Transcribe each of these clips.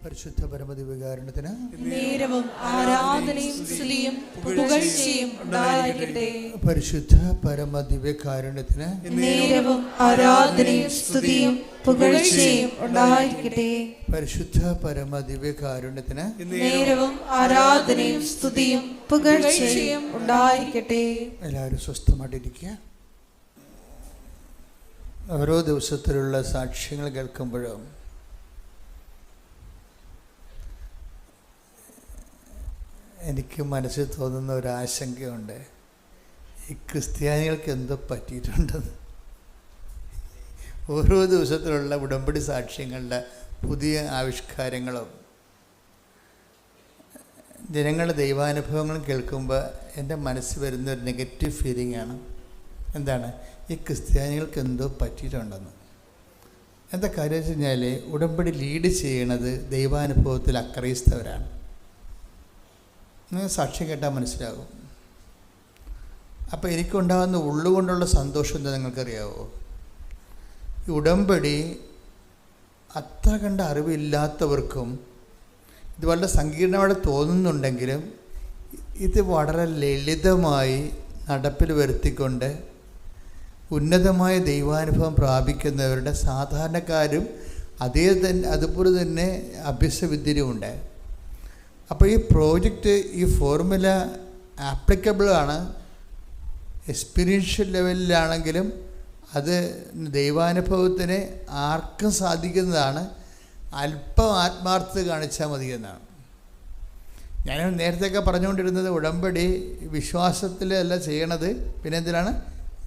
പരിശുദ്ധ പരമദിവ്യകാരുണ്യത്തിന് നേരവും ആരാധനയും സ്തുതിയും പുകഴ്ചയും ഉണ്ടായിരിക്കട്ടെ. പരിശുദ്ധ പരമദിവ്യകാരുണ്യത്തിന് നേരവും ആരാധനയും സ്തുതിയും പുകഴ്ചയും ഉണ്ടായിരിക്കട്ടെ. പരിശുദ്ധ പരമദിവ്യകാരുണ്യത്തിന് നേരവും ആരാധനയും സ്തുതിയും പുകഴ്ചയും ഉണ്ടായിരിക്കട്ടെ. എല്ലാവരും സ്വസ്ഥമായിട്ടിരിക്കുക. ഓരോ ദിവസത്തിലുള്ള സാക്ഷ്യങ്ങൾ കേൾക്കുമ്പോഴും എനിക്ക് മനസ്സിൽ തോന്നുന്ന ഒരു ആശങ്കയുണ്ട്. ഈ ക്രിസ്ത്യാനികൾക്ക് എന്തോ പറ്റിയിട്ടുണ്ടെന്ന്. ഓരോ ദിവസത്തിലുള്ള ഉടമ്പടി സാക്ഷ്യങ്ങളുടെ പുതിയ ആവിഷ്കാരങ്ങളും ജനങ്ങളുടെ ദൈവാനുഭവങ്ങളും കേൾക്കുമ്പോൾ എൻ്റെ മനസ്സിൽ വരുന്ന ഒരു നെഗറ്റീവ് ഫീലിംഗ് ആണ്. എന്താണ്? ഈ ക്രിസ്ത്യാനികൾക്ക് എന്തോ പറ്റിയിട്ടുണ്ടെന്ന്. എന്താ കാര്യം വെച്ച് കഴിഞ്ഞാൽ, ഉടമ്പടി ലീഡ് ചെയ്യണത് ദൈവാനുഭവത്തിൽ അക്രൈസ്തവരാണ്. നിങ്ങൾ സാക്ഷ്യം കേട്ടാൽ മനസ്സിലാകും. അപ്പോൾ എനിക്കുണ്ടാകുന്ന ഉള്ളുകൊണ്ടുള്ള സന്തോഷം എന്താ നിങ്ങൾക്കറിയാവോ? ഈ ഉടമ്പടി അത്ര കണ്ട അറിവില്ലാത്തവർക്കും ഇത് വളരെ സങ്കീർണമായിട്ട് തോന്നുന്നുണ്ടെങ്കിലും ഇത് വളരെ ലളിതമായി നടപ്പിൽ വരുത്തിക്കൊണ്ട് ഉന്നതമായ ദൈവാനുഭവം പ്രാപിക്കുന്നവരുടെ സാധാരണക്കാരും അതുപോലെ തന്നെ അഭ്യസവിദ്യരുമുണ്ട്. അപ്പോൾ ഈ പ്രോജക്റ്റ്, ഈ ഫോർമുല ആപ്ലിക്കബിളാണ്. എക്സ്പീരിയൻഷ്യൽ ലെവലിലാണെങ്കിലും അത് ദൈവാനുഭവത്തിന് ആർക്കും സാധിക്കുന്നതാണ്. അല്പം ആത്മാർത്ഥത കാണിച്ചാൽ മതി എന്നാണ്. ഞാൻ നേരത്തെയൊക്കെ പറഞ്ഞുകൊണ്ടിരുന്നത് ഉടമ്പടി വിശ്വാസത്തിലല്ല ചെയ്യണത്, പിന്നെ എന്തിനാണ്?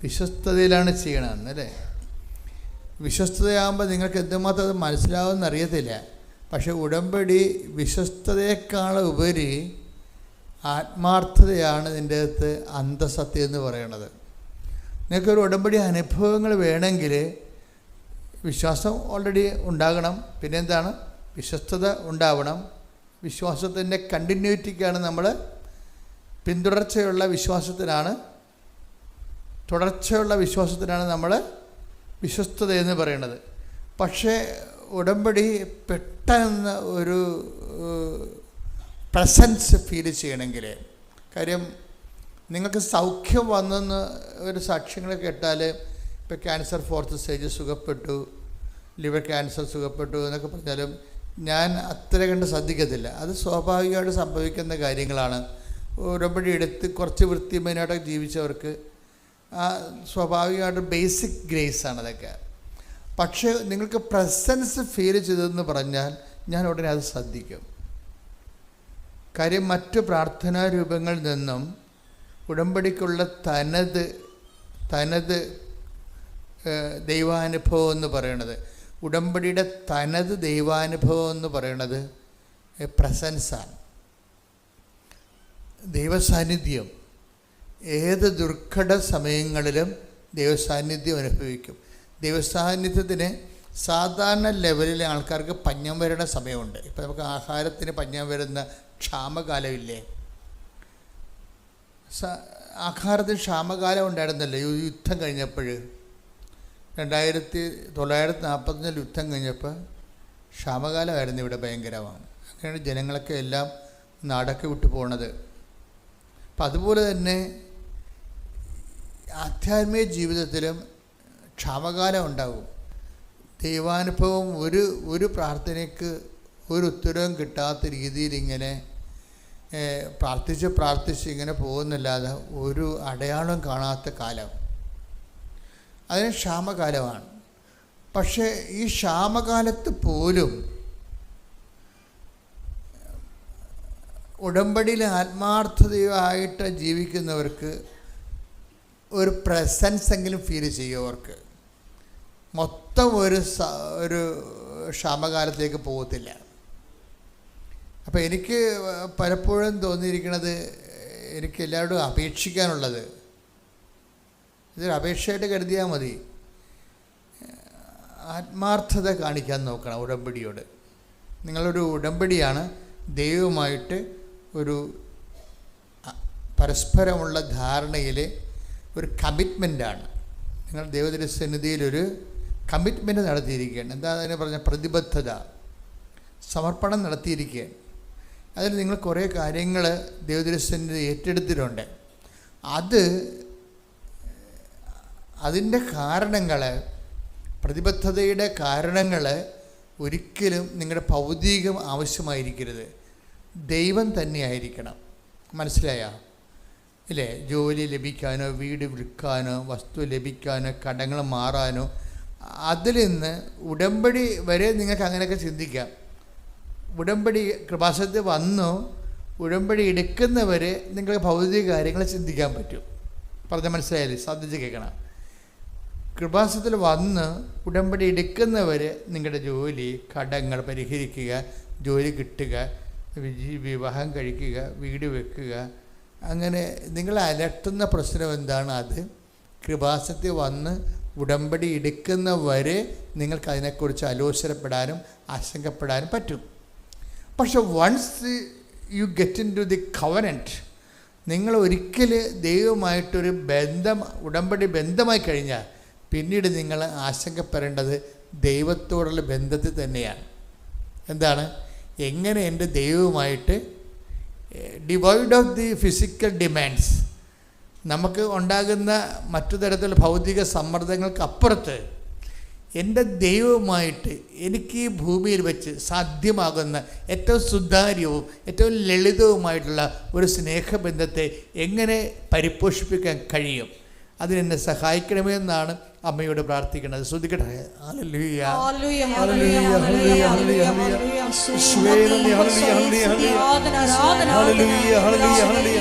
വിശ്വസ്തതയിലാണ് ചെയ്യണമെന്ന്, അല്ലേ? വിശ്വസ്തതയാകുമ്പോൾ നിങ്ങൾക്ക് എന്തുമാത്രം അത് മനസ്സിലാവുമെന്ന് അറിയത്തില്ല. പക്ഷെ ഉടമ്പടി വിശ്വസ്തതയേക്കാൾ ഉപരി ആത്മാർത്ഥതയാണ് ഇതിൻ്റെ അകത്ത് അന്തസത്യം എന്ന് പറയണത്. നിങ്ങൾക്കൊരു ഉടമ്പടി അനുഭവങ്ങൾ വേണമെങ്കിൽ വിശ്വാസം ഓൾറെഡി ഉണ്ടാകണം. പിന്നെ എന്താണ്? വിശ്വസ്തത ഉണ്ടാവണം. വിശ്വാസത്തിൻ്റെ കണ്ടിന്യൂറ്റിക്കാണ് നമ്മൾ തുടർച്ചയുള്ള വിശ്വാസത്തിനാണ് നമ്മൾ വിശ്വസ്തത എന്ന് പറയുന്നത്. പക്ഷേ ഉടമ്പടി പെട്ടെന്ന് ഒരു പ്രസൻസ് ഫീൽ ചെയ്യണമെങ്കിൽ, കാര്യം നിങ്ങൾക്ക് സൗഖ്യം വന്നെന്ന് ഒരു സാക്ഷ്യങ്ങൾ കേട്ടാൽ, ഇപ്പോൾ ക്യാൻസർ 4th സ്റ്റേജ് സുഖപ്പെട്ടു, ലിവർ ക്യാൻസർ സുഖപ്പെട്ടു എന്നൊക്കെ പറഞ്ഞാലും ഞാൻ അത്ര കണ്ട് ശ്രദ്ധിക്കത്തില്ല. അത് സ്വാഭാവികമായിട്ട് സംഭവിക്കുന്ന കാര്യങ്ങളാണ്. ഉടമ്പടി എടുത്ത് കുറച്ച് വൃത്തിമേനായിട്ടൊക്കെ ജീവിച്ചവർക്ക് സ്വാഭാവികമായിട്ട് ബേസിക് ഗ്രേസാണ് അതൊക്കെ. പക്ഷേ നിങ്ങൾക്ക് പ്രസൻസ് ഫീൽ ചെയ്തതെന്ന് പറഞ്ഞാൽ ഞാൻ ഉടനെ അത് ശ്രദ്ധിക്കും. കാര്യം മറ്റു പ്രാർത്ഥനാ രൂപങ്ങളിൽ നിന്നും ഉടമ്പടിക്കുള്ള തനത് ദൈവാനുഭവം എന്ന് പറയണത്, ഉടമ്പടിയുടെ തനത് ദൈവാനുഭവം എന്ന് പറയണത് പ്രസൻസാണ്, ദൈവസാന്നിധ്യം. ഏത് ദുർഘട സമയങ്ങളിലും ദൈവസാന്നിധ്യം അനുഭവിക്കും. ദൈവസാന്നിധ്യത്തിന് സാധാരണ ലെവലിലെ ആൾക്കാർക്ക് പഞ്ഞം വരുന്ന സമയമുണ്ട്. ഇപ്പം നമുക്ക് ആഹാരത്തിന് പഞ്ഞം വരുന്ന ക്ഷാമകാലമില്ലേ? ആഹാരത്തിന് ക്ഷാമകാലം ഉണ്ടായിരുന്നല്ലോ യുദ്ധം കഴിഞ്ഞപ്പോൾ. 1945 യുദ്ധം കഴിഞ്ഞപ്പോൾ ക്ഷാമകാലമായിരുന്നു ഇവിടെ ഭയങ്കരമാണ്. അങ്ങനെയാണ് ജനങ്ങളൊക്കെ എല്ലാം നാടൊക്കെ വിട്ടു പോണത്. അപ്പം അതുപോലെ തന്നെ ആധ്യാത്മിക ജീവിതത്തിലും ക്ഷാമകാലം ഉണ്ടാകും. ദൈവാനുഭവം ഒരു പ്രാർത്ഥനയ്ക്ക് ഒരു ഉത്തരവും കിട്ടാത്ത രീതിയിൽ ഇങ്ങനെ പ്രാർത്ഥിച്ച് ഇങ്ങനെ പോകുന്നില്ലാതെ ഒരു അടയാളം കാണാത്ത കാലം, അതിന് ക്ഷാമകാലമാണ്. പക്ഷേ ഈ ക്ഷാമകാലത്ത് പോലും ഉടമ്പടിയിൽ ആത്മാർത്ഥതയായിട്ട് ജീവിക്കുന്നവർക്ക് ഒരു പ്രസൻസ് എങ്കിലും ഫീൽ ചെയ്യും. അവർക്ക് മൊത്തം ഒരു ക്ഷാമകാലത്തേക്ക് പോകത്തില്ല. അപ്പോൾ എനിക്ക് പലപ്പോഴും തോന്നിയിരിക്കുന്നത്, എനിക്ക് എല്ലാവരോടും അപേക്ഷിക്കാനുള്ളത്, ഇതൊരു അപേക്ഷയായിട്ട് കരുതിയാൽ മതി, ആത്മാർത്ഥത കാണിക്കാൻ നോക്കണം ഉടമ്പടിയോട്. നിങ്ങളൊരു ഉടമ്പടിയാണ്, ദൈവവുമായിട്ട് ഒരു പരസ്പരമുള്ള ധാരണയിൽ ഒരു കമ്മിറ്റ്മെൻറ്റാണ്. നിങ്ങൾ ദൈവത്തിൻ്റെ സന്നിധിയിലൊരു കമ്മിറ്റ്മെൻറ്റ് നടത്തിയിരിക്കുകയാണ്. എന്താ അതിനെ പറഞ്ഞ പ്രതിബദ്ധത. സമർപ്പണം നടത്തിയിരിക്കുകയാണ്. അതിൽ നിങ്ങൾ കുറേ കാര്യങ്ങൾ ദൈവദൃശ്യൻ്റെ ഏറ്റെടുത്തിട്ടുണ്ട്. അതിൻ്റെ കാരണങ്ങൾ, പ്രതിബദ്ധതയുടെ കാരണങ്ങൾ ഒരിക്കലും നിങ്ങളുടെ ഭൗതികം ആവശ്യമായിരിക്കരുത്, ദൈവം തന്നെയായിരിക്കണം. മനസ്സിലായോ? ഇല്ലേ? ജോലി ലഭിക്കാനോ വീട് വിൽക്കാനോ വസ്തു ലഭിക്കാനോ കടങ്ങൾ മാറാനോ, അതിൽ നിന്ന് ഉടമ്പടി വരെ നിങ്ങൾക്ക് അങ്ങനെയൊക്കെ ചിന്തിക്കാം. ഉടമ്പടി കൃപാസനത്തിൽ വന്നു ഉടമ്പടി എടുക്കുന്നവരെ നിങ്ങൾക്ക് ഭൗതിക കാര്യങ്ങൾ ചിന്തിക്കാൻ പറ്റും. പറഞ്ഞ മനസ്സിലായാലും ശ്രദ്ധിച്ച് കേൾക്കണം. കൃപാസനത്തിൽ വന്ന് ഉടമ്പടി എടുക്കുന്നവർ നിങ്ങളുടെ ജോലി, കടങ്ങൾ പരിഹരിക്കുക, ജോലി കിട്ടുക, വിവാഹം കഴിക്കുക, വീട് വെക്കുക, അങ്ങനെ നിങ്ങൾ അലട്ടുന്ന പ്രശ്നം എന്താണ്, അത് കൃപാസനത്തിൽ വന്ന് ഉടമ്പടി എടുക്കുന്നവരെ നിങ്ങൾക്ക് അതിനെക്കുറിച്ച് ആലോചനപ്പെടാനും ആശങ്കപ്പെടാനും പറ്റും. പക്ഷെ once you get into the covenant, നിങ്ങൾ ഒരിക്കൽ ദൈവമായിട്ടൊരു ബന്ധം, ഉടമ്പടി ബന്ധമായി കഴിഞ്ഞാൽ പിന്നീട് നിങ്ങൾ ആശങ്കപ്പെടേണ്ടത് ദൈവത്തോടുള്ള ബന്ധത്തിൽ തന്നെയാണ്. എന്താണ്? എങ്ങനെ എൻ്റെ ദൈവവുമായിട്ട് divide of the physical demands, നമുക്ക് ഉണ്ടാകുന്ന മറ്റു തരത്തിലുള്ള ഭൗതിക സമ്മർദ്ദങ്ങൾക്കപ്പുറത്ത് എൻ്റെ ദൈവവുമായിട്ട് എനിക്ക് ഈ ഭൂമിയിൽ വെച്ച് സാധ്യമാകുന്ന ഏറ്റവും സുതാര്യവും ഏറ്റവും ലളിതവുമായിട്ടുള്ള ഒരു സ്നേഹബന്ധത്തെ എങ്ങനെ പരിപോഷിപ്പിക്കാൻ കഴിയും, അതിനെന്നെ സഹായിക്കണമേ എന്നാണ് അമ്മയോട് പ്രാർത്ഥിക്കുന്നത്. ശ്രദ്ധിക്കട്ടെ. Hallelujah, hallelujah, hallelujah, hallelujah, hallelujah, hallelujah.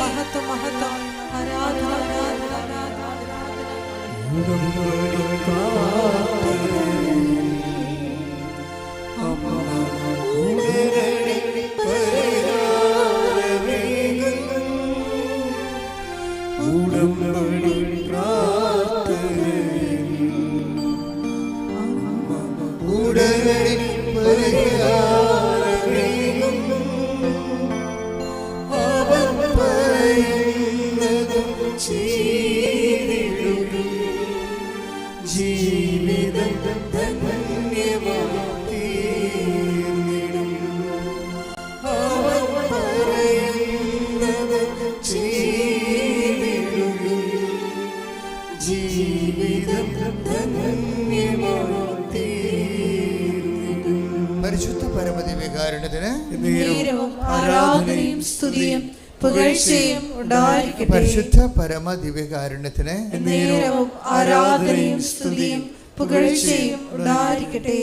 പരിശുദ്ധ പരമദിവ്യകാരുണ്യത്തിന് ആരാധനയും സ്തുതിയും പുകഴ്ചയും ഉണ്ടായിരിക്കട്ടെ. പരിശുദ്ധ പരമദിവ്യകാരുണ്യത്തിന് ആരാധനയും സ്തുതിയും പുകഴ്ചയും ഉണ്ടായിരിക്കട്ടെ.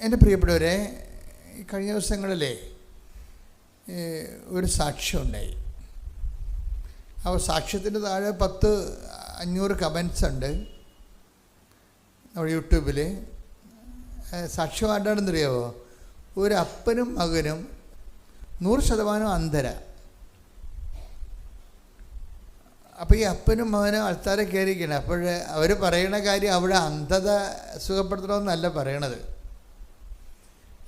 എൻ്റെ പ്രിയപ്പെട്ടവരെ, കഴിഞ്ഞ ദിവസങ്ങളിലെ ഒരു സാക്ഷ്യമുണ്ടായി. ആ സാക്ഷ്യത്തിൻ്റെ താഴെ 500 കമൻസ് ഉണ്ട് നമ്മുടെ യൂട്യൂബിൽ. സാക്ഷ്യം ആരാണെന്നറിയാമോ? ഒരു അപ്പനും മകനും 100% അന്ധര. അപ്പോൾ ഈ അപ്പനും മകനും ആൾക്കാരെ കയറിയിരിക്കണം. അപ്പോൾ അവർ പറയണ കാര്യം അവിടെ അന്ധത സുഖപ്പെടുത്തണമെന്നല്ല പറയണത്.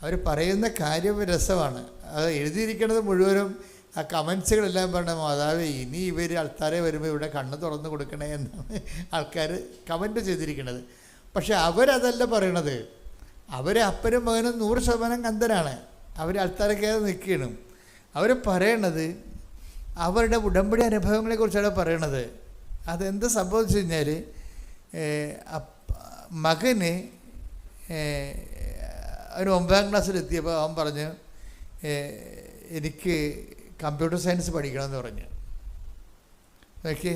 അവർ പറയുന്ന കാര്യം രസമാണ്. അത് എഴുതിയിരിക്കുന്നത് മുഴുവനും ആ കമൻസുകളെല്ലാം പറഞ്ഞ മാതാവേ, ഇനി ഇവർ ആൾക്കാരെ വരുമ്പോൾ ഇവിടെ കണ്ണ് തുറന്ന് കൊടുക്കണേ എന്നാണ് ആൾക്കാർ കമൻറ്റ് ചെയ്തിരിക്കുന്നത്. പക്ഷെ അവരതല്ല പറയണത്. അവർ അപ്പനും മകനും 100% അന്ധരാണ്. അവർ ആൾക്കാരെ കയറി നിൽക്കണം. അവർ പറയണത് അവരുടെ ഉടമ്പടി അനുഭവങ്ങളെക്കുറിച്ചാണ് പറയണത്. അതെന്ത് സംഭവിച്ചു കഴിഞ്ഞാൽ, മകന് അവന് 9ാം ക്ലാസ്സിലെത്തിയപ്പോൾ അവൻ പറഞ്ഞു, എനിക്ക് കമ്പ്യൂട്ടർ സയൻസ് പഠിക്കണമെന്ന് പറഞ്ഞു. ഓക്കെ,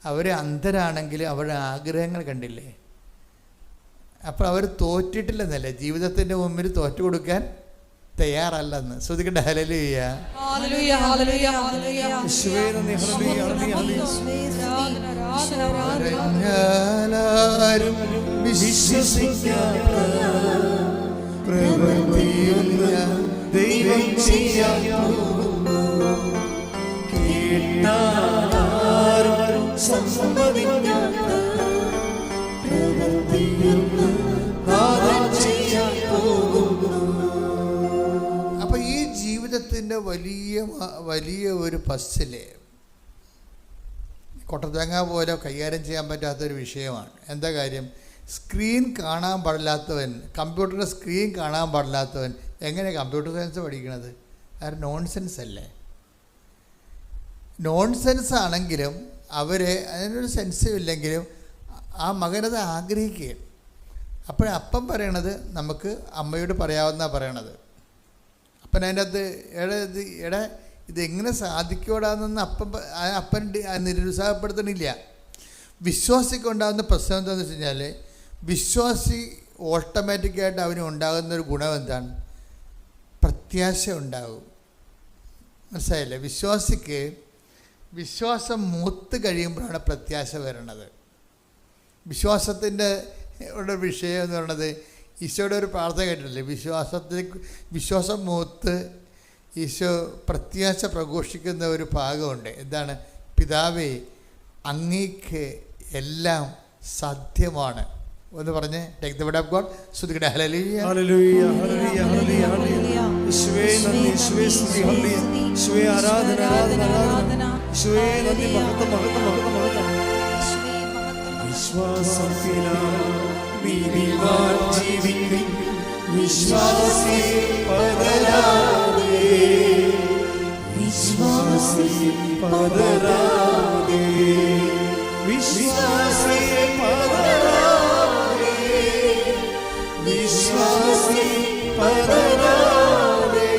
അവർ അന്ധരാണെങ്കിൽ അവരുടെ ആഗ്രഹങ്ങൾ കണ്ടില്ലേ. അപ്പോൾ അവർ തോറ്റിട്ടില്ലെന്നല്ല, ജീവിതത്തിൻ്റെ മുമ്പിൽ തോറ്റു കൊടുക്കാൻ തയ്യാറല്ലെന്ന്. ശ്രദ്ധിക്കട്ടെ. Hallelujah, hallelujah, hallelujah, hallelujah. പറഞ്ഞാലും വിശ്വസിക്കാത്ത പ്രവൃത്തിയൊന്ന് ദൈവം ചെയ്യാൻ പോകുന്നു. കേട്ടാലും സമ്മതിക്കാത്ത പ്രവൃത്തിയൊന്ന് നാഥൻ ചെയ്യാൻ പോകുന്നു. അപ്പൊ ഈ ജീവിതത്തിൻ്റെ വലിയ ഒരു പസ്സില് കൊട്ടത്തേങ്ങ പോലെ കൈകാര്യം ചെയ്യാൻ പറ്റാത്തൊരു വിഷയമാണ്. എന്താ കാര്യം? സ്ക്രീൻ കാണാൻ പാടില്ലാത്തവൻ, കമ്പ്യൂട്ടറിൻ്റെ സ്ക്രീൻ കാണാൻ പാടില്ലാത്തവൻ എങ്ങനെയാണ് കമ്പ്യൂട്ടർ സയൻസ് പഠിക്കണത്? അത് നോൺസെൻസ് അല്ലേ? നോൺസെൻസ് ആണെങ്കിലും അവർ അതിനൊരു സെൻസും ഇല്ലെങ്കിലും ആ മകനത് ആഗ്രഹിക്കുകയാണ്. അപ്പം പറയണത് നമുക്ക് അമ്മയോട് പറയാവുന്നതാണ് പറയണത്. അപ്പൻ അതിൻ്റെ അകത്ത് എടാ ഇതെങ്ങനെ സാധിക്കൂടാന്നൊന്നും അപ്പൻ നിരുത്സാഹപ്പെടുത്തണില്ല. വിശ്വാസിക്കുണ്ടാകുന്ന പ്രശ്നം എന്താണെന്ന് വെച്ച് കഴിഞ്ഞാൽ, വിശ്വാസി ഓട്ടോമാറ്റിക്കായിട്ട് അവന് ഉണ്ടാകുന്നൊരു ഗുണം എന്താണ്? പ്രത്യാശ ഉണ്ടാകും. മനസ്സിലായില്ലേ? വിശ്വാസിക്ക് വിശ്വാസം മൂത്ത് കഴിയുമ്പോഴാണ് പ്രത്യാശ വരണത്. വിശ്വാസത്തിൻ്റെ ഒരു വിഷയം എന്ന് പറയുന്നത്, ഈശോയുടെ ഒരു പ്രാർത്ഥന കേട്ടിട്ടില്ലേ? വിശ്വാസം മൂത്ത് ഈശോ പ്രത്യാശ പ്രഘോഷിക്കുന്ന ഒരു ഭാഗമുണ്ട്. എന്താണ്? പിതാവേ, അങ്ങേക്ക് എല്ലാം സാധ്യമാണ്. ഒന്ന് പറഞ്ഞ് take the word of God. സ്തുതിക്കട്ടെ. Hallelujah hallelujah hallelujah hallelujah hallelujah. യേശുവേ നന്ദി, യേശുവേ സ്തുതി, ഹല്ലേലൂയ. യേശുവേ ആരാധന ആരാധന ആരാധന. യേശുവേ നന്ദി, മഹത്വം മഹത്വം മഹത്വം മഹത്വം. വിശ്വാസത്തിനാൽ നീതിമാൻ ജീവിക്കും, വിശ്വാസി പതരാതെ, വിശ്വാസി പതരാതെ, വിശ്വാസി പതരാതെ, വിശ്വാസി പതരാതെ,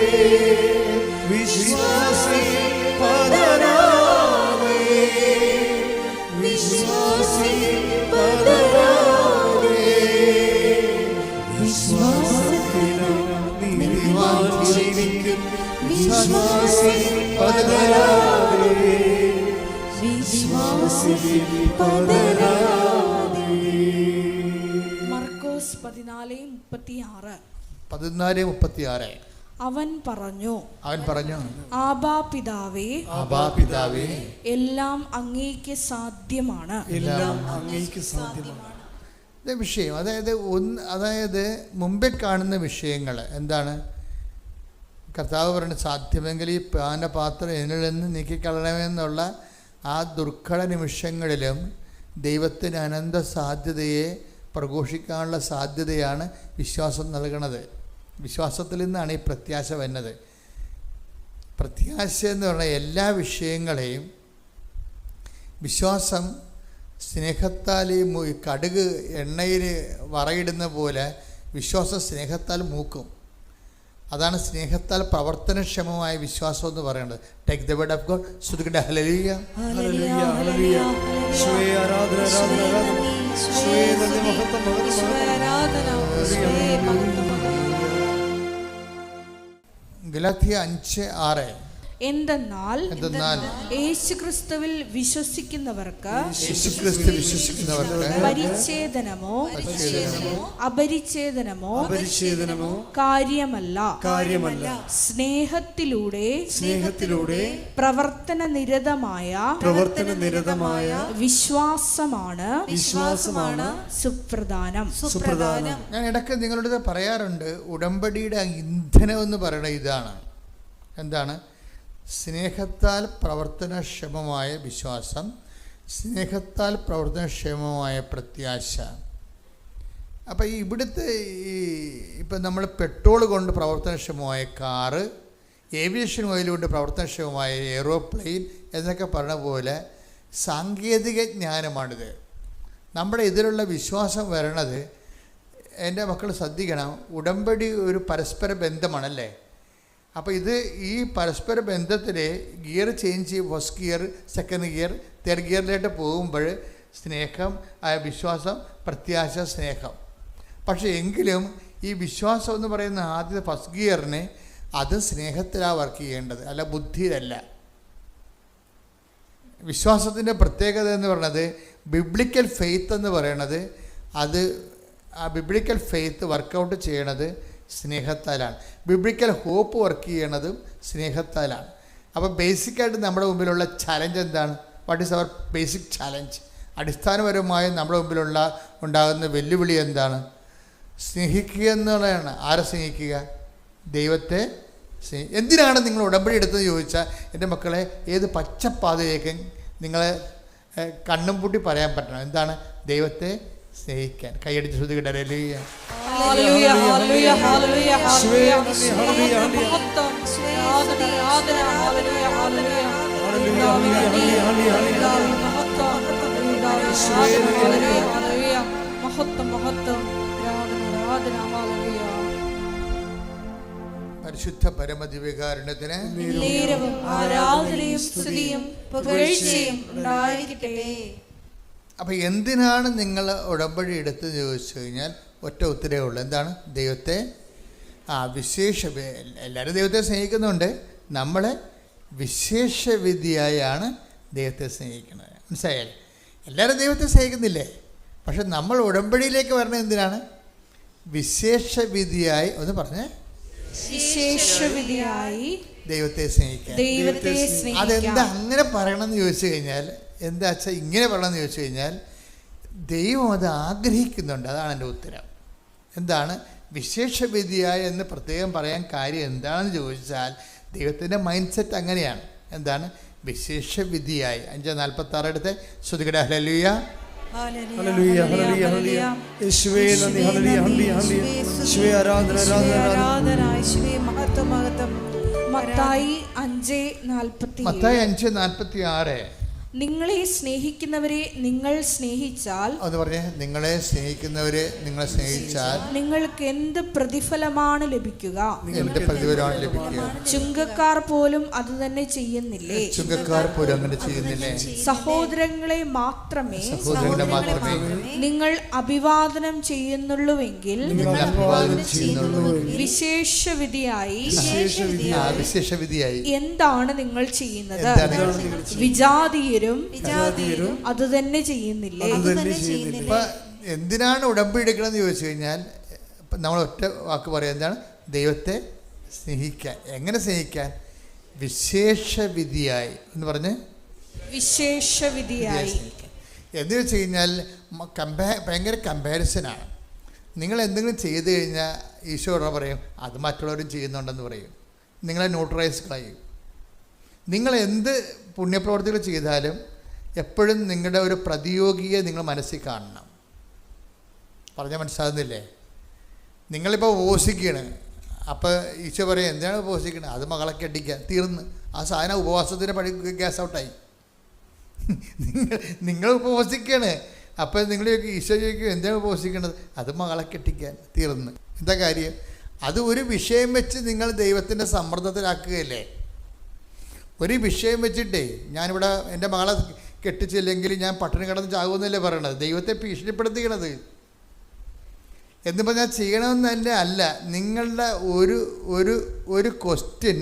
വിശ്വാസി പതരാതെ, വിശ്വാസി പതരാതെ, വിശ്വാസത്തിനാൽ നീതിമാൻ ജീവിക്കും, വിശ്വാസി പതരാതെ, വിശ്വാസി പതരാതെ. മർക്കോസ് 14:36. 14:36. അവൻ പറഞ്ഞു ആബാ പിതാവേ, എല്ലാം അങ്ങേക്ക് സാധ്യമാണ്. എല്ലാം അങ്ങേക്ക് സാധ്യമാണ്. ഇത് വിഷയം, അതായത് മുമ്പേ കാണുന്ന വിഷയങ്ങൾ എന്താണ്? കർത്താവ് പറയുന്നത്, സാധ്യമെങ്കിൽ ഈ പാനപാത്രം എന്നിൽ നിന്ന് നീക്കിക്കളയണമെന്നുള്ള ആ ദുർഘട നിമിഷങ്ങളിലും ദൈവത്തിന് അനന്ത സാധ്യതയെ പ്രഘോഷിക്കാനുള്ള സാധ്യതയാണ് വിശ്വാസം നൽകണത്. വിശ്വാസത്തിൽ നിന്നാണ് ഈ പ്രത്യാശ വരുന്നത്. പ്രത്യാശ എന്ന് പറഞ്ഞാൽ എല്ലാ വിഷയങ്ങളെയും വിശ്വാസം സ്നേഹത്താൽ ഈ കടുക് എണ്ണയിൽ വറയിടുന്ന പോലെ വിശ്വാസം സ്നേഹത്താൽ മൂക്കും. അതാണ് സ്നേഹത്താൽ പ്രവർത്തനക്ഷമമായ വിശ്വാസം എന്ന് പറയുന്നത്. Take the word of God. സ്തുതിക്കട്ടെ. Hallelujah hallelujah hallelujah. യേശുവേ ആരാധന ആരാധന ആരാധന. യേശുവേ നന്ദി, മഹത്വം മഹത്വം മഹത്വം. ഗലാത്യ 5:6. എന്തെന്നാൽ യേശുക്രിസ്തുവിൽ വിശ്വസിക്കുന്നവർക്ക് പരിച്ഛേദനമോ അപരിച്ഛേദനമോ കാര്യമല്ല, സ്നേഹത്തിലൂടെ പ്രവർത്തന നിരതമായ വിശ്വാസമാണ് സുപ്രധാനം. ഞാൻ ഇടയ്ക്ക് നിങ്ങളോട് പറയാറുണ്ട്, ഉടമ്പടിയുടെ ഇന്ധനം എന്ന് പറയുന്നത് ഇതാണ്. എന്താണ്? സ്നേഹത്താൽ പ്രവർത്തനക്ഷമമായ വിശ്വാസം, സ്നേഹത്താൽ പ്രവർത്തനക്ഷമമായ പ്രത്യാശ. അപ്പോൾ ഇവിടുത്തെ ഇപ്പം നമ്മൾ പെട്രോൾ കൊണ്ട് പ്രവർത്തനക്ഷമമായ കാറ്, ഏവിയേഷൻ ഓയിൽ കൊണ്ട് പ്രവർത്തനക്ഷമമായ എയ്റോപ്ലെയിൻ എന്നൊക്കെ പറഞ്ഞ പോലെ സാങ്കേതിക ജ്ഞാനമാണിത്. നമ്മുടെ ഇതിലുള്ള വിശ്വാസം വരണത്, എൻ്റെ മക്കൾ ശ്രദ്ധിക്കണം, ഉടമ്പടി ഒരു പരസ്പര ബന്ധമാണല്ലേ. അപ്പോൾ ഈ പരസ്പര ബന്ധത്തിൽ ഗിയർ ചേഞ്ച് ചെയ്യും. First gear, second gear, third ഗിയറിലോട്ട് പോകുമ്പോൾ സ്നേഹം, വിശ്വാസം, പ്രത്യാശ, സ്നേഹം. പക്ഷേ എങ്കിലും ഈ വിശ്വാസം എന്ന് പറയുന്ന ആദ്യത്തെ ഫസ്റ്റ് ഗിയറിന് അത് സ്നേഹത്തിലാണ് വർക്ക് ചെയ്യേണ്ടത്, അല്ല ബുദ്ധിയിലല്ല. വിശ്വാസത്തിൻ്റെ പ്രത്യേകത എന്ന് പറയുന്നത്, ബിബ്ലിക്കൽ ഫെയ്ത്ത് എന്ന് പറയണത്, അത് ആ ബിബ്ലിക്കൽ ഫെയ്ത്ത് വർക്കൗട്ട് ചെയ്യണത് സ്നേഹത്താലാണ്. ബിബ്ലിക്കൽ ഹോപ്പ് വർക്ക് ചെയ്യണതും സ്നേഹത്താലാണ്. അപ്പോൾ ബേസിക്കായിട്ട് നമ്മുടെ മുമ്പിലുള്ള ചലഞ്ച് എന്താണ്? What is our basic challenge? അടിസ്ഥാനപരമായി നമ്മുടെ ഉണ്ടാകുന്ന വെല്ലുവിളി എന്താണ്? സ്നേഹിക്കുക എന്നുള്ളതാണ്. ആരെ സ്നേഹിക്കുക? ദൈവത്തെ എന്തിനാണ് നിങ്ങൾ ഉടമ്പടി എടുത്തതെന്ന് ചോദിച്ചാൽ, എൻ്റെ മക്കളെ, ഏത് പച്ചപ്പാതയിലേക്ക് നിങ്ങളെ കണ്ണും പൂട്ടി പറയാൻ പറ്റണം. എന്താണ്? ദൈവത്തെ സ്നേഹിക്കാൻ. കൈയടിച്ച് ശ്രുതികട്ടെ. Hallelujah. Hallelujah hallelujah hallelujah hallelujah മഹത്വം ആരാധന ആരാധന ഹല്ലേലൂയ ഹല്ലേലൂയ ഹല്ലേലൂയ ഹല്ലേലൂയ മഹത്വം ഹല്ലേലൂയ മഹത്വം മഹത്വം ആരാധന ആരാധന ഹല്ലേലൂയ. പരിശുദ്ധ പരമദിവ്യകാരുണ്യത്തിന് നേരവും ആരാധനയും സ്തുതിയും പുകഴ്ചയും ഉണ്ടായിരിക്കട്ടെ. അപ്പം എന്തിനാണ് നിങ്ങൾ ഉടമ്പടി എടുത്തെന്ന് ചോദിച്ചു കഴിഞ്ഞാൽ ഒറ്റ ഉത്തരവേ ഉള്ളൂ. എന്താണ്? ദൈവത്തെ എല്ലാവരും ദൈവത്തെ സ്നേഹിക്കുന്നുണ്ട്. നമ്മളെ വിശേഷവിധിയായാണ് ദൈവത്തെ സ്നേഹിക്കുന്നത്. മനസ്സിലായാൽ? എല്ലാവരും ദൈവത്തെ സ്നേഹിക്കുന്നില്ലേ? പക്ഷെ നമ്മൾ ഉടമ്പടിയിലേക്ക് വരണത് എന്തിനാണ്? വിശേഷവിധിയായി. ഒന്ന് പറഞ്ഞേ. വിശേഷവിധിയായി ദൈവത്തെ സ്നേഹിക്കാൻ. ദൈവത്തെ സ്നേഹിക്കാൻ. അതെന്താ അങ്ങനെ പറയണമെന്ന് ചോദിച്ചു കഴിഞ്ഞാൽ, എന്താ വെച്ചാൽ ഇങ്ങനെ പറയണമെന്ന് ചോദിച്ചു കഴിഞ്ഞാൽ ദൈവം അത് ആഗ്രഹിക്കുന്നുണ്ട്. അതാണ് എൻ്റെ ഉത്തരം. എന്താണ് വിശേഷവിധിയായി എന്ന് പ്രത്യേകം പറയാൻ കാര്യം എന്താണെന്ന് ചോദിച്ചാൽ ദൈവത്തിൻ്റെ മൈൻഡ് സെറ്റ് അങ്ങനെയാണ്. എന്താണ് വിശേഷവിധിയായി? 5:46 എടുത്ത് ശ്രുതികട. Hallelujah hallelujah hallelujah hallelujah. യേശുവേ നന്ദി. Hallelujah hallelujah hallelujah. യേശുവേ ആരാധന ആരാധന ആരാധന. യേശുവേ മഹത്വം മഹത്വം. മത്തായി 5:46. മത്തായി 5:46. നിങ്ങളെ സ്നേഹിക്കുന്നവരെ നിങ്ങൾ സ്നേഹിച്ചാൽ, അത് പറഞ്ഞേ, നിങ്ങളെ സ്നേഹിക്കുന്നവരെ നിങ്ങൾ സ്നേഹിച്ചാൽ നിങ്ങൾക്ക് എന്ത് പ്രതിഫലമാണ് ലഭിക്കുക? എന്ത് പ്രതിഫലമാണ് ലഭിക്കുക? ചുങ്കക്കാർ പോലും അത് തന്നെ ചെയ്യുന്നില്ലേ? ചുങ്കക്കാർ പോലും അങ്ങനെ ചെയ്യുന്നില്ലേ? സഹോദരങ്ങളെ മാത്രമേ നിങ്ങൾ അഭിവാദനം ചെയ്യുന്നുള്ളുവെങ്കിൽ വിശേഷവിധിയായി എന്താണ് നിങ്ങൾ ചെയ്യുന്നത്? വിജാതീയരും അത് തന്നെ ചെയ്യുന്നില്ലേ? ഇപ്പൊ എന്തിനാണ് ഉടമ്പടി എടുക്കണമെന്ന് ചോദിച്ചു കഴിഞ്ഞാൽ നമ്മൾ ഒറ്റ വാക്ക് പറയാം. എന്താണ്? ദൈവത്തെ സ്നേഹിക്കാൻ. എങ്ങനെ സ്നേഹിക്കാൻ? വിശേഷവിധിയായി എന്ന് പറഞ്ഞ് വിശേഷവിധിയായി എന്ന് വെച്ച് കഴിഞ്ഞാൽ ഭയങ്കര കമ്പാരിസനാണ്. നിങ്ങൾ എന്തെങ്കിലും ചെയ്തു കഴിഞ്ഞാൽ ഈശോയോട് പറയും അത് മറ്റുള്ളവരും ചെയ്യുന്നുണ്ടെന്ന് പറയും. നിങ്ങളെ ന്യൂട്രലൈസ് കളയും. നിങ്ങൾ എന്ത് പുണ്യപ്രവർത്തികൾ ചെയ്താലും എപ്പോഴും നിങ്ങളുടെ ഒരു പ്രതിയോഗിയെ നിങ്ങൾ മനസ്സിൽ കാണണം. പറഞ്ഞാൽ മനസ്സിലാകുന്നില്ലേ? നിങ്ങളിപ്പോൾ ഉപവസിക്കുകയാണ്. അപ്പോൾ ഈശോ പറയും എന്തിനാണ് ഉപവസിക്കുന്നത്? അത് മകളെ കെട്ടിക്കുക. തീർന്ന് ആ സാധനം ഉപവാസത്തിന് പണി ഗ്യാസ് ഔട്ടായി. നിങ്ങൾ ഉപവസിക്കുകയാണ്. അപ്പോൾ നിങ്ങൾ ഈശോ ചോദിക്കും എന്തിനാണ് ഉപവസിക്കേണ്ടത്? അത് മകളെ കെട്ടിക്കാൻ. തീർന്ന്. എന്താ കാര്യം? അത് ഒരു വിഷയം വെച്ച് നിങ്ങൾ ദൈവത്തിൻ്റെ സമ്മർദ്ദത്തിലാക്കുകയല്ലേ? ഒരു വിഷയം വെച്ചിട്ടേ ഞാനിവിടെ എൻ്റെ മകളെ കെട്ടിച്ചില്ലെങ്കിൽ ഞാൻ പട്ടിണി കിടന്ന് ചാകുമെന്നല്ലേ പറയണത്? ദൈവത്തെ ഭീഷണിപ്പെടുത്തിക്കണത്. എന്ന് പറഞ്ഞാൽ ചെയ്യണമെന്നല്ലേ അല്ല. നിങ്ങളുടെ ഒരു ക്വസ്റ്റ്യൻ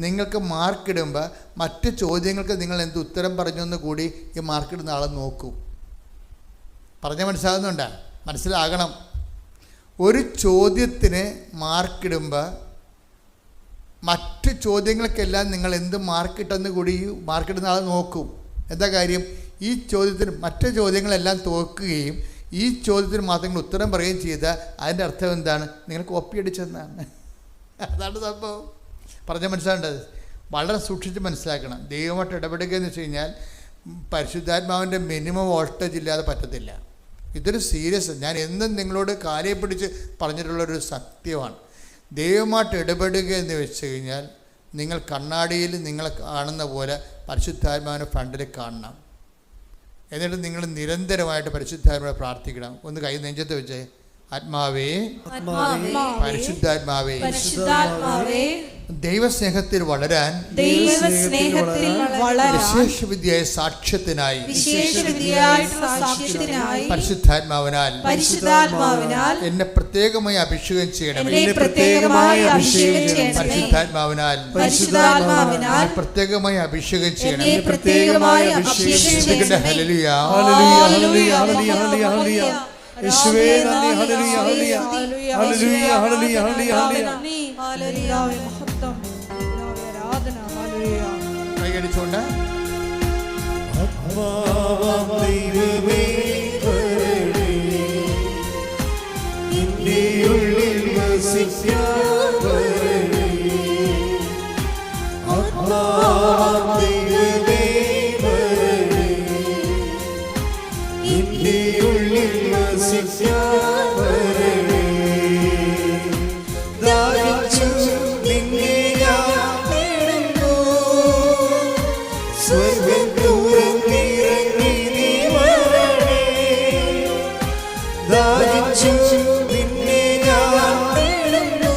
നിങ്ങൾക്ക് മാർക്കിടുമ്പോൾ മറ്റ് ചോദ്യങ്ങൾക്ക് നിങ്ങൾ എന്ത് ഉത്തരം പറഞ്ഞു എന്ന് കൂടി ഈ മാർക്കിടുന്ന ആളെ നോക്കും. പറഞ്ഞാൽ മനസ്സിലാകുന്നുണ്ടോ? മനസ്സിലാകണം. ഒരു ചോദ്യത്തിന് മാർക്കിടുമ്പോൾ മറ്റ് ചോദ്യങ്ങൾക്കെല്ലാം നിങ്ങൾ എന്ത് മാർക്കിട്ടെന്ന് കൂടി മാർക്കിടുന്ന ആൾ നോക്കും. എന്താ കാര്യം? ഈ ചോദ്യത്തിന് മറ്റ് ചോദ്യങ്ങളെല്ലാം തോക്കുകയും ഈ ചോദ്യത്തിന് മാത്രം നിങ്ങൾ ഉത്തരം പറയുകയും ചെയ്താൽ അതിൻ്റെ അർത്ഥം എന്താണ്? നിങ്ങൾ കോപ്പി അടിച്ചെന്നാണ്. അതാണ് സംഭവം. പറഞ്ഞാൽ മനസ്സിലാകേണ്ടത്. വളരെ സൂക്ഷിച്ച് മനസ്സിലാക്കണം. ദൈവമായിട്ട് ഇടപെടുക എന്ന് വെച്ച് കഴിഞ്ഞാൽ പരിശുദ്ധാത്മാവിൻ്റെ മിനിമം വോൾട്ടേജ് ഇല്ലാതെ പറ്റത്തില്ല. ഇതൊരു സീരിയസ്, ഞാൻ എന്നും നിങ്ങളോട് കാലയെ പിടിച്ച് പറഞ്ഞിട്ടുള്ളൊരു സത്യമാണ്. ദൈവമായിട്ട് ഇടപെടുക എന്ന് വെച്ച് കഴിഞ്ഞാൽ നിങ്ങൾ കണ്ണാടിയിൽ നിങ്ങളെ കാണുന്ന പോലെ പരിശുദ്ധാത്മാവിനെ ഫ്രണ്ടിൽ കാണണം. എന്നിട്ട് നിങ്ങൾ നിരന്തരമായിട്ട് പരിശുദ്ധാത്മാവിനെ പ്രാർത്ഥിക്കണം. ഒന്ന് കൈ നെഞ്ചത്ത് വെച്ചേ. ആത്മാവേ, പരിശുദ്ധാത്മാവേ, ദൈവസ്നേഹത്തിൽ വളരാൻ വിശേഷവിധിയായ സാക്ഷ്യത്തിനായി പരിശുദ്ധാത്മാവിനാൽ എന്നെ പ്രത്യേകമായി അഭിഷേകം ചെയ്യണമേ. പരിശുദ്ധാത്മാവിനാൽ പ്രത്യേകമായി അഭിഷേകം ചെയ്യണമേ. ഹല്ലേലൂയ. യേശുവേ നന്ദി. Hallelujah hallelujah hallelujah hallelujah hallelujah hallelujah മഹത്വം ആരാധന ഹല്ലേലൂയ. കൈയടിച്ചുകൊണ്ട് ആത്മാവാം ദൈവമേ വരണേ, നിന്റെ ഉള്ളിൽ വസിക്കാൻ വരണേ. ആത്മാവാം ദൈവമേ വരണേ, നിന്റെ ഉള്ളിൽ വസിക്കാൻ വസിക്കാൻ വരണേ. ദാഹിച്ചു നിന്നെ ഞാൻ തേടുന്നു, സ്വർഗ്ഗദൂരത്തിറങ്ങി നീ വരണേ. ദാഹിച്ചു നിന്നെ ഞാൻ തേടുന്നു,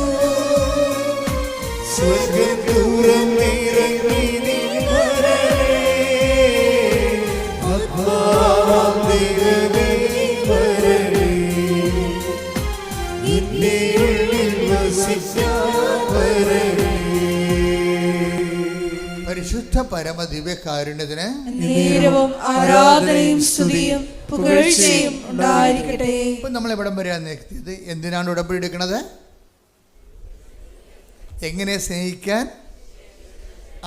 സ്വർഗ്ഗദൂരത്തിറങ്ങി നീ വരണേ. ആത്മാവാം ദൈവമേ വരണേ, നിന്നെ ഉള്ളിൽ വസിക്കാൻ വരണേ. പരിശുദ്ധ പരമ ദിവ്യകാരുണ്യത്തിന് നേരവും ആരാധനയും സ്തുതിയും പുകഴ്ചയും ഉണ്ടായിരിക്കട്ടെ. ഇപ്പം നമ്മൾ എവിടം വരെയാണ് എത്തിയത്? എന്തിനാണ് ഉടമ്പടി എടുക്കുന്നത്? എങ്ങനെ സ്നേഹിക്കാൻ?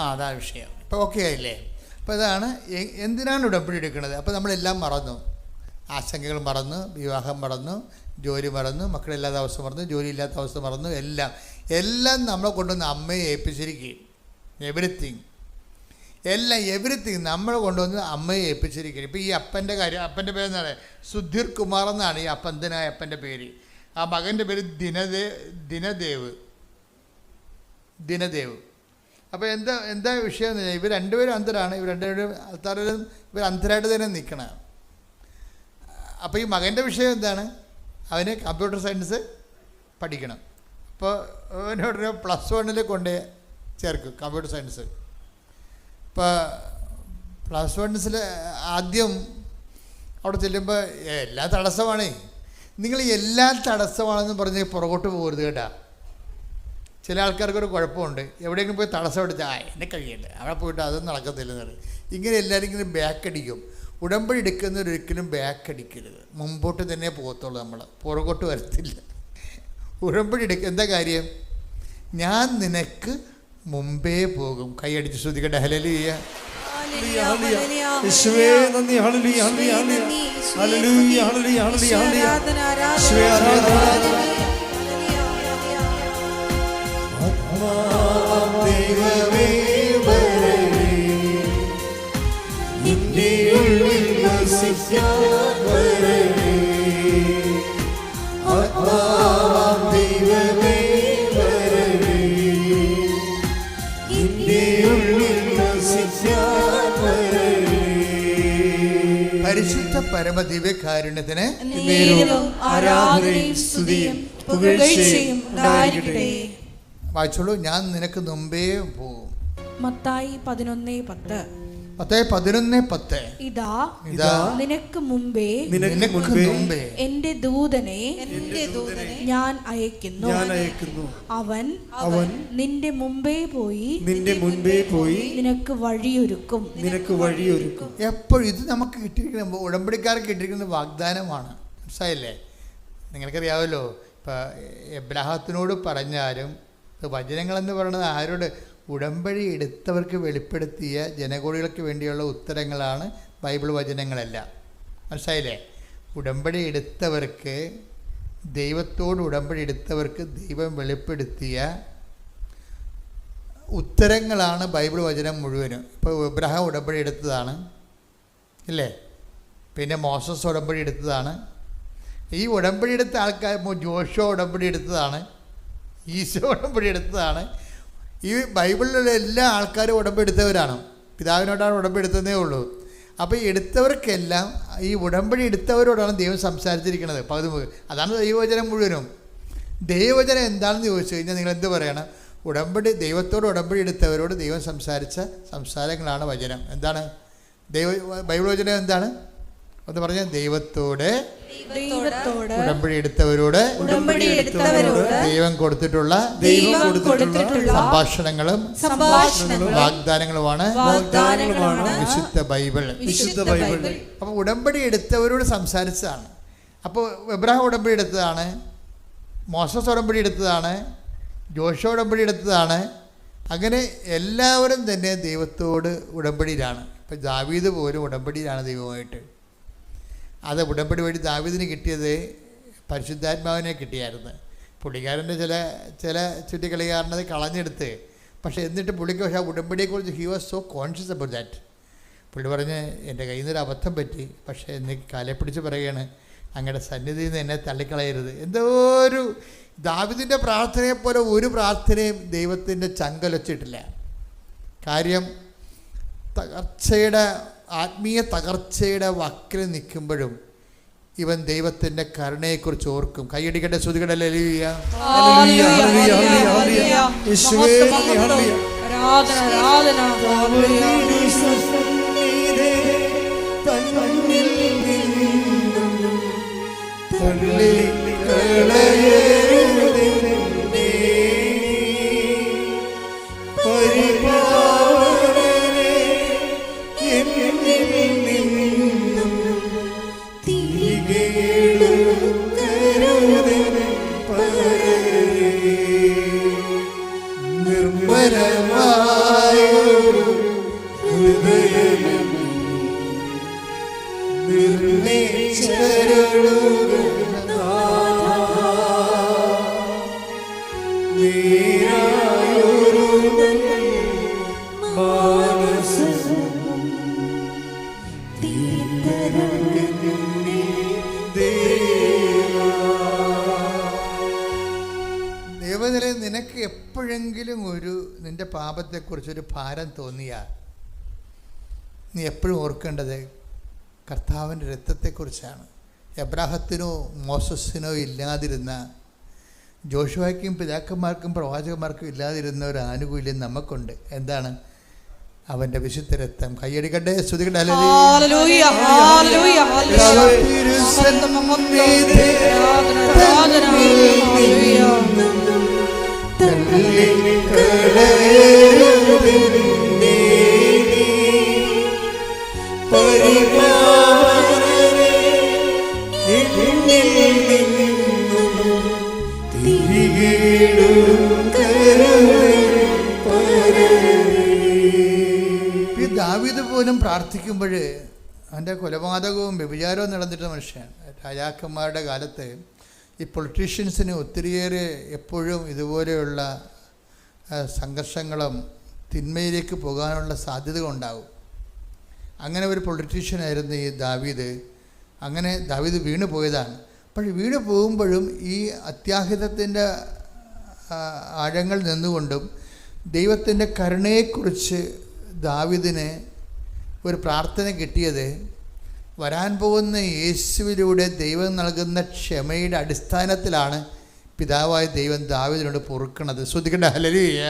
അതാ വിഷയം. ഇപ്പോൾ ഓക്കെ ആയില്ലേ? അപ്പോൾ ഇതാണ് എന്തിനാണ് ഉടമ്പടി എടുക്കുന്നത്. അപ്പോൾ നമ്മളെല്ലാം മറന്നു, ആശങ്കകൾ മറന്നു, വിവാഹം മറന്നു, ജോലി മറന്നു, മക്കളില്ലാത്ത അവസ്ഥ മറന്നു, ജോലി ഇല്ലാത്ത അവസ്ഥ മറന്നു, എല്ലാം നമ്മളെ കൊണ്ടുവന്ന് അമ്മയെ ഏൽപ്പിച്ചിരിക്കുകയും എവറിത്തിങ് നമ്മളെ കൊണ്ടുവന്ന് അമ്മയെ ഏൽപ്പിച്ചിരിക്കുകയും. ഇപ്പോൾ ഈ അപ്പൻ്റെ കാര്യം, അപ്പൻ്റെ പേരെന്താണ്? സുധീർ കുമാർ എന്നാണ് ഈ അപ്പന്തനായ അപ്പൻ്റെ പേര്. ആ മകൻ്റെ പേര് ദിനദേവ്. അപ്പോൾ എന്താ വിഷയം എന്ന് വെച്ചാൽ ഇവർ രണ്ടുപേരും അന്ധരാണ്. ഇവർ അന്ധരായിട്ട് തന്നെ നിൽക്കണം. അപ്പോൾ ഈ മകൻ്റെ വിഷയം എന്താണ്? അവന് കമ്പ്യൂട്ടർ സയൻസ് പഠിക്കണം. അപ്പോൾ അവനോട് +1 കൊണ്ട് ചേർക്കും കമ്പ്യൂട്ടർ സയൻസ്. ഇപ്പോൾ +1 ആദ്യം അവിടെ ചെല്ലുമ്പോൾ എല്ലാ തടസ്സമാണ്. നിങ്ങൾ എല്ലാ തടസ്സമാണെന്ന് പറഞ്ഞ് പുറകോട്ട് പോകരുത് കേട്ടാ. ചില ആൾക്കാർക്കൊരു കുഴപ്പമുണ്ട്, എവിടെയെങ്കിലും പോയി തടസ്സം എടുത്താൽ എന്നെ കഴിയില്ല, അവിടെ പോയിട്ട് അതൊന്നും നടക്കത്തില്ലെന്ന് പറയും. ഇങ്ങനെ എല്ലാവരും ഇങ്ങനെ ബാക്ക് അടിക്കും. ഉടമ്പടി എടുക്കുന്നവരൊരിക്കലും ബാക്ക് അടിക്കരുത്, മുമ്പോട്ട് തന്നെ പോകത്തുള്ളൂ. നമ്മൾ പുറകോട്ട് വരത്തില്ല. ഉടമ്പടി എന്താ കാര്യം? ഞാൻ നിനക്ക് മുമ്പേ പോകും. കൈയടിച്ച് ശ്രദ്ധിക്കട്ടെ. ഹല്ലേലൂയ. യേശുവേ നന്ദി. Hallelujah hallelujah hallelujah hallelujah hallelujah. യേശുവേ ആരാധന. ആത്മാവാം ദൈവമേ വരണേ, നിന്റെ ഉള്ളിൽ വസിക്കാൻ വരണേ. ആത്മാവാം ദൈവമേ വരണേ, നിന്റെ ഉള്ളിൽ വസിക്കാൻ വരണേ. പരിശുദ്ധ പരമ ദിവ്യകാരുണ്യത്തിന് നേരവും ആരാധനയും സ്തുതിയും പുകഴ്ചയും ഉണ്ടായിരിക്കട്ടെ. വായിച്ചോളൂ. ഞാൻ നിനക്ക് മുമ്പേ പോകും. മത്തായി 11:10. മത്തായി 11:10. ഇതാ ഇതാ നിനക്ക് മുമ്പേ നിനക്ക് മുമ്പേ എന്റെ ദൂതനെ ഞാൻ അയക്കുന്നു. അവൻ നിന്റെ മുമ്പേ പോയി നിനക്ക് വഴിയൊരുക്കും. എപ്പോഴും ഇത് നമുക്ക് കിട്ടിയിരിക്കുന്ന ഉടമ്പടിക്കാർക്ക് കിട്ടിയിരിക്കുന്ന വാഗ്ദാനമാണ്. മനസ്സിലായില്ലേ? നിങ്ങൾക്കറിയാമല്ലോ, ഇപ്പം എബ്രാഹത്തിനോട് പറഞ്ഞാലും വചനങ്ങളെന്ന് പറയുന്നത് ആരോട്? ഉടമ്പടി എടുത്തവർക്ക് വെളിപ്പെടുത്തിയ ജനകോടികൾക്ക് വേണ്ടിയുള്ള ഉത്തരങ്ങളാണ് ബൈബിൾ വചനങ്ങളെല്ലാം. മനസ്സിലായില്ലേ? ഉടമ്പടി എടുത്തവർക്ക്, ദൈവത്തോട് ഉടമ്പടി എടുത്തവർക്ക് ദൈവം വെളിപ്പെടുത്തിയ ഉത്തരങ്ങളാണ് ബൈബിൾ വചനം മുഴുവനും. ഇപ്പോൾ എബ്രഹാം ഉടമ്പടി എടുത്തതാണ് ഇല്ലേ? പിന്നെ മോസസ് ഉടമ്പടി എടുത്തതാണ്. ഈ ഉടമ്പടി എടുത്ത ആൾക്കാർ ജോഷുവ ഉടമ്പടി എടുത്തതാണ്, ഈശോ ഉടമ്പടി എടുത്തതാണ്. ഈ ബൈബിളിലുള്ള എല്ലാ ആൾക്കാരും ഉടമ്പടി എടുത്തവരാണ്. പിതാവിനോടാണ് ഉടമ്പടി എടുത്തതേ ഉള്ളൂ. അപ്പോൾ ഈ എടുത്തവർക്കെല്ലാം ഈ ഉടമ്പടി എടുത്തവരോടാണ് ദൈവം സംസാരിച്ചിരിക്കുന്നത്. അതാണ് ദൈവവചനം മുഴുവനും. ദൈവവചനം എന്താണെന്ന് ചോദിച്ചു കഴിഞ്ഞാൽ നിങ്ങൾ എന്ത് പറയണം? ദൈവത്തോട് ഉടമ്പടി എടുത്തവരോട് ദൈവം സംസാരിച്ച സംസാരങ്ങളാണ് വചനം. എന്താണ് ബൈബിൾ വചനം? എന്താണ് ഒന്ന് പറഞ്ഞാൽ? ദൈവത്തോട് ഉടമ്പടി എടുത്തവരോട് ദൈവം കൊടുത്തിട്ടുള്ള സംഭാഷണങ്ങളും വാഗ്ദാനങ്ങളുമാണ് വിശുദ്ധ ബൈബിൾ. അപ്പോൾ ഉടമ്പടി എടുത്തവരോട് സംസാരിച്ചതാണ്. അപ്പോൾ എബ്രഹാം ഉടമ്പടി എടുത്തതാണ്, മോസസ് ഉടമ്പടി എടുത്തതാണ്, ജോഷുവ ഉടമ്പടി എടുത്തതാണ്. അങ്ങനെ എല്ലാവരും തന്നെ ദൈവത്തോട് ഉടമ്പടിയിലാണ്. ഇപ്പം ദാവീദ് പോലും ഉടമ്പടിയിലാണ് ദൈവമായിട്ട്. അത് ഉടമ്പടി വഴി ദാവീദിന് കിട്ടിയത് പരിശുദ്ധാത്മാവിനെ കിട്ടിയായിരുന്നു. പുള്ളിക്കാരൻ്റെ ചില ചുറ്റിക്കളിക്കാരനത് കളഞ്ഞെടുത്ത്, പക്ഷേ എന്നിട്ട് പുള്ളിക്ക് പക്ഷേ ആ ഉടമ്പടിയെക്കുറിച്ച് he was so conscious about that. പുള്ളി പറഞ്ഞ് എൻ്റെ കയ്യിൽ നിന്നൊരു അബദ്ധം പറ്റി, പക്ഷേ എനിക്ക് കാലെ പിടിച്ച് പറയുകയാണ്, അങ്ങയുടെ സന്നിധിയിൽ നിന്ന് എന്നെ തള്ളിക്കളയരുത്. എന്തോ ഒരു ദാവീദിൻ്റെ പ്രാർത്ഥനയെപ്പോലെ ഒരു പ്രാർത്ഥനയും ദൈവത്തിൻ്റെ ചങ്കലൊച്ചിട്ടില്ല. കാര്യം തകർച്ചയുടെ ആത്മീയ തകർച്ചയുടെ വക്കിൽ നിൽക്കുമ്പോഴും ഇവൻ ദൈവത്തിൻ്റെ കരുണയെക്കുറിച്ച് ഓർക്കും. കൈയടിക്കട്ടെ, ശ്രുതികട ഹല്ലേലൂയ. ദൈവത്തിലെ നിനക്ക് എപ്പോഴെങ്കിലും നിന്റെ പാപത്തെക്കുറിച്ചൊരു ഭാരം തോന്നിയാൽ നീ എപ്പോഴും ഓർക്കേണ്ടത് കർത്താവിൻ്റെ രക്തത്തെക്കുറിച്ചാണ്. എബ്രാഹത്തിനോ മോസസിനോ ഇല്ലാതിരുന്ന, ജോഷുവയ്ക്കും പിതാക്കന്മാർക്കും പ്രവാചകന്മാർക്കും ഇല്ലാതിരുന്ന ഒരു ആനുകൂല്യം നമുക്കുണ്ട്. എന്താണ്? അവൻ്റെ വിശുദ്ധ രക്തം. കൈയടിക്കട്ടെ, സ്തുതിക്കട്ടെ. ദാവീദ് പോലും പ്രാർത്ഥിക്കുമ്പോൾ അവൻ്റെ കൊലപാതകവും വ്യഭിചാരവും നടന്നിട്ട മനുഷ്യൻ. രാജാക്കന്മാരുടെ കാലത്ത് ഈ പൊളിറ്റീഷ്യൻസിന് ഒത്തിരിയേറെ എപ്പോഴും ഇതുപോലെയുള്ള സംഘർഷങ്ങളും തിന്മയിലേക്ക് പോകാനുള്ള സാധ്യത ഉണ്ടാവും. അങ്ങനെ ഒരു പൊളിറ്റീഷ്യനായിരുന്നു ഈ ദാവീദ്. അങ്ങനെ ദാവീദ് വീണു പോയതാണ്. പക്ഷേ വീണു പോകുമ്പോഴും ഈ അത്യാഹിതത്തിൻ്റെ ആഴങ്ങൾ നിന്നുകൊണ്ടും ദൈവത്തിൻ്റെ കരുണയെക്കുറിച്ച് ദാവീദിന് ഒരു പ്രാർത്ഥന കിട്ടിയത് വരാൻ പോകുന്ന യേശുവിലൂടെ ദൈവം നൽകുന്ന ക്ഷമയുടെ അടിസ്ഥാനത്തിലാണ് പിതാവായ ദൈവം ദാവീദിനോട് പൊറുക്കണത്. ശ്രദ്ധിക്കട്ടെ. ഹല്ലേലൂയ.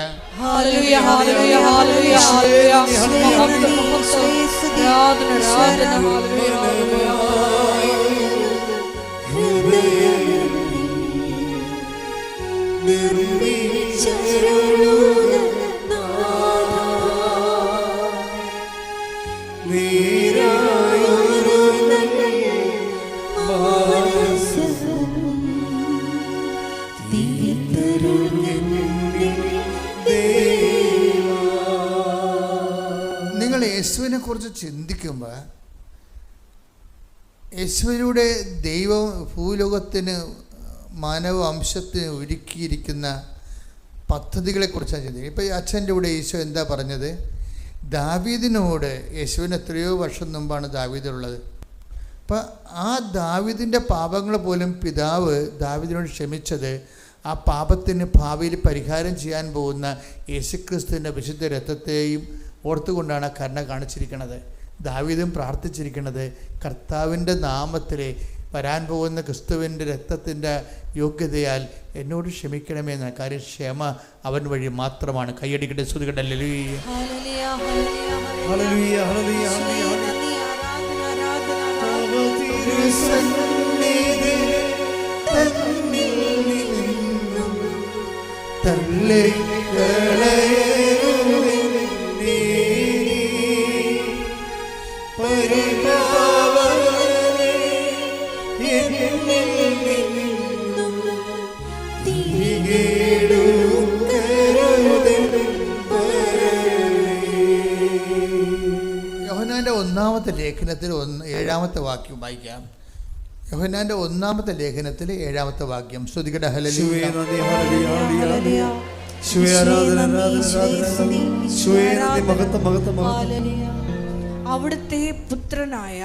നിങ്ങൾ യേശുവിനെ കുറിച്ച് ചിന്തിക്കുമ്പോൾ യേശുവിലൂടെ ദൈവം ഭൂലോകത്തിന് മാനവവംശത്തിന് ഒരുക്കിയിരിക്കുന്ന പദ്ധതികളെക്കുറിച്ചാണ് ചിന്തിക്കുക. ഇപ്പോൾ ഈ അച്ഛൻ്റെ കൂടെ ഈശോ എന്താ പറഞ്ഞത്? ദാവീദിനോട്, യേശുവിന് എത്രയോ വർഷം മുമ്പാണ് ദാവീദുള്ളത്. അപ്പം ആ ദാവീദിൻ്റെ പാപങ്ങൾ പോലും പിതാവ് ദാവീദിനോട് ക്ഷമിച്ചത് ആ പാപത്തിന് ഭാവിയിൽ പരിഹാരം ചെയ്യാൻ പോകുന്ന യേശുക്രിസ്തുവിൻ്റെ വിശുദ്ധ രക്തത്തെയും ഓർത്തുകൊണ്ടാണ് കരുണ കാണിച്ചിരിക്കുന്നത്. ദാവീദും പ്രാർത്ഥിച്ചിരിക്കുന്നത് കർത്താവിൻ്റെ നാമത്തിൽ വരാൻ പോകുന്ന ക്രിസ്തുവിൻ്റെ രക്തത്തിൻ്റെ യോഗ്യതയാൽ എന്നോട് ക്ഷമിക്കണമെന്ന കാര്യം ക്ഷമ അവൻ വഴി മാത്രമാണ്. കൈയടിക്കട്ടെ, സ്തുതിക്കട്ടെ. ഹല്ലേലൂയ. ഹല്ലേലൂയ. ഹല്ലേലൂയ. യോഹന്നാൻ്റെ ഒന്നാമത്തെ ലേഖനത്തിൽ 7-ാമത്തെ വാക്യം വായിക്കാം. യോഹന്നാൻ്റെ 1-ാമത്തെ ലേഖനത്തിൽ 7-ാമത്തെ വാക്യം. സ്തുതിക്കട്ടെ. ഹല്ലേലൂയ. അവിടുത്തെ പുത്രനായ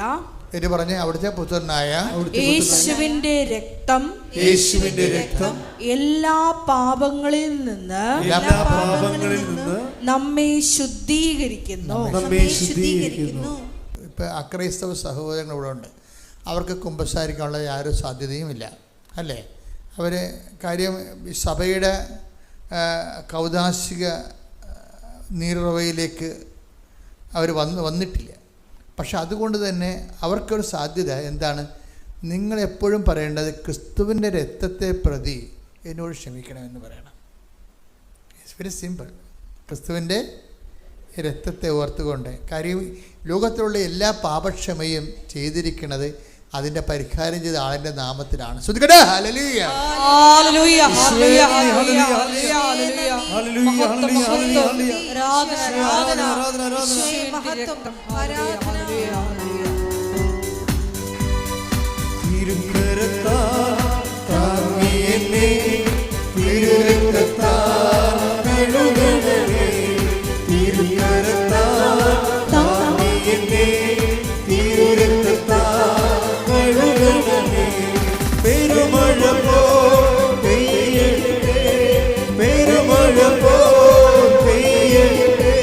ഇത് പറഞ്ഞ് അവിടുത്തെ പുത്രനായ യേശുവിന്റെ രക്തം എല്ലാ പാപങ്ങളിൽ നിന്ന് നമ്മെ ശുദ്ധീകരിക്കുന്നു. ഇപ്പം അക്രൈസ്തവ സഹോദരങ്ങൾ ഇവിടെ ഉണ്ട്. അവർക്ക് കുമ്പസാരിക്കാനുള്ള യാതൊരു സാധ്യതയുമില്ല, അല്ലേ? അവർ കാര്യം സഭയുടെ കൗദാശിക നീറുറവയിലേക്ക് അവർ വന്നിട്ടില്ല. പക്ഷെ അതുകൊണ്ട് തന്നെ അവർക്കൊരു സാധ്യത എന്താണ്? നിങ്ങളെപ്പോഴും പറയേണ്ടത് ക്രിസ്തുവിൻ്റെ രക്തത്തെ പ്രതി എന്നോട് ക്ഷമിക്കണമെന്ന് പറയണം. It's very simple. ക്രിസ്തുവിൻ്റെ രക്തത്തെ ഓർത്തുകൊണ്ട്, കാര്യം ലോകത്തിലുള്ള എല്ലാ പാപക്ഷമയും ചെയ്തിരിക്കുന്നത് അതിൻ്റെ പരിഹാരം ചെയ്ത ആളിൻ്റെ നാമത്തിലാണ്. ശ്രദ്ധിക്കട്ടെ. Hallelujah, hallelujah, hallelujah, hallelujah, hallelujah, hallelujah, hallelujah, ആരാധന, ആരാധന, മഹത്വം, ആരാധന. തിരുക്കരത്താൽ താങ്ങി എന്നെ, തിരുരക്തത്താൽ കഴുകണമേ. തിരുക്കരത്താൽ താങ്ങി എന്നെ, തിരുരക്തത്താൽ കഴുകണമേ. പെരുമഴ പോൽ പെയ്യട്ടെ, പെരുമഴ പോൽ പെയ്യട്ടെ.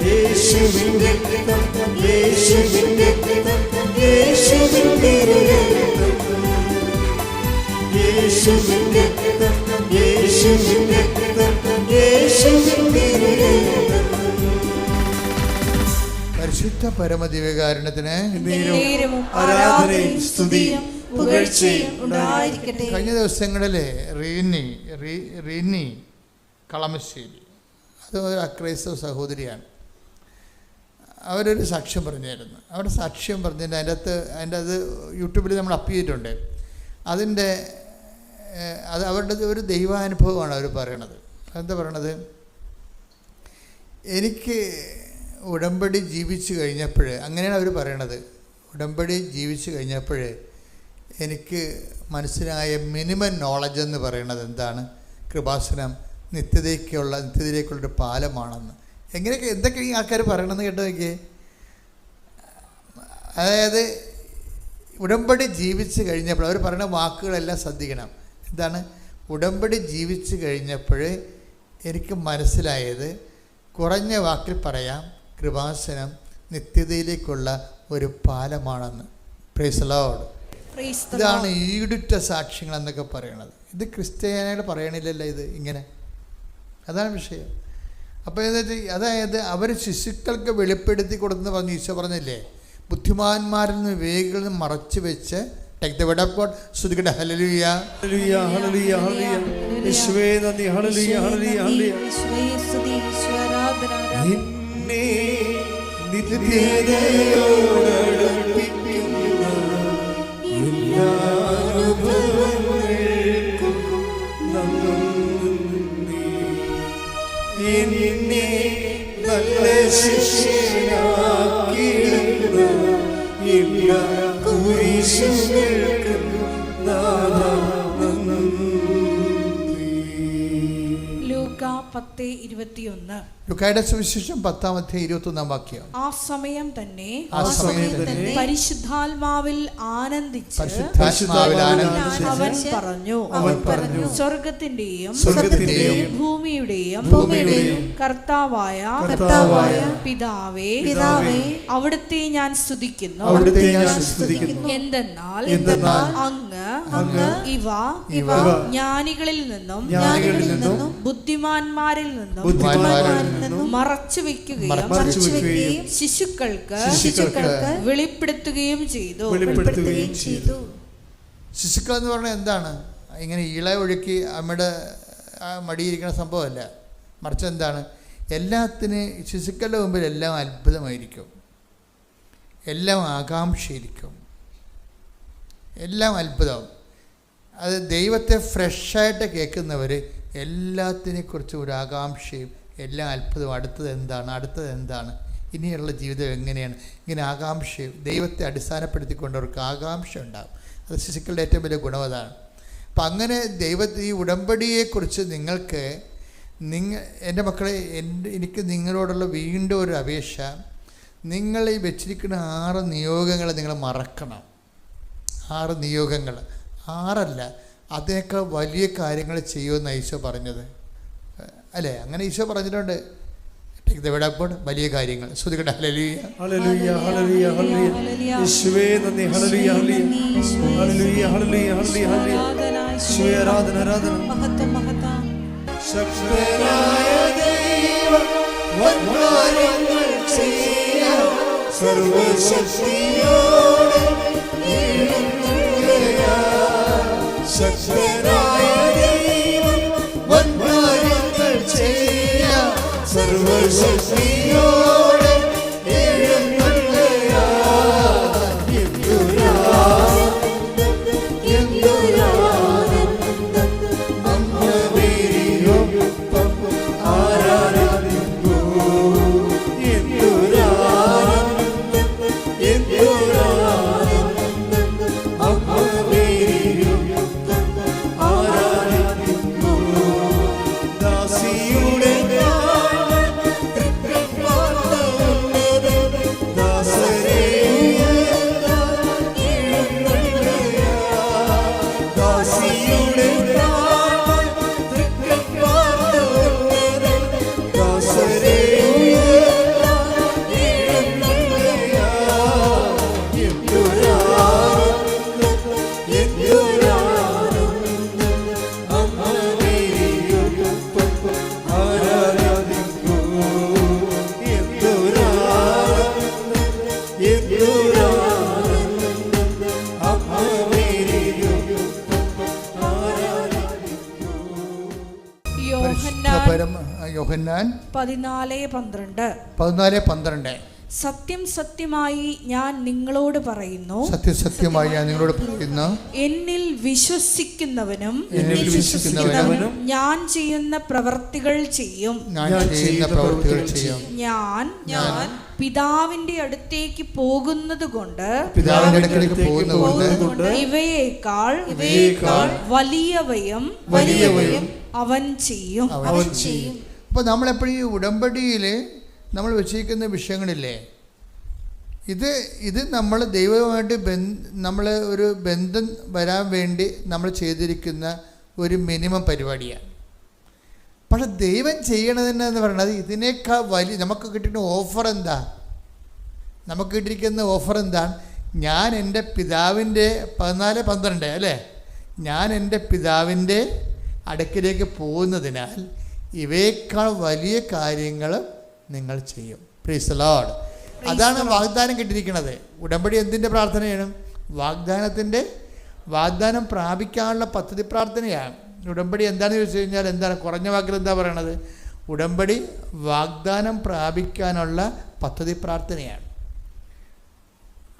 യേശുവിന്റെ രക്തം, യേശുവിന്റെ രക്തം, യേശുവിന്റെ രക്തം, യേശുവിന്റെ രക്തം, യേശുവിന്റെ രക്തം, യേശുവിന്റെ രക്തം. പരിശുദ്ധ പരമദിവ്യകാരുണ്യത്തിന് നേരവും ആരാധനയും സ്തുതിയും പുകഴ്ചയും ഉണ്ടായിരിക്കട്ടെ. കഴിഞ്ഞ ദിവസങ്ങളിൽ റീനി കളമശ്ശേരി, അത് ഒരു അക്രൈസ്തവ സഹോദരിയാണ്. അവരൊരു സാക്ഷ്യം പറഞ്ഞായിരുന്നു. അവരുടെ സാക്ഷ്യം പറഞ്ഞതിൻ്റെ അതിൻ്റെ അത് യൂട്യൂബിൽ നമ്മൾ അപ്പ് ചെയ്തിട്ടുണ്ട്. അതിൻ്റെ അവരുടെ ഒരു ദൈവാനുഭവമാണ് അവർ പറയണത്. എന്താ പറയണത്? എനിക്ക് ഉടമ്പടി ജീവിച്ചു കഴിഞ്ഞപ്പോൾ, അങ്ങനെയാണ് അവർ പറയണത്, ഉടമ്പടി ജീവിച്ചു കഴിഞ്ഞപ്പോൾ എനിക്ക് മനസ്സിലായ മിനിമം നോളജ് എന്ന് പറയുന്നത് എന്താണ്? കൃപാസനം നിത്യതയിലേക്കുള്ളൊരു പാലമാണെന്ന്. എങ്ങനെയൊക്കെ എന്തൊക്കെ ഈ ആൾക്കാർ പറയണമെന്ന് കേട്ടോ നോക്കിയേ. അതായത് ഉടമ്പടി ജീവിച്ച് കഴിഞ്ഞപ്പോൾ അവർ പറയുന്ന വാക്കുകളെല്ലാം ശ്രദ്ധിക്കണം. എന്താണ്? ഉടമ്പടി ജീവിച്ച് കഴിഞ്ഞപ്പോൾ എനിക്ക് മനസ്സിലായത്, കുറഞ്ഞ വാക്കിൽ പറയാം, കൃപാസനം നിത്യതയിലേക്കുള്ള ഒരു പാലമാണെന്ന്. Praise the Lord. ഇതാണ് ഈടുറ്റ സാക്ഷ്യങ്ങൾ എന്നൊക്കെ പറയണത്. ഇത് ക്രിസ്ത്യാനികൾ പറയണില്ലല്ലോ ഇത് ഇങ്ങനെ. അതാണ് വിഷയം. അപ്പോൾ എന്നിട്ട് അതായത് അവർ ശിശുക്കൾക്ക് വെളിപ്പെടുത്തി കൊടുത്തെന്ന് പറഞ്ഞ് ഈശോ പറഞ്ഞില്ലേ, ബുദ്ധിമാന്മാരിൽ നിന്ന് വിവേകികളിൽ നിന്ന് മറച്ചു വെച്ച് take the word of God. ശ്രുതിക്കട്ടെ. Hallelujah, hallelujah, hallelujah, hallelujah. യേശുവേ നന്ദി. Hallelujah, hallelujah, hallelujah. യേശുവേ സ്തുതി, യേശുവേ ആരാധന. നിന്നെ നിത്യതയോട് അടുപ്പിക്കുന്ന എല്ലാ അനുഭവങ്ങൾക്കും നന്ദി. എന്നെ നല്ല ശിഷ്യനാക്കിയിടുന്ന എല്ലാ കുരിശുകൾക്കും നാഥാ നന്ദി. ലൂക്ക 10:21. ലൂക്കായുടെ സുവിശേഷം 10:21 വാക്യം. ആ സമയം തന്നെ പരിശുദ്ധാത്മാവിൽ ആനന്ദിച്ച് അവൻ പറഞ്ഞു, സ്വർഗത്തിന്റെയും ഭൂമിയുടെയും കർത്താവായ പിതാവേ, അവിടുത്തെ ഞാൻ സ്തുതിക്കുന്നു. എന്തെന്നാൽ അങ്ങ് ഇവ ജ്ഞാനികളിൽ നിന്നും ബുദ്ധിമാന്മാരിൽ നിന്നും മറച്ചു വെക്കുകയും ശിശുക്കൾക്ക് വെളിപ്പെടുത്തുകയും ചെയ്തു. ശിശുക്കൾ എന്ന് പറഞ്ഞാൽ എന്താണ്? ഇങ്ങനെ ഇള ഒഴുക്കി അമ്മയുടെ മടിയിരിക്കുന്ന സംഭവമല്ല. മറിച്ച് എന്താണ്? എല്ലാത്തിനും ശിശുക്കളുടെ മുമ്പിൽ എല്ലാം അത്ഭുതമായിരിക്കും, എല്ലാം ആകാംക്ഷയിരിക്കും, എല്ലാം അത്ഭുതം. അത് ദൈവത്തെ ഫ്രഷായിട്ട് കേൾക്കുന്നവർ എല്ലാത്തിനെക്കുറിച്ചും ഒരു ആകാംക്ഷയും എല്ലാം അത്ഭുതം. അടുത്തത് എന്താണ്, ഇനിയുള്ള ജീവിതം എങ്ങനെയാണ്, ഇങ്ങനെ ആകാംക്ഷയും ദൈവത്തെ അടിസ്ഥാനപ്പെടുത്തിക്കൊണ്ടവർക്ക് ആകാംക്ഷ ഉണ്ടാകും. അത് ശിശുക്കളുടെ ഏറ്റവും വലിയ ഗുണം അതാണ്. അപ്പം അങ്ങനെ ഈ ഉടമ്പടിയെക്കുറിച്ച് എൻ്റെ മക്കളെ, എനിക്ക് നിങ്ങളോടുള്ള വീണ്ടും ഒരു അപേക്ഷ, നിങ്ങൾ ഈ വെച്ചിരിക്കുന്ന 6 നിയോഗങ്ങൾ നിങ്ങൾ മറക്കണം. 6 നിയോഗങ്ങൾ, 6 അതിനേക്കാൾ വലിയ കാര്യങ്ങൾ ചെയ്യുമെന്ന് ഈശോ പറഞ്ഞത് അല്ലേ? അങ്ങനെ ഈശോ പറഞ്ഞിട്ടുണ്ട്. വലിയ കാര്യങ്ങൾ ശ്രുതികട്ടെ. Hallelujah hallelujah hallelujah hallelujah. യേശുവേ നന്ദി. Hallelujah hallelujah hallelujah hallelujah. യേശുവേ ആരാധന ആരാധന. മഹത്വം മഹത്വം. ശക്തനായ ദൈവം വൻകാര്യങ്ങൾ ചെയ്യാൻ സർവശക്തിയോടെ എഴുന്നള്ളുകയാൽ. ശക്തനായ ദൈവം വൻകാര്യങ്ങൾ ചെയ്യാൻ സർവശക്തിയോടെ എഴുന്നള്ളുകയാൽ. യോഹന്നാൻ 14:12. സത്യം സത്യമായി ഞാൻ നിങ്ങളോട് പറയുന്നു, സത്യസത്യമായി ഞാൻ നിങ്ങളോട് പറയുന്നു, എന്നിൽ വിശ്വസിക്കുന്നവനും ഞാൻ ചെയ്യുന്ന പ്രവർത്തികൾ ചെയ്യും. ഞാൻ പിതാവിന്റെ അടുത്തേക്ക് പോകുന്നത് കൊണ്ട് ഇവയേക്കാൾ വലിയവയും അവൻ ചെയ്യും. അപ്പോൾ നമ്മളെപ്പോഴും ഈ ഉടമ്പടിയിൽ നമ്മൾ വെച്ചിരിക്കുന്ന വിഷയങ്ങളില്ലേ, ഇത് നമ്മൾ ദൈവവുമായിട്ട് നമ്മൾ ഒരു ബന്ധം വരാൻ വേണ്ടി നമ്മൾ ചെയ്തിരിക്കുന്ന ഒരു മിനിമം പരിപാടിയാണ്. പക്ഷെ ദൈവം ചെയ്യണതെന്ന് പറയുന്നത് ഇതിനേക്കാൾ വലിയ നമുക്ക് കിട്ടുന്ന ഓഫർ എന്താ? നമുക്ക് കിട്ടിയിരിക്കുന്ന ഓഫർ എന്താണ്? ഞാൻ എൻ്റെ പിതാവിൻ്റെ 14:12 അല്ലേ, ഞാൻ എൻ്റെ പിതാവിൻ്റെ അടുക്കിലേക്ക് പോകുന്നതിനാൽ ഇവയേക്കാൾ വലിയ കാര്യങ്ങൾ നിങ്ങൾ ചെയ്യും. Praise the Lord. അതാണ് വാഗ്ദാനം കിട്ടിയിരിക്കുന്നത്. ഉടമ്പടി എന്തിൻ്റെ പ്രാർത്ഥനയാണ്? വാഗ്ദാനം പ്രാപിക്കാനുള്ള പദ്ധതി പ്രാർത്ഥനയാണ്. ഉടമ്പടി എന്താണെന്ന് ചോദിച്ചു കഴിഞ്ഞാൽ എന്താണ്? കുറഞ്ഞ വാക്കിൽ എന്താ പറയണത്? ഉടമ്പടി വാഗ്ദാനം പ്രാപിക്കാനുള്ള പദ്ധതി പ്രാർത്ഥനയാണ്.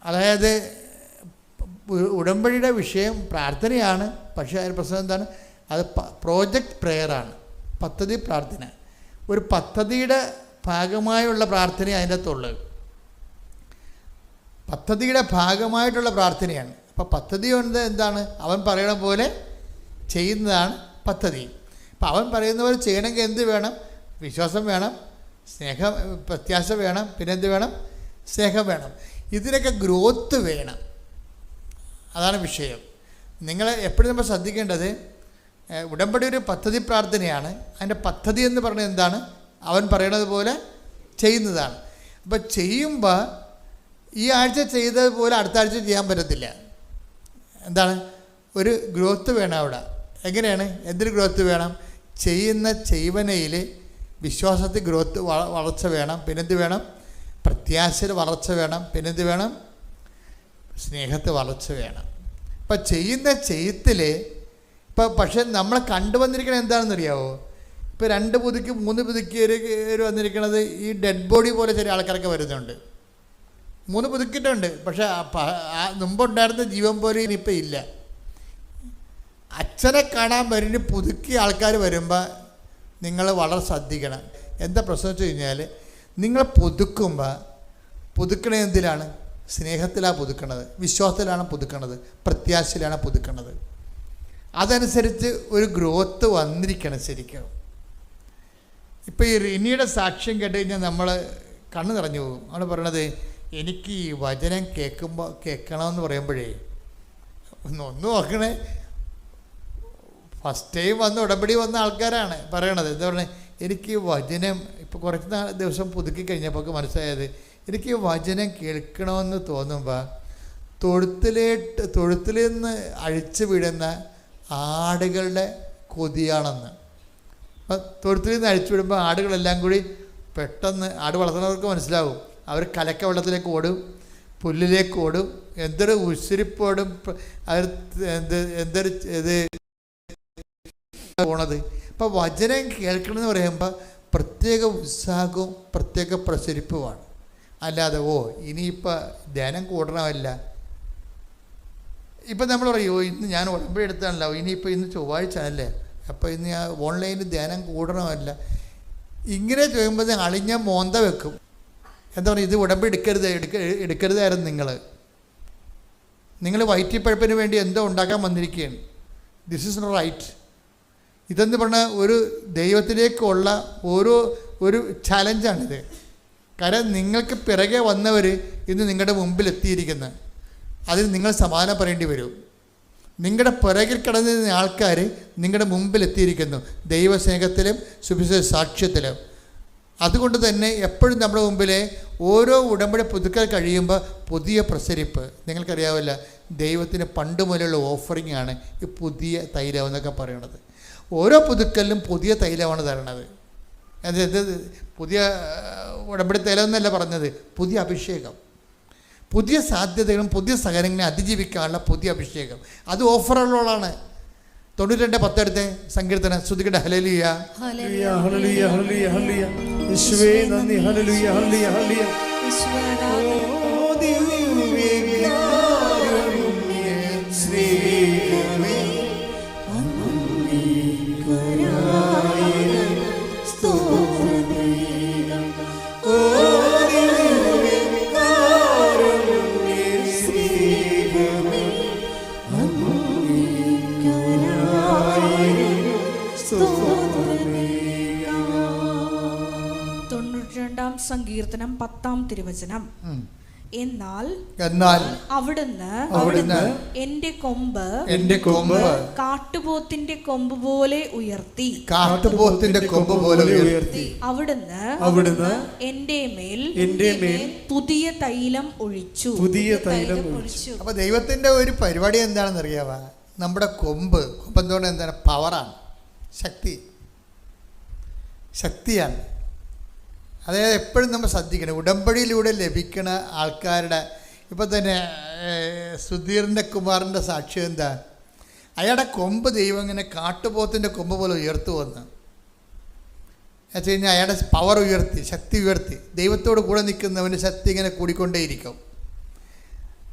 അതായത് ഉടമ്പടിയുടെ വിഷയം പ്രാർത്ഥനയാണ്, പക്ഷേ അതിൻ്റെ പ്രശ്നം എന്താണ്? അത് പ്രോജക്റ്റ് പ്രെയറാണ്, പദ്ധതി പ്രാർത്ഥന. ഒരു പദ്ധതിയുടെ ഭാഗമായുള്ള പ്രാർത്ഥന അതിൻ്റെ അകത്തുള്ളത്, പദ്ധതിയുടെ ഭാഗമായിട്ടുള്ള പ്രാർത്ഥനയാണ്. അപ്പോൾ പദ്ധതി കൊണ്ട് എന്താണ്? അവൻ പറയണ പോലെ ചെയ്യുന്നതാണ് പദ്ധതി. അപ്പം അവൻ പറയുന്ന പോലെ ചെയ്യണമെങ്കിൽ എന്ത് വേണം? വിശ്വാസം വേണം, സ്നേഹം, പ്രത്യാശ വേണം, പിന്നെന്ത് വേണം? സ്നേഹം വേണം. ഇതിനൊക്കെ ഗ്രോത്ത് വേണം. അതാണ് വിഷയം. നിങ്ങൾ എപ്പോഴും നമ്മൾ ശ്രദ്ധിക്കേണ്ടത്, ഉടമ്പടി ഒരു പദ്ധതി പ്രാർത്ഥനയാണ്. അതിൻ്റെ പദ്ധതി എന്ന് പറയുന്നത് എന്താണ്? അവൻ പറയണത് പോലെ ചെയ്യുന്നതാണ്. അപ്പം ചെയ്യുമ്പോൾ ഈ ആഴ്ച ചെയ്തതുപോലെ അടുത്ത ആഴ്ച ചെയ്യാൻ പറ്റത്തില്ല. എന്താണ്? ഒരു ഗ്രോത്ത് വേണം അവിടെ. എങ്ങനെയാണ്? എന്തൊരു ഗ്രോത്ത് വേണം? ചെയ്യുന്ന ചെയ്വനയിൽ വിശ്വാസത്തിൽ ഗ്രോത്ത് വളർച്ച വേണം. പിന്നെന്ത് വേണം? പ്രത്യാശയിൽ വളർച്ച വേണം. പിന്നെന്ത് വേണം? സ്നേഹത്തിൽ വളർച്ച വേണം. ഇപ്പം ചെയ്യുന്ന ചെയ്യത്തിൽ പക്ഷെ നമ്മളെ കണ്ടുവന്നിരിക്കണത് എന്താണെന്നറിയാവോ? ഇപ്പോൾ 2 പുതുക്കി 3 പുതുക്കി ഒരു വന്നിരിക്കണത് ഈ ഡെഡ് ബോഡി പോലെ ചില ആൾക്കാരൊക്കെ വരുന്നുണ്ട്. 3 പുതുക്കിയിട്ടുണ്ട്, പക്ഷെ മുമ്പുണ്ടായിരുന്ന ജീവൻ പോലെ ഇനിയിപ്പോൾ ഇല്ല. അച്ഛനെ കാണാൻ വരുന്ന പുതുക്കിയ ആൾക്കാർ വരുമ്പോൾ നിങ്ങൾ വളരെ ശ്രദ്ധിക്കണം. എന്താ പ്രശ്നം വെച്ച് കഴിഞ്ഞാൽ, നിങ്ങൾ പുതുക്കണത് എന്തിലാണ്? സ്നേഹത്തിലാണ് പുതുക്കണത്, വിശ്വാസത്തിലാണ് പുതുക്കണത്, പ്രത്യാശയിലാണ് പുതുക്കണത്. അതനുസരിച്ച് ഒരു ഗ്രോത്ത് വന്നിരിക്കണം ശരിക്കും. ഇപ്പോൾ ഈ റിനിയുടെ സാക്ഷ്യം കേട്ട് കഴിഞ്ഞാൽ നമ്മൾ കണ്ണ് നിറഞ്ഞു പോകും. അവൾ പറയണത് എനിക്ക് ഈ വചനം കേൾക്കണമെന്ന് പറയുമ്പോഴേ ഒന്ന് നോക്കണേ, ഫസ്റ്റ് ടൈം വന്ന് ഉടമ്പടി വന്ന ആൾക്കാരാണ് പറയണത്. എന്താ പറയുക, എനിക്ക് വചനം ഇപ്പോൾ കുറച്ച് ദിവസം പുതുക്കി കഴിഞ്ഞപ്പോൾ മനസ്സിലായത്, എനിക്ക് വചനം കേൾക്കണമെന്ന് തോന്നുമ്പോൾ തൊഴുത്തിൽ നിന്ന് അഴിച്ചു വിടുന്ന ആടുകളുടെ കൊതിയാണെന്ന്. അപ്പം തൊഴുത്തിൽ നിന്ന് അഴിച്ചു വിടുമ്പോൾ ആടുകളെല്ലാം കൂടി പെട്ടെന്ന്, ആട് വളർത്തുന്നവർക്ക് മനസ്സിലാവും, അവർ കലക്ക വെള്ളത്തിലേക്ക് ഓടും, പുല്ലിലേക്ക് ഓടും, എന്തൊരു ഉശിരിപ്പോടും അവർ എന്തൊരു ഇത് പോണത്. അപ്പം വചനം കേൾക്കണമെന്ന് പറയുമ്പോൾ പ്രത്യേക ഉത്സാഹവും പ്രത്യേക പ്രസരിപ്പുമാണ്. അല്ലാതെ ഇനിയിപ്പോൾ ധ്യാനം കൂടണമല്ല, ഇപ്പം നമ്മൾ പറയുമോ ഇന്ന് ഞാൻ ഉടമ്പടി എടുത്താണല്ലോ, ഇനിയിപ്പോൾ ഇന്ന് ചൊവ്വാഴ്ച അല്ലേ, അപ്പോൾ ഇന്ന് ഞാൻ ഓൺലൈനിൽ ധ്യാനം കൂടണമല്ല, ഇങ്ങനെ ചോദിക്കുമ്പോൾ അളിഞ്ഞ മോന്ത വെക്കും. എന്താ പറയുക, ഇത് ഉടമ്പടി എടുക്കരുതായിരുന്നു നിങ്ങൾ വയറ്റിപ്പഴപ്പിന് വേണ്ടി എന്തോ ഉണ്ടാക്കാൻ വന്നിരിക്കുകയാണ്. This is not right. ഇതെന്ന് പറഞ്ഞാൽ ഒരു ദൈവത്തിലേക്കുള്ള ഒരു ചലഞ്ചാണിത്. കാരണം നിങ്ങൾക്ക് പിറകെ വന്നവർ ഇന്ന് നിങ്ങളുടെ മുമ്പിൽ എത്തിയിരിക്കുന്നത്, അതിന് നിങ്ങൾ സമാധാനം പറയേണ്ടി വരും. നിങ്ങളുടെ പിറകിൽ കിടന്നിരുന്ന ആൾക്കാർ നിങ്ങളുടെ മുമ്പിൽ എത്തിയിരിക്കുന്നു ദൈവസ്നേഹത്തിലും സുവിശേഷ സാക്ഷ്യത്തിലും. അതുകൊണ്ട് തന്നെ എപ്പോഴും നമ്മുടെ മുമ്പിലെ ഓരോ ഉടമ്പടി പുതുക്കൽ കഴിയുമ്പോൾ പുതിയ പ്രസരിപ്പ്. നിങ്ങൾക്കറിയാവില്ല, ദൈവത്തിന് പണ്ട് മുതലുള്ള ഓഫറിംഗ് ആണ് ഈ പുതിയ തൈലം എന്നൊക്കെ പറയണത്. ഓരോ പുതുക്കലിലും പുതിയ തൈലമാണ് തരണത്. എന്ത് പുതിയ ഉടമ്പടി തൈലം എന്നല്ല പറഞ്ഞത്, പുതിയ അഭിഷേകം, പുതിയ സാധ്യതകളും പുതിയ സഹനങ്ങളെ അതിജീവിക്കാനുള്ള പുതിയ അഭിഷേകം. അത് ഓഫറുള്ളതാണ്. 92:10 എടുത്തേ സങ്കീർത്തനം ശ്രുതികട hallelujah hallelujah hallelujah hallelujah hallelujah. യേശുവേ നന്ദി. Hallelujah hallelujah hallelujah. ഓ ദിവ്യകാരുണ്യ സ്നേഹമേ സങ്കീർത്തനം 10-ാം തിരുവചനം. എന്നാൽ അവിടുന്ന് എന്റെ കൊമ്പ് കാട്ടുപോത്തിന്റെ കൊമ്പ് പോലെ ഉയർത്തി. അവിടുന്ന് എന്റെ മേൽ പുതിയ തൈലം ഒഴിച്ചു. അപ്പൊ ദൈവത്തിന്റെ ഒരു പരിപാടി എന്താണെന്ന് അറിയാവാ, നമ്മുടെ കൊമ്പ് എന്തുകൊണ്ട് എന്താണ്, പവറാണ്, ശക്തിയാണ്. അതായത് എപ്പോഴും നമ്മൾ ശ്രദ്ധിക്കണം, ഉടമ്പടിയിലൂടെ ലഭിക്കുന്ന ആൾക്കാരുടെ. ഇപ്പം തന്നെ സുധീറിൻ്റെ കുമാറിൻ്റെ സാക്ഷ്യം എന്താ, അയാളുടെ കൊമ്പ് ദൈവം ഇങ്ങനെ കാട്ടുപോത്തിൻ്റെ കൊമ്പ് പോലെ ഉയർത്തു വന്ന് വെച്ച് കഴിഞ്ഞാൽ അയാളുടെ പവർ ഉയർത്തി, ശക്തി ഉയർത്തി. ദൈവത്തോട് കൂടെ നിൽക്കുന്നവന് ശക്തി ഇങ്ങനെ കൂടിക്കൊണ്ടേയിരിക്കും.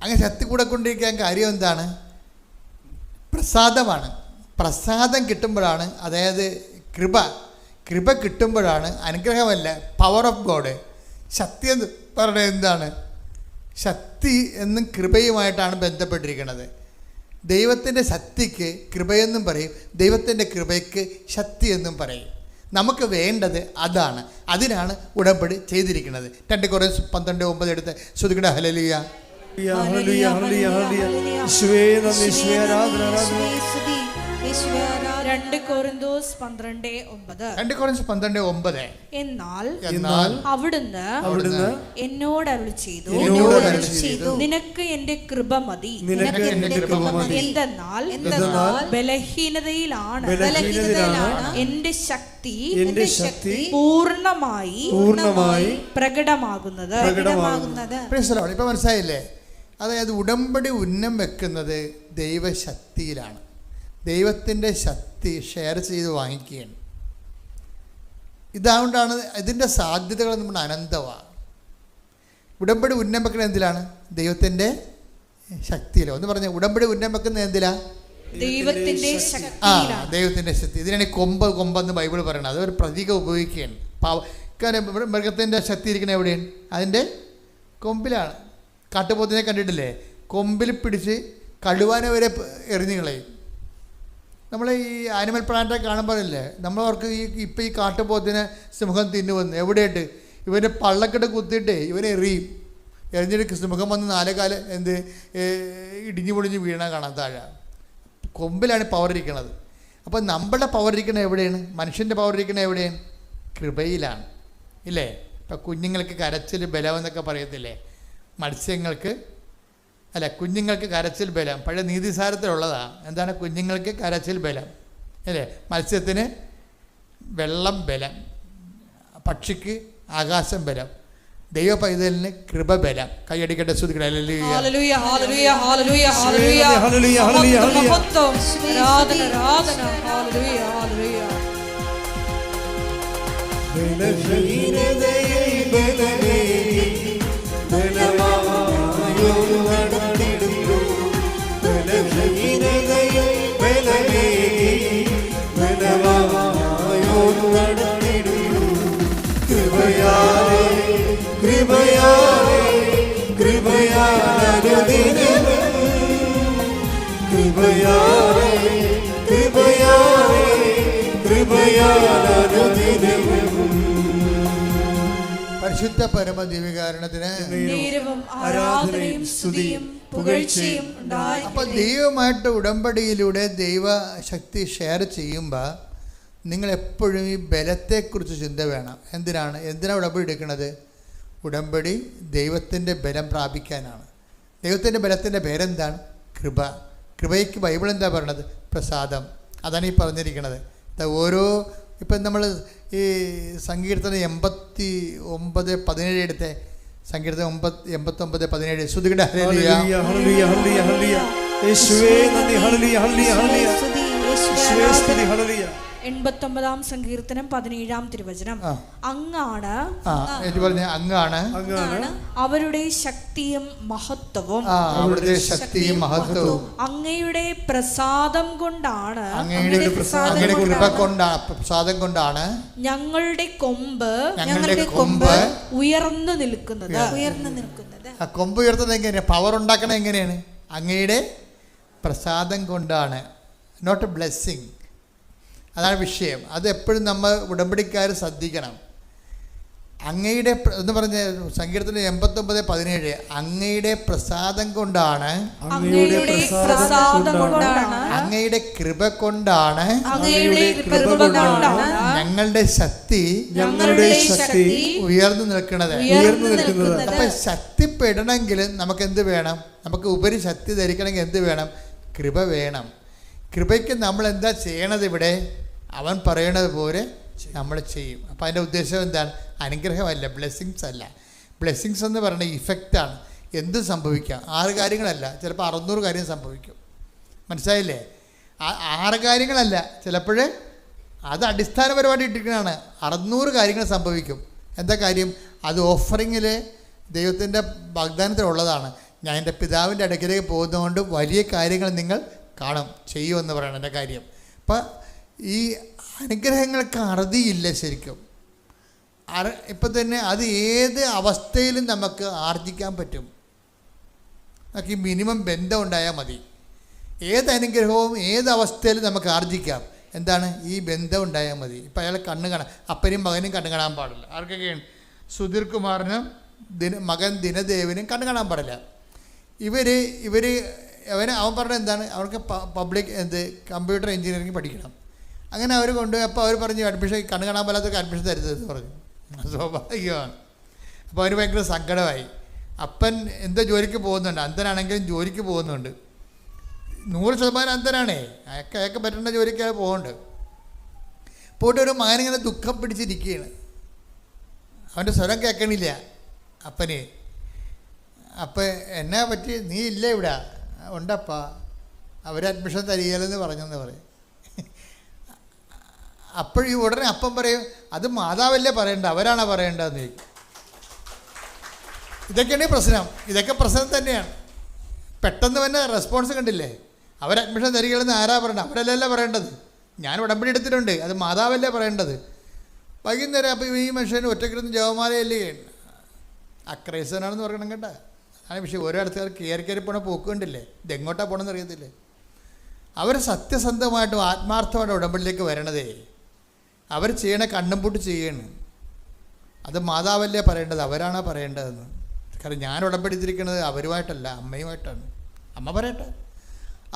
അങ്ങനെ ശക്തി കൂടെ കൊണ്ടിരിക്കാൻ കാര്യം എന്താണ്, പ്രസാദമാണ്. പ്രസാദം കിട്ടുമ്പോഴാണ്, അതായത് കൃപ കിട്ടുമ്പോഴാണ്, അനുഗ്രഹമല്ല, പവർ ഓഫ് ഗോഡ്. ശക്തി എന്ന് പറയുന്നത് എന്താണ്, ശക്തി എന്നും കൃപയുമായിട്ടാണ് ബന്ധപ്പെട്ടിരിക്കുന്നത്. ദൈവത്തിൻ്റെ ശക്തിക്ക് കൃപയെന്നും പറയും, ദൈവത്തിൻ്റെ കൃപയ്ക്ക് ശക്തി എന്നും പറയും. നമുക്ക് വേണ്ടത് അതാണ്. അതിനാണ് ഉടമ്പടി ചെയ്തിരിക്കുന്നത്. 2 കൊരിന്ത്യർ 12:9 എടുത്ത് ശ്രുതികട ഹല്ലേലൂയ ഹല്ലേലൂയ ഹല്ലേലൂയ ഹല്ലേലൂയ. യേശുവേ നന്ദി, യേശുവേ ആരാധന ആരാധന. 2 കൊരിന്ത്യർ 12:9. എന്നാൽ അവിടുന്ന് എന്നോട് അരുളി ചെയ്തു, നിനക്ക് എന്റെ കൃപ മതി. എന്തെന്നാൽ ബലഹീനതയിലാണ് എന്റെ ശക്തി പൂർണ്ണമായി പ്രകടമാകുന്നത്. ഇപ്പൊ മനസ്സിലായില്ലേ? അതായത് ഉടമ്പടി ഉന്നം വെക്കുന്നത് ദൈവശക്തിയിലാണ്. ദൈവത്തിൻ്റെ ശക്തി ഷെയർ ചെയ്ത് വാങ്ങിക്കുകയാണ്. ഇതുകൊണ്ടാണ് ഇതിൻ്റെ സാധ്യതകൾ നമ്മൾ അനന്തമാണ്. ഉടമ്പടി ഉന്നം വെക്കുന്നത് എന്തിലാണ്? ദൈവത്തിൻ്റെ ശക്തിയിലോ. ഒന്ന് പറഞ്ഞ ഉടമ്പടി ഉന്നം വെക്കുന്നത് എന്തിലാ? ദൈവത്തിൻ്റെ ശക്തി. ഇതിനാണ് കൊമ്പെന്ന് ബൈബിൾ പറയുന്നത്. അതൊരു പ്രതീകം ഉപയോഗിക്കുകയാണ്. കാരണം മൃഗത്തിൻ്റെ ശക്തി ഇരിക്കുന്നത് എവിടെയാണ്? അതിൻ്റെ കൊമ്പിലാണ്. കാട്ടുപോത്തിനെ കണ്ടിട്ടില്ലേ? കൊമ്പിൽ പിടിച്ച് കടുവാനെ വരെ എറിഞ്ഞു കളയും. നമ്മൾ ഈ ആനിമൽ പ്ലാന്റൊക്കെ കാണുമ്പോഴല്ലേ നമ്മളവർക്ക് ഈ കാട്ടുപോത്തിനെ സിംഹം തിന്നുവന്ന്. എവിടെയായിട്ട്? ഇവനെ പള്ളക്കെട്ട് കുത്തിയിട്ട് ഇവനെ എറിയും. എറിഞ്ഞിട്ട് മുഖം വന്ന് 4 കാല് ഇടിഞ്ഞു പൊടിഞ്ഞ് വീണ കാണാൻ താഴെ. കൊമ്പിലാണ് പവർ ഇരിക്കുന്നത്. അപ്പോൾ നമ്മുടെ പവർ ഇരിക്കുന്നത് എവിടെയാണ്? മനുഷ്യൻ്റെ പവർ ഇരിക്കുന്നത് എവിടെയാണ്? കൃപയിലാണ്, ഇല്ലേ? ഇപ്പം കുഞ്ഞുങ്ങൾക്ക് കരച്ചിൽ ബലം എന്നൊക്കെ പറയത്തില്ലേ? മത്സ്യങ്ങൾക്ക് അല്ല, കുഞ്ഞുങ്ങൾക്ക് കരച്ചിൽ ബലം പഴയ നീതിസാരത്തിലുള്ളതാണ്. എന്താണ് കുഞ്ഞുങ്ങൾക്ക് കരച്ചിൽ ബലം, അല്ലേ? മത്സ്യത്തിന് വെള്ളം ബലം, പക്ഷിക്ക് ആകാശം ബലം, ദൈവ പൈതലിന് കൃപ ബലം. കൈയടിക്കട്ടെ, സ്തുതിക്കട്ടെ. Hallelujah, hallelujah, hallelujah, hallelujah, hallelujah, hallelujah, hallelujah. മഹത്വം, ആരാധന, ആരാധന. Hallelujah, hallelujah. ബലഹീനതയെ ബലമേകി ബലവാനായൊരു നടത്തിടുന്നു. ബലഹീനതയെ ബലമേകി ബലവാനായൊരു നടത്തിടുന്നു. കൃപയാലേ കൃപയാലേ കൃപയാലനുദിനവും കൃപയാലേ കൃപയാലേ കൃപയാലനുദിനവും. പരിശുദ്ധ പരമദിവ്യകാരുണ്യത്തിന് നേരവും ആരാധനയും സ്തുതിയും പുകഴ്ചയും ഉണ്ടായി. അപ്പോൾ ദൈവമായിട്ട് ഉടമ്പടിയിലൂടെ ദൈവശക്തി ഷെയർ ചെയ്യുമ്പോൾ നിങ്ങൾ എപ്പോഴും ഈ ബലത്തെക്കുറിച്ച് ചിന്ത വേണം. എന്തിനാണ് ഉടമ്പടി എടുക്കുന്നത്? ഉടമ്പടി ദൈവത്തിൻ്റെ ബലം പ്രാപിക്കാനാണ്. ദൈവത്തിൻ്റെ ബലത്തിൻ്റെ പേരെന്താണ്? കൃപ. കൃപയ്ക്ക് ബൈബിൾ എന്താ പറയണത്? പ്രസാദം. അതാണ് ഈ പറഞ്ഞിരിക്കുന്നത്. ഓരോ ഇപ്പം നമ്മൾ ഈ സങ്കീർത്തനം 89:17 എടുത്തെ സങ്കീർത്തനം 89:17 ശ്രുതികട. Hallelujah, hallelujah, hallelujah, hallelujah. യേശുവേ നന്ദി. Hallelujah, hallelujah, hallelujah. യേശുവേ സ്തുതി. ഹല്ലേലൂയ. 89-ാം സങ്കീർത്തനം 17-ാം തിരുവചനം. അങ്ങാണ് അവരുടെ ശക്തിയും മഹത്വവും. അവരുടെ ശക്തിയും മഹത്വവും അങ്ങയുടെ പ്രസാദം കൊണ്ടാണ് പ്രസാദം കൊണ്ടാണ് ഞങ്ങളുടെ കൊമ്പ് ഉയർന്നു നിൽക്കുന്നത്. ആ കൊമ്പ് ഉയർത്തുന്നത് എങ്ങനെയാണ്? പവർ ഉണ്ടാക്കണത് എങ്ങനെയാണ്? അങ്ങയുടെ പ്രസാദം കൊണ്ടാണ്, നോട്ട് ബ്ലെസ്സിങ്. അതാണ് വിഷയം. അത് എപ്പോഴും നമ്മൾ ഉടമ്പടിക്കാർ ശ്രദ്ധിക്കണം. അങ്ങയുടെ എന്ന് പറഞ്ഞ സങ്കീർത്തനം 89:17 അങ്ങയുടെ പ്രസാദം കൊണ്ടാണ്, അങ്ങയുടെ കൃപ കൊണ്ടാണ് ഞങ്ങളുടെ ശക്തി ഉയർന്നു നിൽക്കുന്നത്. അപ്പൊ ശക്തിപ്പെടണമെങ്കിൽ നമുക്ക് എന്ത് വേണം? നമുക്ക് ഉപരി ശക്തി ധരിക്കണമെങ്കിൽ എന്ത് വേണം? കൃപ വേണം. കൃപയ്ക്ക് നമ്മൾ എന്താ ചെയ്യണത്? ഇവിടെ അവൻ പറയണത് പോലെ നമ്മൾ ചെയ്യും. അപ്പോൾ അതിൻ്റെ ഉദ്ദേശം എന്താണ്? അനുഗ്രഹമല്ല, ബ്ലെസ്സിങ്സ് അല്ല. ബ്ലെസ്സിങ്സ് എന്ന് പറയുന്നത് ഇഫക്റ്റാണ്. എന്തും സംഭവിക്കാം. 6 കാര്യങ്ങളല്ല, ചിലപ്പോൾ 600 കാര്യം സംഭവിക്കും. മനസ്സിലായില്ലേ? 6 കാര്യങ്ങളല്ല, ചിലപ്പോൾ അത് അടിസ്ഥാനപരമായിട്ട് ഇട്ടിരിക്കുന്നതാണ്. 600 കാര്യങ്ങൾ സംഭവിക്കും. എന്താ കാര്യം? അത് ഓഫറിങ്ങിൽ ദൈവത്തിൻ്റെ വാഗ്ദാനത്തിലുള്ളതാണ്. ഞാൻ എൻ്റെ പിതാവിൻ്റെ അടുക്കലേക്ക് പോകുന്നതുകൊണ്ട് വലിയ കാര്യങ്ങൾ നിങ്ങൾ കാണും, ചെയ്യുമെന്ന് പറയണം എൻ്റെ കാര്യം. അപ്പം ഈ അനുഗ്രഹങ്ങൾക്ക് അറുതിയില്ല ശരിക്കും. ഇപ്പം തന്നെ അത് ഏത് അവസ്ഥയിലും നമുക്ക് ആർജിക്കാൻ പറ്റും. നമുക്ക് ഈ മിനിമം ബന്ധം ഉണ്ടായാൽ മതി. ഏത് അനുഗ്രഹവും ഏത് അവസ്ഥയിലും നമുക്ക് ആർജിക്കാം. എന്താണ്? ഈ ബന്ധം ഉണ്ടായാൽ മതി. ഇപ്പം അയാൾ കണ്ണ് കാണാൻ, അപ്പനും മകനും കണ്ണ് കാണാൻ പാടില്ല. ആർക്കൊക്കെയാണ്? സുധീർ കുമാറിനും മകൻ ദിനദേവിനും കണ്ണ് കാണാൻ പാടില്ല. അവൻ പറഞ്ഞത് എന്താണ്? അവർക്ക് പബ്ലിക് കമ്പ്യൂട്ടർ എഞ്ചിനീയറിംഗ് പഠിക്കണം. അങ്ങനെ അവർ കൊണ്ടുപോയി. അപ്പോൾ അവർ പറഞ്ഞു അഡ്മിഷൻ, കണ്ണ് കാണാൻ പാടാത്തവർക്ക് അഡ്മിഷൻ തരുന്നതെന്ന് പറഞ്ഞു. സ്വാഭാവികമാണ്. അപ്പോൾ അവന് ഭയങ്കര സങ്കടമായി. അപ്പൻ എന്തോ ജോലിക്ക് പോകുന്നുണ്ട്, അന്ധനാണെങ്കിലും ജോലിക്ക് പോകുന്നുണ്ട്. 100% അന്ധനാണേ. അയാൾക്ക് പറ്റുന്ന ജോലിക്ക് അയാൾ പോകുന്നുണ്ട്. പോയിട്ട് ഒരു മകനിങ്ങനെ ദുഃഖം പിടിച്ചിരിക്കുകയാണ്. അവൻ്റെ സ്വരം കേൾക്കണില്ല അപ്പന്. അപ്പം എന്നാ പറ്റി? നീ ഇല്ല ഇവിടെ? ഉണ്ടപ്പാ, അവർ അഡ്മിഷൻ തരികയില്ലെന്ന് പറഞ്ഞെന്ന് പറയും. അപ്പോഴീ ഉടനെ അപ്പം പറയും, അത് മാതാവല്ലേ പറയേണ്ട, അവരാണോ പറയേണ്ടതെന്ന് ചോദിക്കും. ഇതൊക്കെയാണ് പ്രശ്നം. ഇതൊക്കെ പ്രശ്നം തന്നെയാണ്. പെട്ടെന്ന് തന്നെ റെസ്പോൺസ് കണ്ടില്ലേ? അവർ അഡ്മിഷൻ തരികയില്ലെന്ന് ആരാ പറയേണ്ടത്? അവരല്ലല്ലോ പറയേണ്ടത്. ഞാൻ ഉടമ്പടി എടുത്തിട്ടുണ്ട്, അത് മാതാവല്ലേ പറയേണ്ടത്. വൈകുന്നേരം അപ്പോൾ ഈ മനുഷ്യന് ഒറ്റക്കിരുന്ന് ജവമാലയല്ലേ അക്രൈസനാണെന്ന് പറയണം കേട്ടോ. ആ വിഷയം ഓരോ ആൾക്കാർ കയറി പോണ പോക്ക് കണ്ടില്ലേ? ഇതെങ്ങോട്ടാണ് പോകണമെന്ന് അറിയത്തില്ലേ? അവർ സത്യസന്ധമായിട്ടും ആത്മാർത്ഥമായിട്ടും ഉടമ്പടിയിലേക്ക് വരണതേ. അവർ ചെയ്യണ കണ്ണും പൂട്ട് ചെയ്യണം. അത് മാതാവല്ലേ പറയേണ്ടത്, അവരാണോ പറയേണ്ടതെന്ന്. കാരണം ഞാൻ ഉടമ്പെടുത്തിരിക്കുന്നത് അവരുമായിട്ടല്ല, അമ്മയുമായിട്ടാണ്. അമ്മ പറയട്ടെ.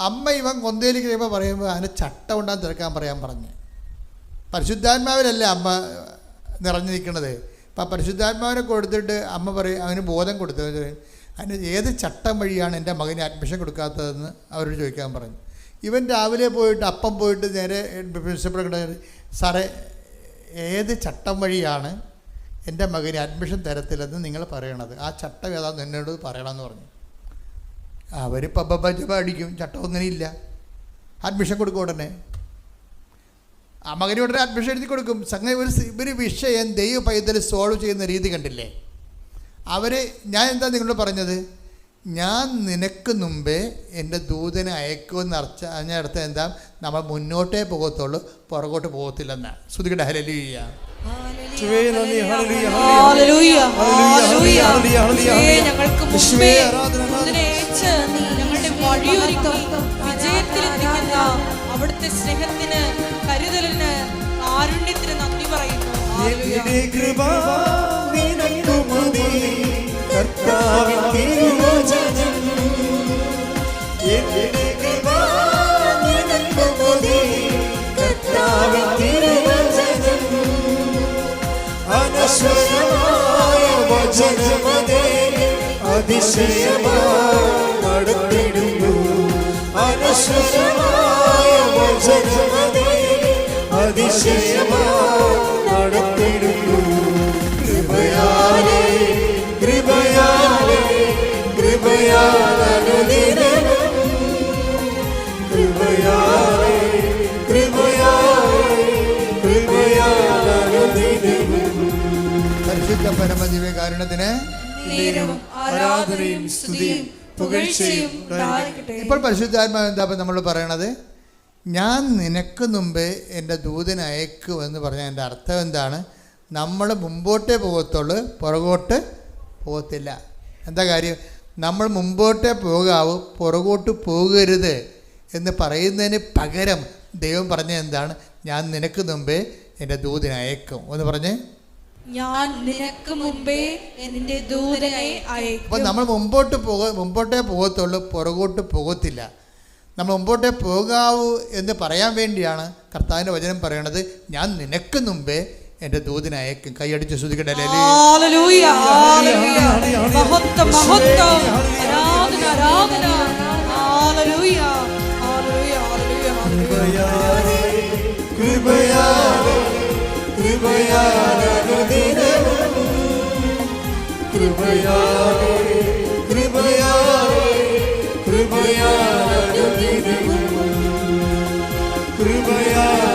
അമ്മ ഇവൻ കൊന്തയിൽ കഴിയുമ്പോൾ പറയുമ്പോൾ അതിന് ചട്ടം ഉണ്ടാകാൻ തിരക്കാൻ പറയാൻ പറഞ്ഞ്. പരിശുദ്ധാത്മാവിലല്ലേ അമ്മ നിറഞ്ഞിരിക്കണത്. അപ്പം പരിശുദ്ധാത്മാവിനെ കൊടുത്തിട്ട് അമ്മ പറയും, അവന് ബോധം കൊടുത്തത് അതിന് ഏത് ചട്ടം വഴിയാണ് എൻ്റെ മകന് അഡ്മിഷൻ കൊടുക്കാത്തതെന്ന് അവരോട് ചോദിക്കാൻ പറഞ്ഞു. ഇവൻ രാവിലെ പോയിട്ട് അപ്പം പോയിട്ട് നേരെ പ്രിൻസിപ്പൾ സാറേ ഏത് ചട്ടം വഴിയാണ് എൻ്റെ മകന് അഡ്മിഷൻ തരത്തില്ലെന്ന് നിങ്ങൾ പറയണത്, ആ ചട്ടം ഏതാണെന്ന് എന്നോട് പറയണമെന്ന് പറഞ്ഞു. അവർ പബ്ബ അടിക്കും, ചട്ടമൊന്നും ഇല്ല, അഡ്മിഷൻ കൊടുക്കും ഉടനെ. ആ മകന് ഉടനെ അഡ്മിഷൻ എഴുതി കൊടുക്കും. സംഗതി ഒരു വിഷയം ദൈവ പൈതൽ സോൾവ് ചെയ്യുന്ന രീതി കണ്ടില്ലേ ഞാൻ എന്താ നിങ്ങളോട് പറഞ്ഞത്, ഞാൻ നിനക്ക് മുമ്പേ എൻ്റെ ദൂതനെ അയക്കുമെന്ന് അതിനർത്ഥം എന്താ, നമ്മൾ മുന്നോട്ടേ പോകത്തുള്ളൂ, പുറകോട്ട് പോകത്തില്ലെന്നാണ്. ശ്രുതികട ഹല്ലേലൂയ. ഞങ്ങൾക്ക് മുമ്പേ അയച്ച് ഞങ്ങളുടെ വഴിയൊരുക്കി വിജയത്തിലെത്തിക്കുന്ന അവിടുത്തെ സ്നേഹത്തിന്, കരുതലിന്, കാരുണ്യത്തിന് നന്ദി പറയുന്നു. അനശ്വരമായ വചനമതേ അതിശയമായി നടത്തിടുന്നു. അനശ്വരമായ വചനമതേ അതിശയമായി നടത്തിടുന്നു. കൃപയാലേ കൃപയാലേ കൃപയാലനുദിനം കൃപയാലേ കൃപയാലേ കൃപയാലനുദിനം. പരിശുദ്ധ പരമദിവ്യകാരുണ്യത്തിന് ആരാധനയും സ്തുതിയും പുകഴ്ചയും ഉണ്ടായിരിക്കട്ടെ. ഇപ്പോൾ പരിശുദ്ധാത്മാവ് എന്താ നമ്മൾ പറയണത്, ഞാൻ നിനക്ക് മുമ്പേ എൻ്റെ ദൂതനെ അയക്കുമെന്ന് പറഞ്ഞാൽ എൻ്റെ അർത്ഥം എന്താണ്, നമ്മൾ മുമ്പോട്ടേ പോകത്തുള്ളൂ, പുറകോട്ട് പോകത്തില്ല. എന്താ കാര്യം, നമ്മൾ മുമ്പോട്ടേ പോകാവൂ, പുറകോട്ട് പോകരുത് എന്ന് പറയുന്നതിന് പകരം ദൈവം പറഞ്ഞ എന്താണ്, ഞാൻ നിനക്ക് മുമ്പേ എൻ്റെ ദൂതനെ അയക്കും എന്ന് പറഞ്ഞ്, ഞാൻ നിനക്ക് മുമ്പേ എൻ്റെ ദൂതനെ അയക്കും. അപ്പോൾ നമ്മൾ മുമ്പോട്ടേ പോകത്തുള്ളൂ, പുറകോട്ട് പോകത്തില്ല. നമ്മൾ മുമ്പോട്ടേ പോകാവൂ എന്ന് പറയാൻ വേണ്ടിയാണ് കർത്താവിൻ്റെ വചനം പറയണത്, ഞാൻ നിനക്ക് മുമ്പേ എൻ്റെ ദൂതനെ അയക്കും. കൈയടിച്ച് ശ്രുതിക്കട്ടെ. ഹല്ലേലൂയ ഹല്ലേലൂയ മഹത്വം മഹത്വം ആരാധന ആരാധന. ഹല്ലേലൂയ ഹല്ലേലൂയ ഹല്ലേലൂയ കൃപയാലേ കൃപയാലേ കൃപയാലേ കൃപയാലേ കൃപയാലേ കൃപയാലേ.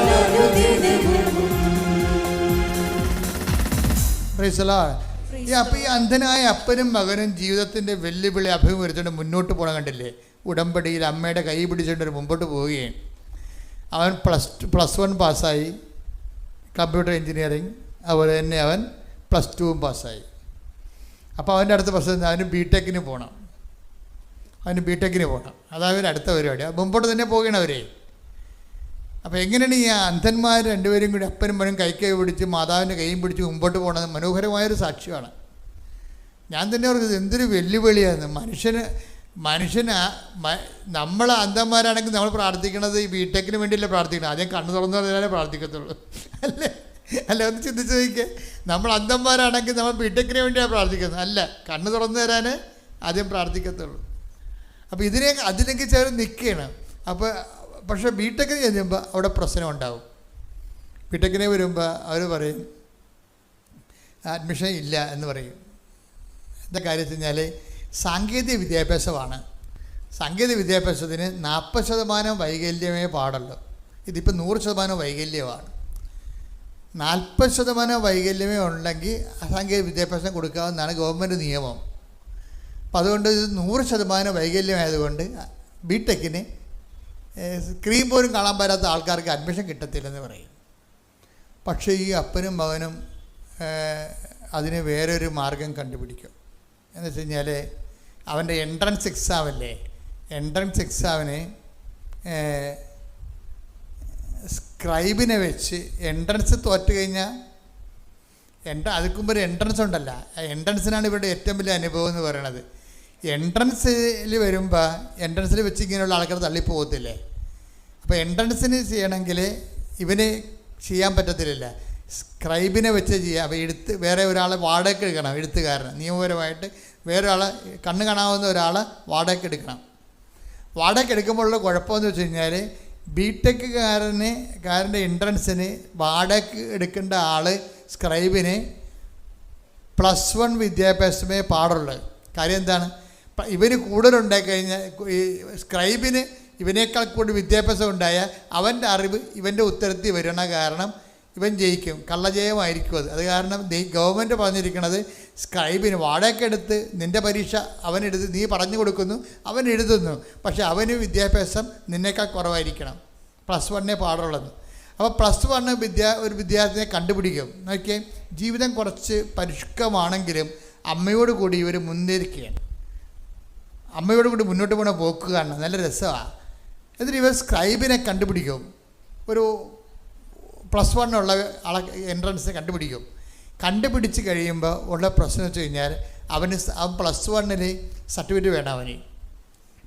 അപ്പോൾ ഈ അന്ധനായ അപ്പനും മകനും ജീവിതത്തിൻ്റെ വെല്ലുവിളി അഭിമുഖീകരിച്ചുകൊണ്ട് മുന്നോട്ട് പോകണം കണ്ടില്ലേ. ഉടമ്പടിയിൽ അമ്മയുടെ കൈ പിടിച്ചുകൊണ്ട് മുമ്പോട്ട് പോവുകയും അവൻ +1 പാസ്സായി കമ്പ്യൂട്ടർ എഞ്ചിനീയറിങ്, അതുപോലെ തന്നെ അവൻ +2 പാസ്സായി. അപ്പോൾ അവൻ്റെ അടുത്ത പ്രശ്നം അവന് ബിടെക്കിന് പോകണം. അതാണ് അടുത്ത പരിപാടി. മുമ്പോട്ട് തന്നെ പോവുകയാണ് അവരെ. അപ്പോൾ എങ്ങനെയാണ് ഈ അന്ധന്മാർ രണ്ടുപേരും കൂടി അപ്പനും മകനും കൈ പിടിച്ച് മാതാവിൻ്റെ കൈയും പിടിച്ച് മുമ്പോട്ട് പോകണത്? മനോഹരമായൊരു സാക്ഷ്യമാണ്. ഞാൻ തന്നെ പറഞ്ഞത് എന്തൊരു വെല്ലുവിളിയാണ്. മനുഷ്യന് നമ്മൾ അന്ധന്മാരാണെങ്കിൽ നമ്മൾ പ്രാർത്ഥിക്കണത് ഈ ബിടെക്കിന് വേണ്ടിയല്ലേ പ്രാർത്ഥിക്കണം, ആദ്യം കണ്ണ് തുറന്നു പറഞ്ഞാലേ പ്രാർത്ഥിക്കത്തുള്ളൂ, അല്ലേ ഒന്ന് ചിന്തിച്ച് നോക്കിയേ. നമ്മൾ അന്ധന്മാരാണെങ്കിൽ നമ്മൾ ബിടെക്കിന് വേണ്ടിയാണ് പ്രാർത്ഥിക്കുന്നത്, അല്ല കണ്ണ് തുറന്നു തരാൻ ആദ്യം പ്രാർത്ഥിക്കത്തുള്ളൂ. അപ്പോൾ അതിലേക്ക് ചേർന്ന് നിൽക്കുകയാണ്. പക്ഷേ ബിടെക്കിന് ചെല്ലുമ്പോൾ അവിടെ പ്രശ്നം ഉണ്ടാവും. ബിടെക്കിനെ വരുമ്പോൾ അവർ പറയും അഡ്മിഷൻ ഇല്ല എന്ന് പറയും. എന്താ കാര്യം വെച്ച് കഴിഞ്ഞാൽ സാങ്കേതിക വിദ്യാഭ്യാസമാണ്. സാങ്കേതിക വിദ്യാഭ്യാസത്തിന് 40% വൈകല്യമേ പാടുള്ളൂ. ഇതിപ്പോൾ 100% വൈകല്യമാണ്. 40% വൈകല്യമേ ഉണ്ടെങ്കിൽ സാങ്കേതിക വിദ്യാഭ്യാസം കൊടുക്കാമെന്നാണ് ഗവൺമെൻറ് നിയമം. അപ്പം അതുകൊണ്ട് ഇത് 100% വൈകല്യമായതുകൊണ്ട് ബിടെക്കിന് സ്ക്രീൻ പോലും കാണാൻ പറ്റാത്ത ആൾക്കാർക്ക് അഡ്മിഷൻ കിട്ടത്തില്ലെന്ന് പറയും. പക്ഷേ ഈ അപ്പനും മകനും അതിന് വേറൊരു മാർഗം കണ്ടുപിടിക്കും. എന്ന് വെച്ച് കഴിഞ്ഞാൽ അവൻ്റെ എൻട്രൻസ് എക്സാമല്ലേ, എൻട്രൻസ് എക്സാമിന് സ്ക്രൈബിനെ വെച്ച് എൻട്രൻസ് തോറ്റ് കഴിഞ്ഞാൽ അതിന് മുമ്പ് ഒരു എൻട്രൻസ് ഉണ്ടല്ലോ, ആ എൻട്രൻസിനാണ് ഇവരുടെ ഏറ്റവും വലിയ അനുഭവം എന്ന് പറയണത്. എൻട്രൻസിൽ വരുമ്പോൾ എൻട്രൻസിൽ വെച്ച് ഇങ്ങനെയുള്ള ആൾക്കാർ തള്ളിപ്പോകത്തില്ലേ. അപ്പോൾ എൻട്രൻസിന് ചെയ്യണമെങ്കിൽ ഇവന് ചെയ്യാൻ പറ്റത്തില്ല, സ്ക്രൈബിനെ വെച്ച് ചെയ്യാം. അപ്പോൾ വേറെ ഒരാളെ വാടകയ്ക്ക് എടുക്കണം, എഴുത്തുകാരന് നിയമപരമായിട്ട് വേറെ ആളെ കണ്ണ് കാണാവുന്ന ഒരാളെ വാടകയ്ക്ക് എടുക്കണം. വാടകയ്ക്ക് എടുക്കുമ്പോഴുള്ള കുഴപ്പമെന്ന് വെച്ച് കഴിഞ്ഞാൽ ബിടെക്കുകാരൻ്റെ എൻട്രൻസിന് വാടകയ്ക്ക് എടുക്കേണ്ട ആൾ സ്ക്രൈബിന് +1 വിദ്യാഭ്യാസമേ പാടുള്ളൂ. കാര്യം എന്താണ്? ഇവന് കൂടുതലുണ്ടായി കഴിഞ്ഞാൽ ഈ സ്ക്രൈബിന് ഇവനേക്കാൾ കൂടുതൽ വിദ്യാഭ്യാസം ഉണ്ടായാൽ അവൻ്റെ അറിവ് ഇവൻ്റെ ഉത്തരത്തിൽ വരണ കാരണം ഇവൻ ജയിക്കും, കള്ളജയമായിരിക്കും അത് കാരണം ഗവൺമെൻറ് പറഞ്ഞിരിക്കുന്നത് സ്ക്രൈബിന് വാടകയ്ക്കെടുത്ത് നിൻ്റെ പരീക്ഷ അവനെടുത്ത് നീ പറഞ്ഞു കൊടുക്കുന്നു, അവൻ എഴുതുന്നു, പക്ഷെ അവന് വിദ്യാഭ്യാസം നിന്നേക്കാൾ കുറവായിരിക്കണം, +1 പാടുള്ളത്. അപ്പോൾ +1 ഒരു വിദ്യാർത്ഥിയെ കണ്ടുപിടിക്കും. നോക്കിയേ, ജീവിതം കുറച്ച് പരിഷ്കമാണെങ്കിലും അമ്മയോട് കൂടി ഇവർ മുന്നേറിക്കുകയാണ്, അമ്മയോട് കൂടി മുന്നോട്ട് പോകണ പോക്കുകയാണ്, നല്ല രസമാണ്. എന്നിട്ട് ഇവർ സ്ക്രൈബിനെ കണ്ടുപിടിക്കും, ഒരു +1 ഉള്ള ആളെ എൻട്രൻസിനെ കണ്ടുപിടിച്ച് കഴിയുമ്പോൾ ഉള്ള പ്രശ്നം വെച്ച് കഴിഞ്ഞാൽ അവൻ +1 സർട്ടിഫിക്കറ്റ് വേണം. അവന്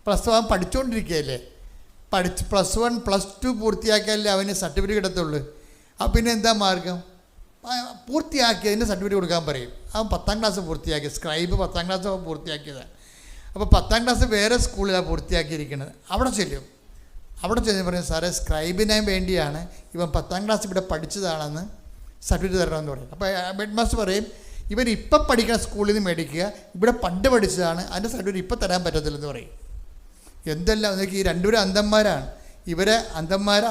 +1 പഠിച്ചുകൊണ്ടിരിക്കുകയല്ലേ, +1 +2 പൂർത്തിയാക്കിയാലേ അവന് സർട്ടിഫിക്കറ്റ് കിട്ടത്തുള്ളൂ. അപ്പം പിന്നെ എന്താ മാർഗം? പൂർത്തിയാക്കിയതിന് സർട്ടിഫിക്കറ്റ് കൊടുക്കാൻ പറയും. അവൻ 10ാം ക്ലാസ് പൂർത്തിയാക്കി, സ്ക്രൈബ് 10ാം ക്ലാസ് അവൻ പൂർത്തിയാക്കിയതാണ്. അപ്പോൾ 10ാം ക്ലാസ് വേറെ സ്കൂളിലാണ് പൂർത്തിയാക്കിയിരിക്കുന്നത്. അവിടെ ചെന്ന് പറയും, സാറേ സ്ക്രൈബിന് വേണ്ടിയാണ് ഇവൻ 10ാം ക്ലാസ് ഇവിടെ പഠിച്ചതാണെന്ന് സർട്ടിഫിക്കറ്റ് തരണമെന്ന് പറയും. അപ്പോൾ ഹെഡ് മാസ്റ്റർ പറയും, ഇവൻ ഇപ്പം പഠിക്കുന്ന സ്കൂളിൽ നിന്ന് മേടിക്കുക, ഇവിടെ പണ്ട് പഠിച്ചതാണ്, അതിൻ്റെ സർട്ടിഫിക്കറ്റ് ഇപ്പം തരാൻ പറ്റത്തില്ലെന്ന് പറയും. എന്തെല്ലാം എന്നൊക്കെ ഈ രണ്ടുപേരും അന്ധന്മാരാണ്. അന്ധന്മാർ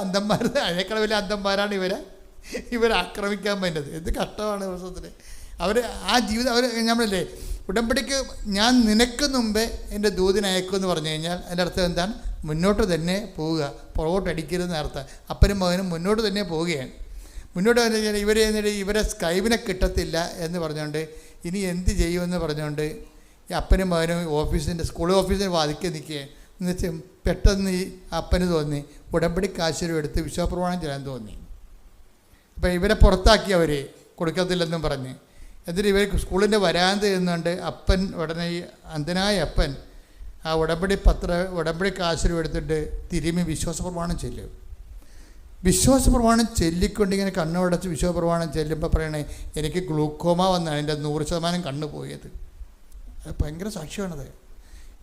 അതിനേക്കാൾ വലിയ അന്ധന്മാരാണ് ഇവരെ ആക്രമിക്കാൻ പറ്റുന്നത്. എന്ത് കഷ്ടമാണ് ദിവസത്തിൽ അവർ ആ ജീവിതം. അവർ നമ്മളല്ലേ ഉടമ്പടിക്ക് ഞാൻ നിനക്ക് മുമ്പേ എൻ്റെ ദൂതിനെ അയക്കുമെന്ന് പറഞ്ഞു കഴിഞ്ഞാൽ അതിൻ്റെ അർത്ഥം എന്താണ്? മുന്നോട്ട് തന്നെ പോവുക, പുറകോട്ടടിക്കരുതെന്ന് അർത്ഥം. അപ്പനും മകനും മുന്നോട്ട് തന്നെ പോവുകയാണ്. മുന്നോട്ട് വന്നു കഴിഞ്ഞാൽ ഇവരെ സ്ക്രൈബിനെ കിട്ടത്തില്ല എന്ന് പറഞ്ഞുകൊണ്ട് ഇനി എന്ത് ചെയ്യുമെന്ന് പറഞ്ഞുകൊണ്ട് ഈ അപ്പനും മകനും സ്കൂൾ ഓഫീസിന് വാദിക്കാൻ നിൽക്കുകയാണ്. എന്നുവെച്ചാൽ പെട്ടെന്ന് ഈ അപ്പന് തോന്നി ഉടമ്പടി കാശുരും എടുത്ത് വിശ്വാസപ്രമാണം ചെയ്യാൻ തോന്നി. അപ്പോൾ ഇവരെ പുറത്താക്കി അവർ കൊടുക്കത്തില്ലെന്നും പറഞ്ഞ്. എന്നിട്ട് ഇവർ സ്കൂളിൻ്റെ വരാന്ത എന്നുകൊണ്ട് അപ്പൻ ഉടനെ ഈ അന്ധനായ അപ്പൻ ആ ഉടമ്പടി കാശുരും എടുത്തിട്ട് തിരുമ്മി വിശ്വാസപ്രമാണം ചെല്ലും. വിശ്വാസപ്രമാണം ചൊല്ലിക്കൊണ്ട് ഇങ്ങനെ കണ്ണുടച്ച് വിശ്വാസപ്രമാണം ചെല്ലുമ്പോൾ പറയണേ, എനിക്ക് ഗ്ലൂക്കോമ വന്നാണ് എൻ്റെ 100% കണ്ണ് പോയത്. അത് ഭയങ്കര സാക്ഷ്യമാണത്.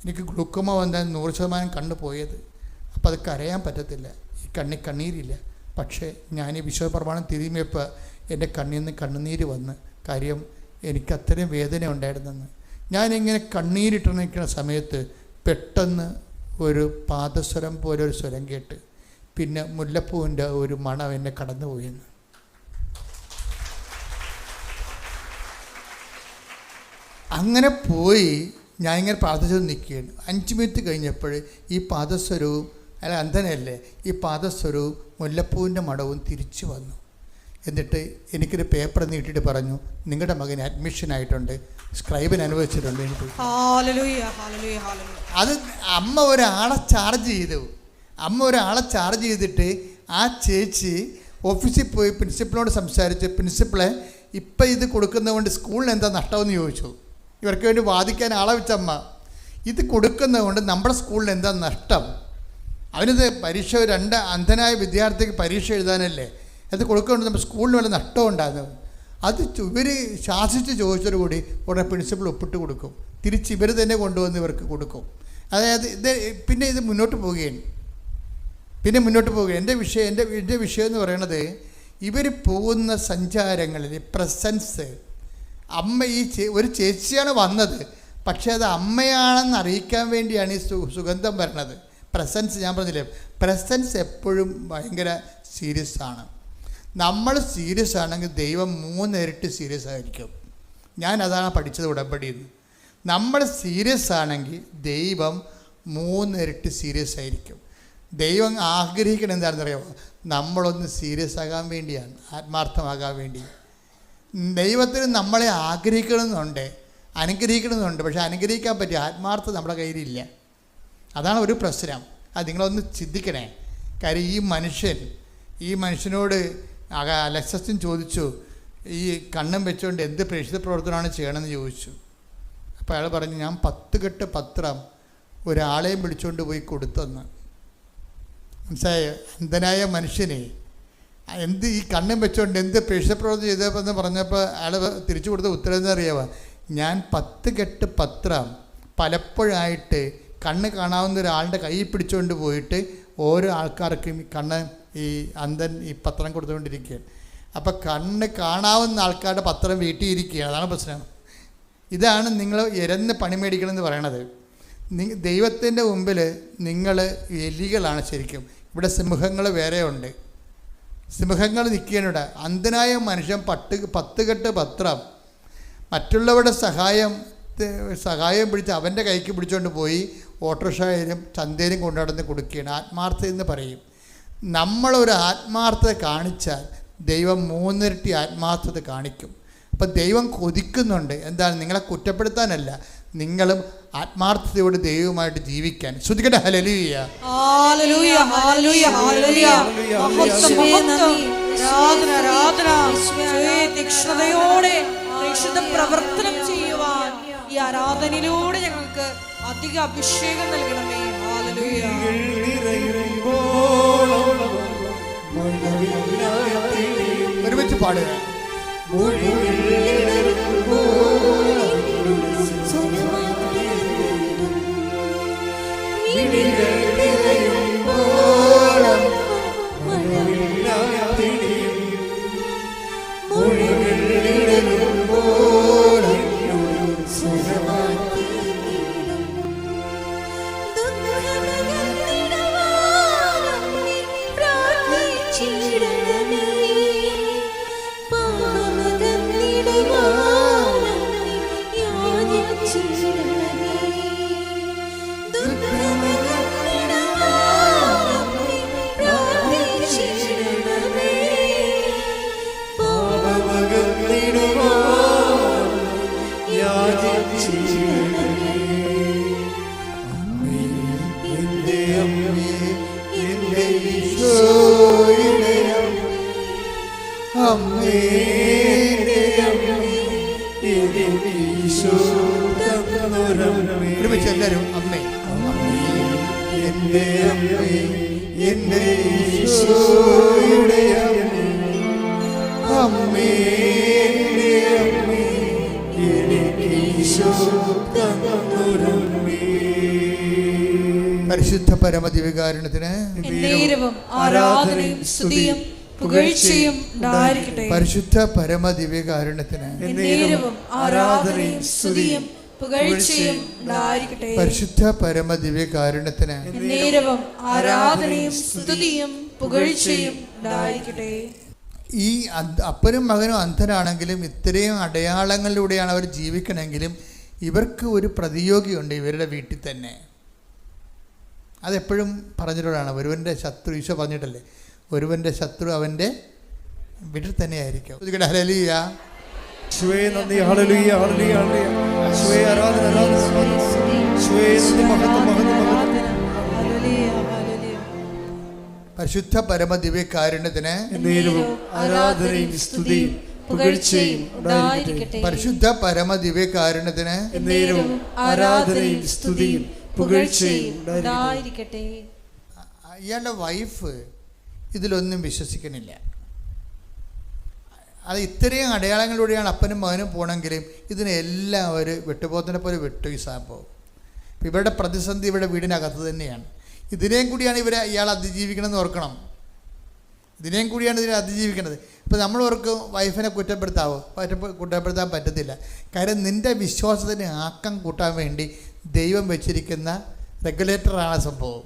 എനിക്ക് ഗ്ലൂക്കോമ വന്നാൽ 100% കണ്ണ് പോയത്. അപ്പോൾ അത് കരയാൻ പറ്റത്തില്ല, ഈ കണ്ണീരില്ല. പക്ഷേ ഞാൻ ഈ വിശ്വാസപ്രമാണം തിരുമ്മിയപ്പോൾ എൻ്റെ കണ്ണിൽ നിന്ന് കണ്ണുനീര് വന്ന്. കാര്യം എനിക്ക് അത്രയും വേദന ഉണ്ടായിരുന്നെന്ന്. ഞാനിങ്ങനെ കണ്ണീരിട്ട് നിൽക്കുന്ന സമയത്ത് പെട്ടെന്ന് ഒരു പാദസ്വരം പോലെ ഒരു സ്വരം കേട്ട്, പിന്നെ മുല്ലപ്പൂവിൻ്റെ ഒരു മണം എന്നെ കടന്നുപോയെന്ന്. അങ്ങനെ പോയി ഞാനിങ്ങനെ പ്രാർത്ഥിച്ചത് നിൽക്കുകയാണ്. 5 മിനിറ്റ് കഴിഞ്ഞപ്പോൾ ഈ പാദസ്വരവും അന്ധനല്ലേ, ഈ പാദസ്വരവും മുല്ലപ്പൂവിൻ്റെ മണവും തിരിച്ചു വന്നു. എന്നിട്ട് എനിക്കൊരു പേപ്പർ നീട്ടിയിട്ട് പറഞ്ഞു, നിങ്ങളുടെ മകന് അഡ്മിഷൻ ആയിട്ടുണ്ട്, സ്ക്രൈബിന് അനുവദിച്ചിട്ടുണ്ട്. അത് അമ്മ ഒരാളെ ചാർജ് ചെയ്തിട്ട് ആ ചേച്ചി ഓഫീസിൽ പോയി പ്രിൻസിപ്പളിനോട് സംസാരിച്ച്, പ്രിൻസിപ്പളെ ഇപ്പം ഇത് കൊടുക്കുന്നതുകൊണ്ട് സ്കൂളിന് എന്താ നഷ്ടമെന്ന് ചോദിച്ചു. ഇവർക്ക് വേണ്ടി വാദിക്കാൻ ആളെ വെച്ചമ്മ, ഇത് കൊടുക്കുന്നതുകൊണ്ട് നമ്മുടെ സ്കൂളിന് എന്താ നഷ്ടം? അവനിത് പരീക്ഷ 2 അന്ധനായ വിദ്യാർത്ഥിക്ക് പരീക്ഷ എഴുതാനല്ലേ, അത് കൊടുക്കുന്നത് നമ്മുടെ സ്കൂളിന് വല്ല നഷ്ടം ഉണ്ടാകുന്നത്. അത് ഇവർ ശാസിച്ച് ചോദിച്ചതോടുകൂടി ഉടനെ പ്രിൻസിപ്പൾ ഒപ്പിട്ട് കൊടുക്കും, തിരിച്ച് ഇവർ തന്നെ കൊണ്ടുവന്ന് ഇവർക്ക് കൊടുക്കും. അതായത് പിന്നെ ഇത് മുന്നോട്ട് പോവുകയാണ്. എൻ്റെ വിഷയം എന്ന് പറയുന്നത്, ഇവർ പോകുന്ന സഞ്ചാരങ്ങളിൽ പ്രസൻസ്, അമ്മ ഒരു ചേച്ചിയാണ് വന്നത്, പക്ഷേ അത് അമ്മയാണെന്ന് അറിയിക്കാൻ വേണ്ടിയാണ് ഈ സുഗന്ധം വരണത്. പ്രസൻസ്, ഞാൻ പറഞ്ഞില്ലേ, പ്രസൻസ് എപ്പോഴും ഭയങ്കര സീരിയസ് ആണ്. നമ്മൾ സീരിയസ് ആണെങ്കിൽ ദൈവം 3 ഇരട്ടി സീരിയസ് ആയിരിക്കും. ഞാൻ അതാണ് പഠിച്ചത് ഉടമ്പടിയിൽ നിന്ന്. നമ്മൾ സീരിയസ് ആണെങ്കിൽ ദൈവം 3 ഇരട്ടി സീരിയസ് ആയിരിക്കും. ദൈവം ആഗ്രഹിക്കണം എന്താണെന്നറിയാമോ? നമ്മളൊന്ന് സീരിയസ് ആകാൻ വേണ്ടിയാണ്, ആത്മാർത്ഥമാകാൻ വേണ്ടി. ദൈവത്തിന് നമ്മളെ അനുഗ്രഹിക്കണമെന്നുണ്ട്, പക്ഷെ അനുഗ്രഹിക്കാൻ പറ്റിയ ആത്മാർത്ഥത നമ്മുടെ കയ്യിലില്ല. അതാണ് ഒരു പ്രശ്നം. അത് നിങ്ങളൊന്ന് ചിന്തിക്കണേ. കാര്യം ഈ മനുഷ്യനോട് അലക്സസ്റ്റിൻ ചോദിച്ചു, ഈ കണ്ണും വെച്ചുകൊണ്ട് എന്ത് പ്രേക്ഷിത പ്രവർത്തനമാണ് ചെയ്യണമെന്ന് ചോദിച്ചു. അപ്പോൾ അയാൾ പറഞ്ഞു, ഞാൻ 10 കെട്ട് പത്രം ഒരാളെയും വിളിച്ചുകൊണ്ട് പോയി കൊടുത്തെന്ന്. മനസ്സിലായോ? അന്ധനായ മനുഷ്യനെ എന്ത് ഈ കണ്ണും വെച്ചുകൊണ്ട് എന്ത് പ്രേക്ഷിത പ്രവർത്തനം ചെയ്തതെന്ന് പറഞ്ഞപ്പോൾ അയാൾ തിരിച്ചു കൊടുത്ത ഉത്തരം എന്നറിയാമോ? ഞാൻ 10 കെട്ട് പത്രം പലപ്പോഴായിട്ട് കണ്ണ് കാണാവുന്ന ഒരാളുടെ കൈ പിടിച്ചുകൊണ്ട് പോയിട്ട് ഓരോ ആൾക്കാർക്കും ഈ അന്ധൻ ഈ പത്രം കൊടുത്തുകൊണ്ടിരിക്കുകയാണ്. അപ്പം കണ്ണ് കാണാവുന്ന ആൾക്കാരുടെ പത്രം വീട്ടിൽ ഇരിക്കുകയാണ്. അതാണ് പ്രശ്നം. ഇതാണ് നിങ്ങൾ ഇരന്ന് പണി മേടിക്കണമെന്ന് പറയണത്. ദൈവത്തിൻ്റെ മുമ്പിൽ നിങ്ങൾ എലികളാണ് ശരിക്കും. ഇവിടെ സിംഹങ്ങൾ വേറെ ഉണ്ട്. സിംഹങ്ങൾ നിൽക്കുകയാണ്. അന്ധനായ മനുഷ്യൻ 10 കെട്ട് പത്രം മറ്റുള്ളവരുടെ സഹായം പിടിച്ച് അവൻ്റെ കൈക്ക് പിടിച്ചുകൊണ്ട് പോയി ഓട്ടോറിക്ഷയിലും ചന്തയിലും കൊണ്ടുനടന്ന് കൊടുക്കുകയാണ്. ആത്മാർത്ഥത എന്ന് പറയും. നമ്മളൊരു ആത്മാർത്ഥത കാണിച്ചാൽ ദൈവം 3 ഇരട്ടി ആത്മാർത്ഥത കാണിക്കും. അപ്പം ദൈവം കൊതിക്കുന്നുണ്ട്. എന്താണ്? നിങ്ങളെ കുറ്റപ്പെടുത്താനല്ല, നിങ്ങളും ആത്മാർത്ഥതയോട് ദൈവവുമായിട്ട് ജീവിക്കാൻ. ശ്രുതിക്കട്ടെ ഹല്ലേലൂയ. Hallelujah hallelujah hallelujah. മഹത്വം മഹത്വം. ആരാധന ആരാധന. തീക്ഷ്ണതയോടെ പ്രേക്ഷിത പ്രവർത്തനം ചെയ്യുവാൻ ഈ ആരാധനയിലൂടെ ഞങ്ങൾക്ക് അധിക അഭിഷേകം നൽകണമേ. ഹല്ലേലൂയ. ഒരുമിച്ച് പാടുക. ഒരുമിച്ച് എല്ലാവരും അമ്മേ, എൻ്റെ അമ്മേ, എൻ്റെ ഈശോയുടെ അമ്മേ, അമ്മേ, എനിക്ക് ഈശോ തന്നൊരമ്മേ. പരിശുദ്ധ പരമദിവ്യകാരുണ്യത്തിന് ആരാധനയും സ്തുതിയും പുകഴ്ചയും ഉണ്ടായിരിക്കട്ടെ. പരിശുദ്ധ പരമദിവ്യകാരുണ്യത്തിന് ആരാധനയും സ്തുതിയും പുകഴ്ചയും ഉണ്ടായിരിക്കട്ടെ. പരിശുദ്ധ പരമദിവ്യകാരുണ്യത്തിന് ആരാധനയും സ്തുതിയും പുകഴ്ചയും ഉണ്ടായിരിക്കട്ടെ. ഈ അപ്പനും മകനും അന്ധനാണെങ്കിലും ഇത്രയും അടയാളങ്ങളിലൂടെയാണ് അവർ ജീവിക്കണമെങ്കിലും ഇവർക്ക് ഒരു പ്രതിയോഗിയുണ്ട് ഇവരുടെ വീട്ടിൽ തന്നെ. അതെപ്പോഴും പറഞ്ഞിട്ടുള്ളതാണ്. ഒരുവൻ്റെ ശത്രു, ഈശോ പറഞ്ഞിട്ടല്ലേ, ഒരുവൻ്റെ ശത്രു അവൻ്റെ വീട്ടിൽ തന്നെ ആയിരിക്കും. ഹല്ലേലൂയ. യേശുവേ നന്ദി. Hallelujah hallelujah hallelujah. യേശുവേ ആരാധന ആരാധന. യേശുവേ നന്ദി. മഹത്വം മഹത്വം മഹത്വം. പരിശുദ്ധ പരമദിവ്യകാരുണ്യത്തിന് ആരാധനയും സ്തുതിയും പുകഴ്ചയും ഉണ്ടായിരിക്കട്ടെ. പരിശുദ്ധ പരമദിവ്യകാരുണ്യത്തിന് ആരാധനയും സ്തുതിയും പുകഴ്ചയും ഉണ്ടായിരിക്കട്ടെ. ഇയാളുടെ വൈഫ് ഇതിലൊന്നും വിശ്വസിക്കണില്ല. അത് ഇത്രയും അടയാളങ്ങളിലൂടെയാണ് അപ്പനും മകനും പോകണമെങ്കിലും ഇതിനെല്ലാം അവർ വെട്ടുപോത്തിനെ പോലെ വെട്ടു ഈ സംഭവം. ഇവരുടെ പ്രതിസന്ധി ഇവരുടെ വീടിനകത്ത് തന്നെയാണ്. ഇതിനെയും കൂടിയാണ് ഇയാൾ അതിജീവിക്കണമെന്ന് ഓർക്കണം. ഇതിനെയും കൂടിയാണ് ഇതിനെ അതിജീവിക്കുന്നത്. ഇപ്പോൾ നമ്മൾ ഓർക്കും വൈഫിനെ കുറ്റപ്പെടുത്താൻ പറ്റത്തില്ല. കാര്യം നിൻ്റെ വിശ്വാസത്തിന് ആക്കം കൂട്ടാൻ വേണ്ടി ദൈവം വെച്ചിരിക്കുന്ന റെഗുലേറ്ററാണ് സംഭവം.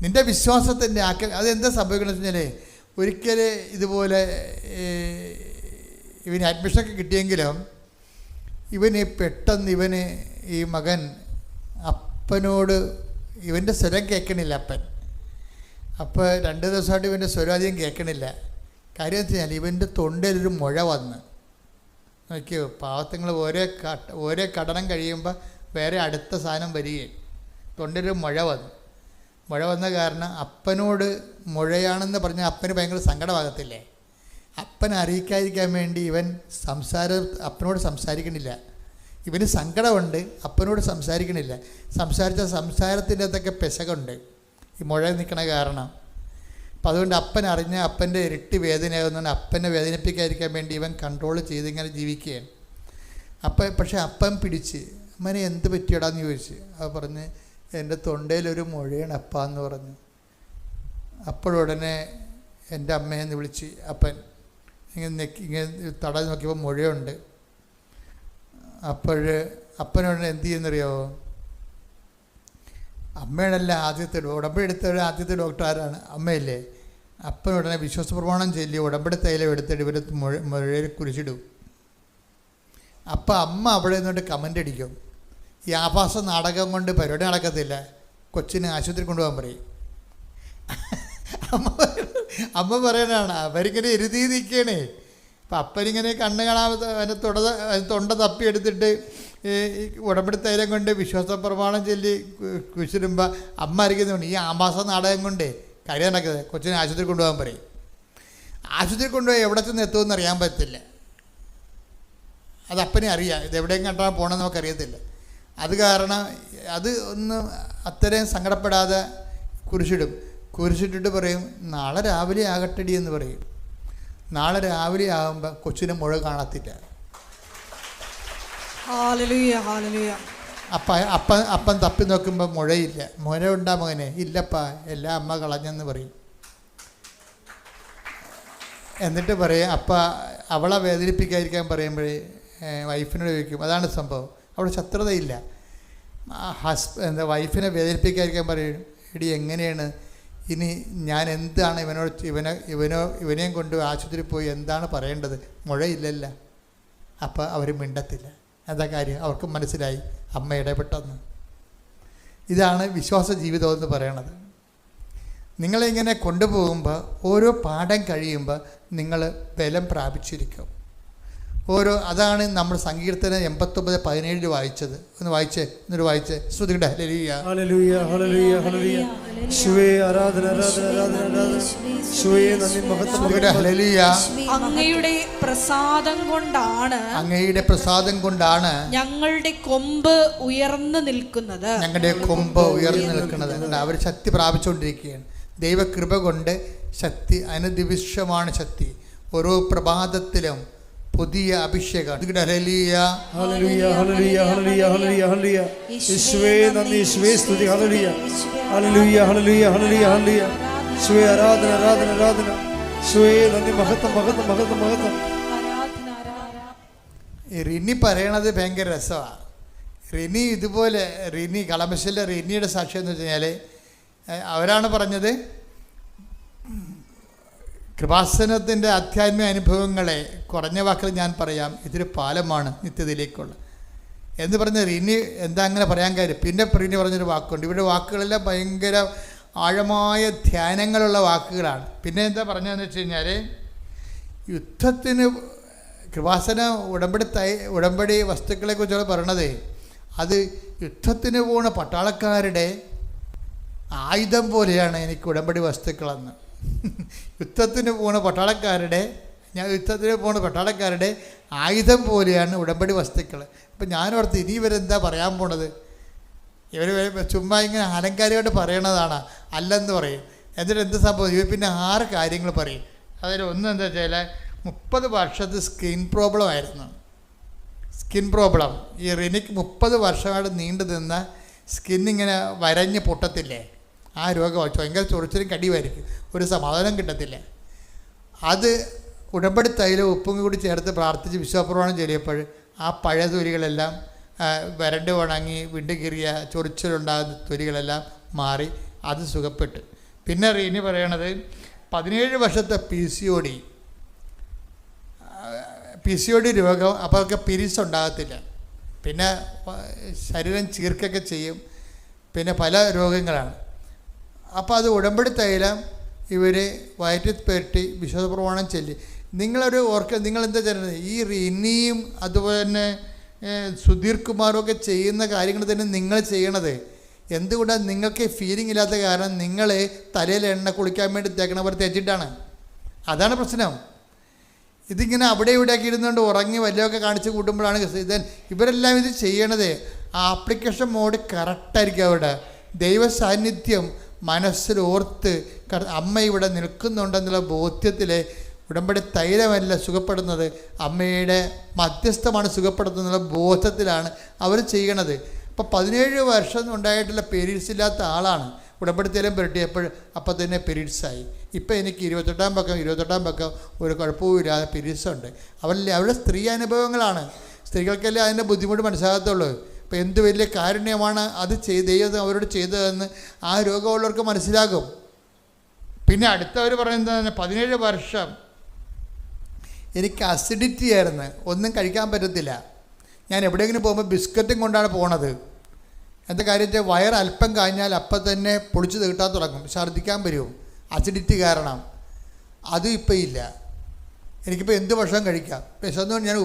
നിൻ്റെ വിശ്വാസത്തിൻ്റെ ആക്കം അതെന്താ സംഭവിക്കണമെന്ന് വെച്ചാൽ, ഒരിക്കൽ ഇതുപോലെ ഇവന് അഡ്മിഷനൊക്കെ കിട്ടിയെങ്കിലും പെട്ടെന്ന് ഈ മകൻ അപ്പനോട് ഇവൻ്റെ സ്വരം കേൾക്കണില്ല. അപ്പൻ അപ്പോൾ 2 ദിവസമായിട്ട് ഇവൻ്റെ സ്വരം അധികം കേൾക്കണില്ല. കാര്യം എന്ന് വെച്ചാൽ ഇവൻ്റെ തൊണ്ടയിലൊരു മുഴ വന്ന് നോക്കിയോ. പാവത്തങ്ങൾ ഓരോ കടനം കഴിയുമ്പോൾ വേറെ അടുത്ത സാധനം വരികയും തൊണ്ടയിലൊരു മുഴ വന്ന കാരണം അപ്പനോട് മുഴയാണെന്ന് പറഞ്ഞാൽ അപ്പന് ഭയങ്കര സങ്കടമാകത്തില്ലേ. അപ്പനെ അറിയിക്കാതിരിക്കാൻ വേണ്ടി ഇവൻ അപ്പനോട് സംസാരിക്കണില്ല. ഇവന് സങ്കടമുണ്ട്, അപ്പനോട് സംസാരിക്കണില്ല. സംസാരിച്ച സംസാരത്തിൻ്റെ അകത്തൊക്കെ പെശകുണ്ട്, ഈ മുഴ നിൽക്കണ കാരണം. അപ്പം അതുകൊണ്ട് അപ്പൻ അറിഞ്ഞ അപ്പൻ്റെ ഇരട്ടി വേദനയാകുന്നതുകൊണ്ട് അപ്പനെ വേദനിപ്പിക്കാതിരിക്കാൻ വേണ്ടി ഇവൻ കൺട്രോൾ ചെയ്തിങ്ങനെ ജീവിക്കുകയാണ്. പക്ഷേ അപ്പൻ പിടിച്ച് അമ്മനെ എന്ത് പറ്റിയടാന്ന് ചോദിച്ചു. അത് പറഞ്ഞ് എൻ്റെ തൊണ്ടയിലൊരു മുഴയാണ് അപ്പാന്ന് പറഞ്ഞു. അപ്പോഴുടനെ എൻ്റെ അമ്മയെന്ന് വിളിച്ച് അപ്പൻ ഇങ്ങനെ തടഞ്ഞ് നോക്കിയപ്പോൾ മുഴയുണ്ട്. അപ്പനുടനെ എന്ത് ചെയ്യുന്നറിയാമോ? അമ്മയാണല്ല ഉടമ്പടി എടുത്ത ആദ്യത്തെ ഡോക്ടർ ആരാണ്? അമ്മയല്ലേ. അപ്പനുടനെ വിശ്വാസ പ്രമാണം ചൊല്ലി ഉടമ്പടി തൈലം എടുത്തിട്ട് ഇവർ മുഴയിൽ കുരിച്ചിടും. അപ്പം അമ്മ അവിടെ നിന്നിട്ട് കമൻ്റ് അടിക്കും, ഈ ആഭാസ നാടകം കൊണ്ട് പരിപാടി നടക്കത്തില്ല, കൊച്ചിനെ ആശുപത്രി കൊണ്ടുപോകാൻ പറയും. അമ്മ പറയണതാണ്, അവരിങ്ങനെ എരുതി നിൽക്കണേ. അപ്പം അപ്പനിങ്ങനെ കണ്ണ് കാണാതെ അതിൻ്റെ തൊണ്ട തപ്പിയെടുത്തിട്ട് ഈ ഉടമ്പടി തൈലം കൊണ്ട് വിശ്വാസ പ്രമാണം ചൊല്ലി കുരിശിടുമ്പോൾ അമ്മ അറിയിക്കുന്നുണ്ട് ഈ ആഭാസ നാടകം കൊണ്ട് കാര്യം നടക്കുന്നത്, കൊച്ചിനെ ആശുപത്രി കൊണ്ടുപോകാൻ പറയും. ആശുപത്രി കൊണ്ടുപോയി എവിടെ ചെന്ന് എത്തുമെന്ന് അറിയാൻ പറ്റില്ല. അത് അപ്പനെ അറിയാം, ഇത് എവിടെയും കണ്ടാൽ പോകണമെന്ന് നമുക്കറിയത്തില്ല. അത് കാരണം അത് ഒന്ന് അത്രയും സങ്കടപ്പെടാതെ കുരിശിടും. കുരിശിട്ടിട്ട് പറയും നാളെ രാവിലെ ആകട്ടടി എന്ന് പറയും. നാളെ രാവിലെ ആകുമ്പോൾ കൊച്ചിന് മുഴ കാണത്തില്ല. അപ്പൻ തപ്പി നോക്കുമ്പോൾ മുഴയില്ല. മുഴ ഉണ്ടാ മകനെ? ഇല്ലപ്പാ, എല്ലാം അമ്മ കളഞ്ഞെന്ന് പറയും. എന്നിട്ട് പറയും അവളെ വേദനിപ്പിക്കാതിരിക്കാൻ പറയുമ്പോഴേ വൈഫിനോട് ചോദിക്കും. അതാണ് സംഭവം. അവിടെ ശത്രുതയില്ല. വൈഫിനെ വേദനിപ്പിക്കാതിരിക്കാൻ പറയും, എടി എങ്ങനെയാണ് ഇനി ഞാൻ എന്താണ് ഇവനെയും കൊണ്ട് ആശുപത്രി പോയി എന്താണ് പറയേണ്ടത്? മുഴയില്ലല്ല. അപ്പോൾ അവർ മിണ്ടത്തില്ല. എന്താ കാര്യം? അവർക്ക് മനസ്സിലായി അമ്മ ഇടപെട്ടെന്ന്. ഇതാണ് വിശ്വാസ ജീവിതം എന്ന് പറയണത്. നിങ്ങളിങ്ങനെ കൊണ്ടുപോകുമ്പോൾ ഓരോ പാഠം കഴിയുമ്പോൾ നിങ്ങൾ ബലം പ്രാപിച്ചിരിക്കും. അതാണ് നമ്മൾ സങ്കീർത്തനം 89:17 വായിച്ചത്. ഒന്ന് വായിച്ചേ, എന്നിട്ട് വായിച്ചേ. ശ്രുതിയുടെ ഹല്ലേലൂയ ഹല്ലേലൂയ ഹല്ലേലൂയ ഹല്ലേലൂയ. യേശുവേ ആരാധന ആരാധന ആരാധന ആരാധന. യേശുവേ നന്ദി മഹത്വം. ഹല്ലേലൂയ. അങ്ങയുടെ പ്രസാദം കൊണ്ടാണ് ഞങ്ങളുടെ കൊമ്പ് ഉയർന്നു നിൽക്കുന്നത്. അവർ ശക്തി പ്രാപിച്ചുകൊണ്ടിരിക്കുകയാണ്. ദൈവകൃപ കൊണ്ട് ശക്തി, അനുദിവിശ്വമാണ് ശക്തി. ഓരോ പ്രഭാതത്തിലും പുതിയ അഭിഷേകം. Hallelujah hallelujah hallelujah hallelujah hallelujah hallelujah. യേശുവേ നന്ദി, യേശുവേ സ്തുതി. Hallelujah hallelujah hallelujah hallelujah hallelujah. യേശുവേ ആരാധന ആരാധന ആരാധന. യേശുവേ നന്ദി മഹത്വം മഹത്വം മഹത്വം മഹത്വം. റിനി പറയണത് ഭയങ്കര രസമാണ്. റിനി ഇതുപോലെ കളമശ്ശേരിയിലെ റിനിയുടെ സാക്ഷ്യം എന്ന് വെച്ച് കഴിഞ്ഞാൽ അവരാണ് പറഞ്ഞത്, കൃപാസനത്തിൻ്റെ ആധ്യാത്മിക അനുഭവങ്ങളെ കുറഞ്ഞ വാക്കിൽ ഞാൻ പറയാം, ഇതൊരു പാലമാണ് നിത്യതയിലേക്കുള്ള എന്ന് പറഞ്ഞ റിനി എന്താ അങ്ങനെ പറയാൻ കാര്യം. പിന്നെ റിനി പറഞ്ഞൊരു വാക്കുണ്ട്. ഇവിടെ വാക്കുകളെല്ലാം ഭയങ്കര ആഴമായ ധ്യാനങ്ങളുള്ള വാക്കുകളാണ്. പിന്നെ എന്താ പറഞ്ഞതെന്ന് വെച്ച് കഴിഞ്ഞാൽ, യുദ്ധത്തിന് കൃപാസന ഉടമ്പടി വസ്തുക്കളെക്കുറിച്ചാണ് പറയണത്. അത് യുദ്ധത്തിന് പോകുന്ന പട്ടാളക്കാരുടെ ആയുധം പോലെയാണ് എനിക്ക് ഉടമ്പടി വസ്തുക്കളെന്ന്. യുദ്ധത്തിന് പോകുന്ന പട്ടാളക്കാരുടെ ആയുധം പോലെയാണ് ഉടമ്പടി വസ്തുക്കൾ. അപ്പം ഞാനോർത്ത് ഇനി ഇവരെന്താ പറയാൻ പോണത്? ഇവർ ചുമ്മാ ഇങ്ങനെ അലങ്കാരികമായിട്ട് പറയണതാണ്, അല്ലെന്ന് പറയും. എന്നിട്ട് എന്ത് സംഭവം? പിന്നെ 6 കാര്യങ്ങൾ പറയും. അതിൽ ഒന്ന് എന്താ വെച്ചാൽ 30 വർഷത്തെ സ്കിൻ പ്രോബ്ലം ആയിരുന്നു. സ്കിൻ പ്രോബ്ലം ഈ റിനിക്ക് 30 വർഷമായിട്ട് നീണ്ടു നിന്ന സ്കിന്നിങ്ങനെ വരഞ്ഞ് പൊട്ടത്തില്ലേ, ആ രോഗം ഭയങ്കര ചൊറിച്ചിലും കടിയുമായിരിക്കും, ഒരു സമാധാനം കിട്ടത്തില്ല. അത് ഉടമ്പടി തൈലം ഉപ്പും കൂടി ചേർത്ത് പ്രാർത്ഥിച്ച് വിശ്വാസപ്രമാണം ചൊല്ലിയപ്പോൾ ആ പഴയ തൊലികളെല്ലാം വരണ്ട് ഉണങ്ങി വിണ്ടുകീറിയ ചൊറിച്ചിലുണ്ടാകുന്ന തൊലികളെല്ലാം മാറി അത് സുഖപ്പെട്ടു. പിന്നെ ഇനി പറയണത് 17 വർഷത്തെ PCOD രോഗം. അപ്പോൾ അതൊക്കെ പിരീഡ്സ് ഉണ്ടാകത്തില്ല. പിന്നെ ശരീരം ചീർക്കൊക്കെ ചെയ്യും. പിന്നെ പല രോഗങ്ങളാണ്. അപ്പോൾ അത് ഉടമ്പടി തൈലം ഇവർ വയറ്റിൽ പെരട്ടി വിശ്വാസപ്രമാണം ചൊല്ലി. നിങ്ങളെന്താ ചെയ്യുന്നത്? ഈ റിനിയും അതുപോലെ തന്നെ സുധീർ കുമാറും ഒക്കെ ചെയ്യുന്ന കാര്യങ്ങൾ തന്നെ നിങ്ങൾ ചെയ്യണത്. എന്തുകൊണ്ടാണ്? നിങ്ങൾക്ക് ഫീലിംഗ് ഇല്ലാത്ത കാരണം നിങ്ങൾ തലയിൽ എണ്ണ കുളിക്കാൻ വേണ്ടി തേക്കണ പോലെ തേച്ചിട്ടാണ്. അതാണ് പ്രശ്നം. ഇതിങ്ങനെ അവിടെ ഇവിടെയൊക്കെ ഇരുന്നുകൊണ്ട് ഉറങ്ങി വല്ലതൊക്കെ കാണിച്ച് കൂട്ടുമ്പോഴാണ് ഇവരെല്ലാം ഇത് ചെയ്യണത്. ആ ആപ്ലിക്കേഷൻ മോഡ് കറക്റ്റായിരിക്കും. അവിടെ ദൈവ സാന്നിധ്യം മനസ്സിൽ ഓർത്ത് അമ്മ ഇവിടെ നിൽക്കുന്നുണ്ടെന്നുള്ള ബോധ്യത്തിൽ ഉടമ്പടി തൈലമല്ല സുഖപ്പെടുന്നത്, അമ്മയുടെ മധ്യസ്ഥമാണ് സുഖപ്പെടുത്തുന്നുള്ള ബോധത്തിലാണ് അവർ ചെയ്യണത്. അപ്പോൾ 17 വർഷം ഉണ്ടായിട്ടുള്ള പീരീഡ്സ് ഇല്ലാത്ത ആളാണ് ഉടമ്പടി തൈലം പുരട്ടിയപ്പോൾ അപ്പം തന്നെ പീരീഡ്സായി. ഇപ്പം എനിക്ക് 28-ാം പക്കം ഒരു കുഴപ്പവുമില്ലാതെ പീരീഡ്സ് ഉണ്ട്. അവരുടെ സ്ത്രീ അനുഭവങ്ങളാണ്. സ്ത്രീകൾക്കല്ലേ അതിൻ്റെ ബുദ്ധിമുട്ട് മനസ്സിലാകത്തുള്ളൂ. അപ്പോൾ എന്ത് വലിയ കാരുണ്യമാണ് അത് ദൈവം അവരോട് ചെയ്തതെന്ന് ആ രോഗമുള്ളവർക്ക് മനസ്സിലാകും. പിന്നെ അടുത്തവർ പറയുന്നത് 17 വർഷം എനിക്ക് അസിഡിറ്റി ആയിരുന്നു, ഒന്നും കഴിക്കാൻ പറ്റത്തില്ല. ഞാൻ എവിടെയെങ്കിലും പോകുമ്പോൾ ബിസ്ക്കറ്റും കൊണ്ടാണ് പോണത്. എന്താ കാര്യത്തിൽ വയർ അല്പം കഴിഞ്ഞാൽ അപ്പം തന്നെ പൊളിച്ച് തീട്ടാൻ തുടങ്ങും, ഛർദ്ദിക്കാൻ വരും, അസിഡിറ്റി കാരണം. അതും ഇപ്പം ഇല്ല. എനിക്കിപ്പോൾ എന്ത് ഭക്ഷണം കഴിക്കാം. വിശന്നുകൊണ്ട് ഞാൻ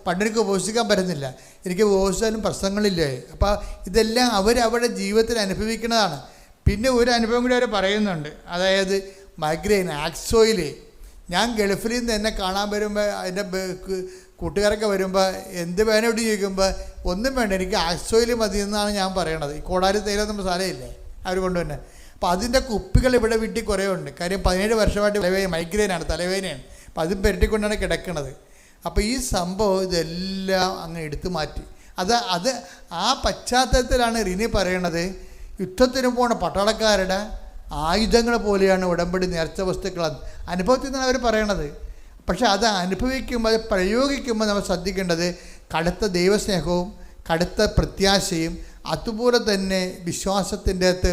പണ്ടെനിക്ക് ഉപവസിക്കാൻ പറ്റുന്നില്ല. എനിക്ക് ഉപവസിച്ചാലും പ്രശ്നങ്ങളില്ലേ. അപ്പോൾ ഇതെല്ലാം അവരവരുടെ ജീവിതത്തിൽ അനുഭവിക്കുന്നതാണ്. പിന്നെ ഒരു അനുഭവം കൂടി അവർ പറയുന്നുണ്ട്, അതായത് മൈഗ്രെയിൻ, ആക്സോയിൽ. ഞാൻ ഗൾഫിൽ നിന്ന് എന്നെ കാണാൻ വരുമ്പോൾ അതിൻ്റെ കൂട്ടുകാരൊക്കെ വരുമ്പോൾ എന്ത് വേനോട് ചോദിക്കുമ്പോൾ ഒന്നും വേണ്ട, എനിക്ക് ആക്സോയിൽ മതി എന്നാണ് ഞാൻ പറയണത്. ഈ കോടാലി തൈലം നമ്മൾ സ്ഥലമില്ലേ അവർ കൊണ്ടുവന്നെ. അപ്പോൾ അതിൻ്റെ കുപ്പികൾ ഇവിടെ വീട്ടിൽ കുറേ ഉണ്ട്. കാര്യം 17 വർഷമായിട്ട് മൈഗ്രെയിനാണ്, തലവേദനയാണ്. അപ്പം അതും പെരട്ടിക്കൊണ്ടാണ് കിടക്കുന്നത്. അപ്പോൾ ഈ സംഭവം ഇതെല്ലാം അങ്ങ് എടുത്തു മാറ്റി. അത് ആ പശ്ചാത്തലത്തിലാണ് റിനി പറയണത്, യുദ്ധത്തിന് പോണ പട്ടാളക്കാരുടെ ആയുധങ്ങൾ പോലെയാണ് ഉടമ്പടി നേർച്ച വസ്തുക്കൾ. അനുഭവത്തിൽ നിന്നാണ് അവർ പറയണത്. പക്ഷെ അത് അനുഭവിക്കുമ്പോൾ, അത് പ്രയോഗിക്കുമ്പോൾ നമ്മൾ ശ്രദ്ധിക്കേണ്ടത് കടുത്ത ദൈവസ്നേഹവും കടുത്ത പ്രത്യാശയും, അതുപോലെ തന്നെ വിശ്വാസത്തിൻ്റെ അകത്ത്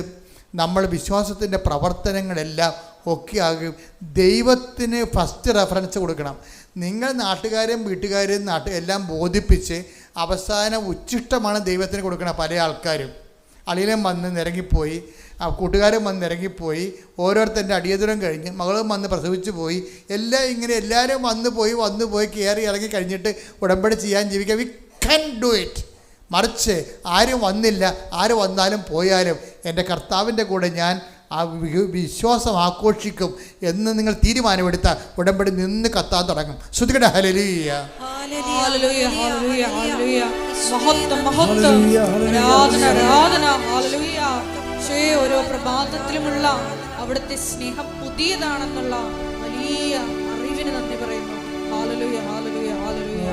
നമ്മൾ വിശ്വാസത്തിൻ്റെ പ്രവർത്തനങ്ങളെല്ലാം ഒക്കെ ആകും. ദൈവത്തിന് ഫസ്റ്റ് റെഫറൻസ് കൊടുക്കണം. നിങ്ങൾ നാട്ടുകാരെയും വീട്ടുകാരെയും എല്ലാം ബോധിപ്പിച്ച് അവസാനം ഉച്ഛിഷ്ടമാണ് ദൈവത്തിന് കൊടുക്കണം. പല ആൾക്കാരും അളിയിലും വന്ന് നിരങ്ങിപ്പോയി, കൂട്ടുകാരും വന്ന് ഇറങ്ങിപ്പോയി, ഓരോരുത്തരുടെ അടിയതുരം കഴിഞ്ഞ് മകളും വന്ന് പ്രസവിച്ചു പോയി, എല്ലാം ഇങ്ങനെ എല്ലാവരും വന്നു പോയി കയറി ഇറങ്ങി കഴിഞ്ഞിട്ട് ഉടമ്പടി ചെയ്യാൻ ജീവിക്കുക. We can do it. മറിച്ച് ആരും വന്നില്ല, ആര് വന്നാലും പോയാലും എൻ്റെ കർത്താവിൻ്റെ കൂടെ ഞാൻ ആ വിശ്വാസം ആഘോഷിക്കും എന്ന് നിങ്ങൾ തീരുമാനമെടുത്താൽ ഉടമ്പടി നിന്ന് കത്താൻ തുടങ്ങും. ശ്രുതികട ഹല്ലേലൂയ, ഹല്ലേലൂയ, ഹല്ലേലൂയ, ഹല്ലേലൂയ. മഹത്വം, മഹത്വം, ആരാധന, ആരാധന, ഹല്ലേലൂയ. ഈശോയെ, ഓരോ പ്രഭാതത്തിലുമുള്ള അവിടുത്തെ സ്നേഹം പുതിയതാണെന്നുള്ള വലിയ അറിവിന് നന്ദി പറയുന്നു. Hallelujah, hallelujah, hallelujah.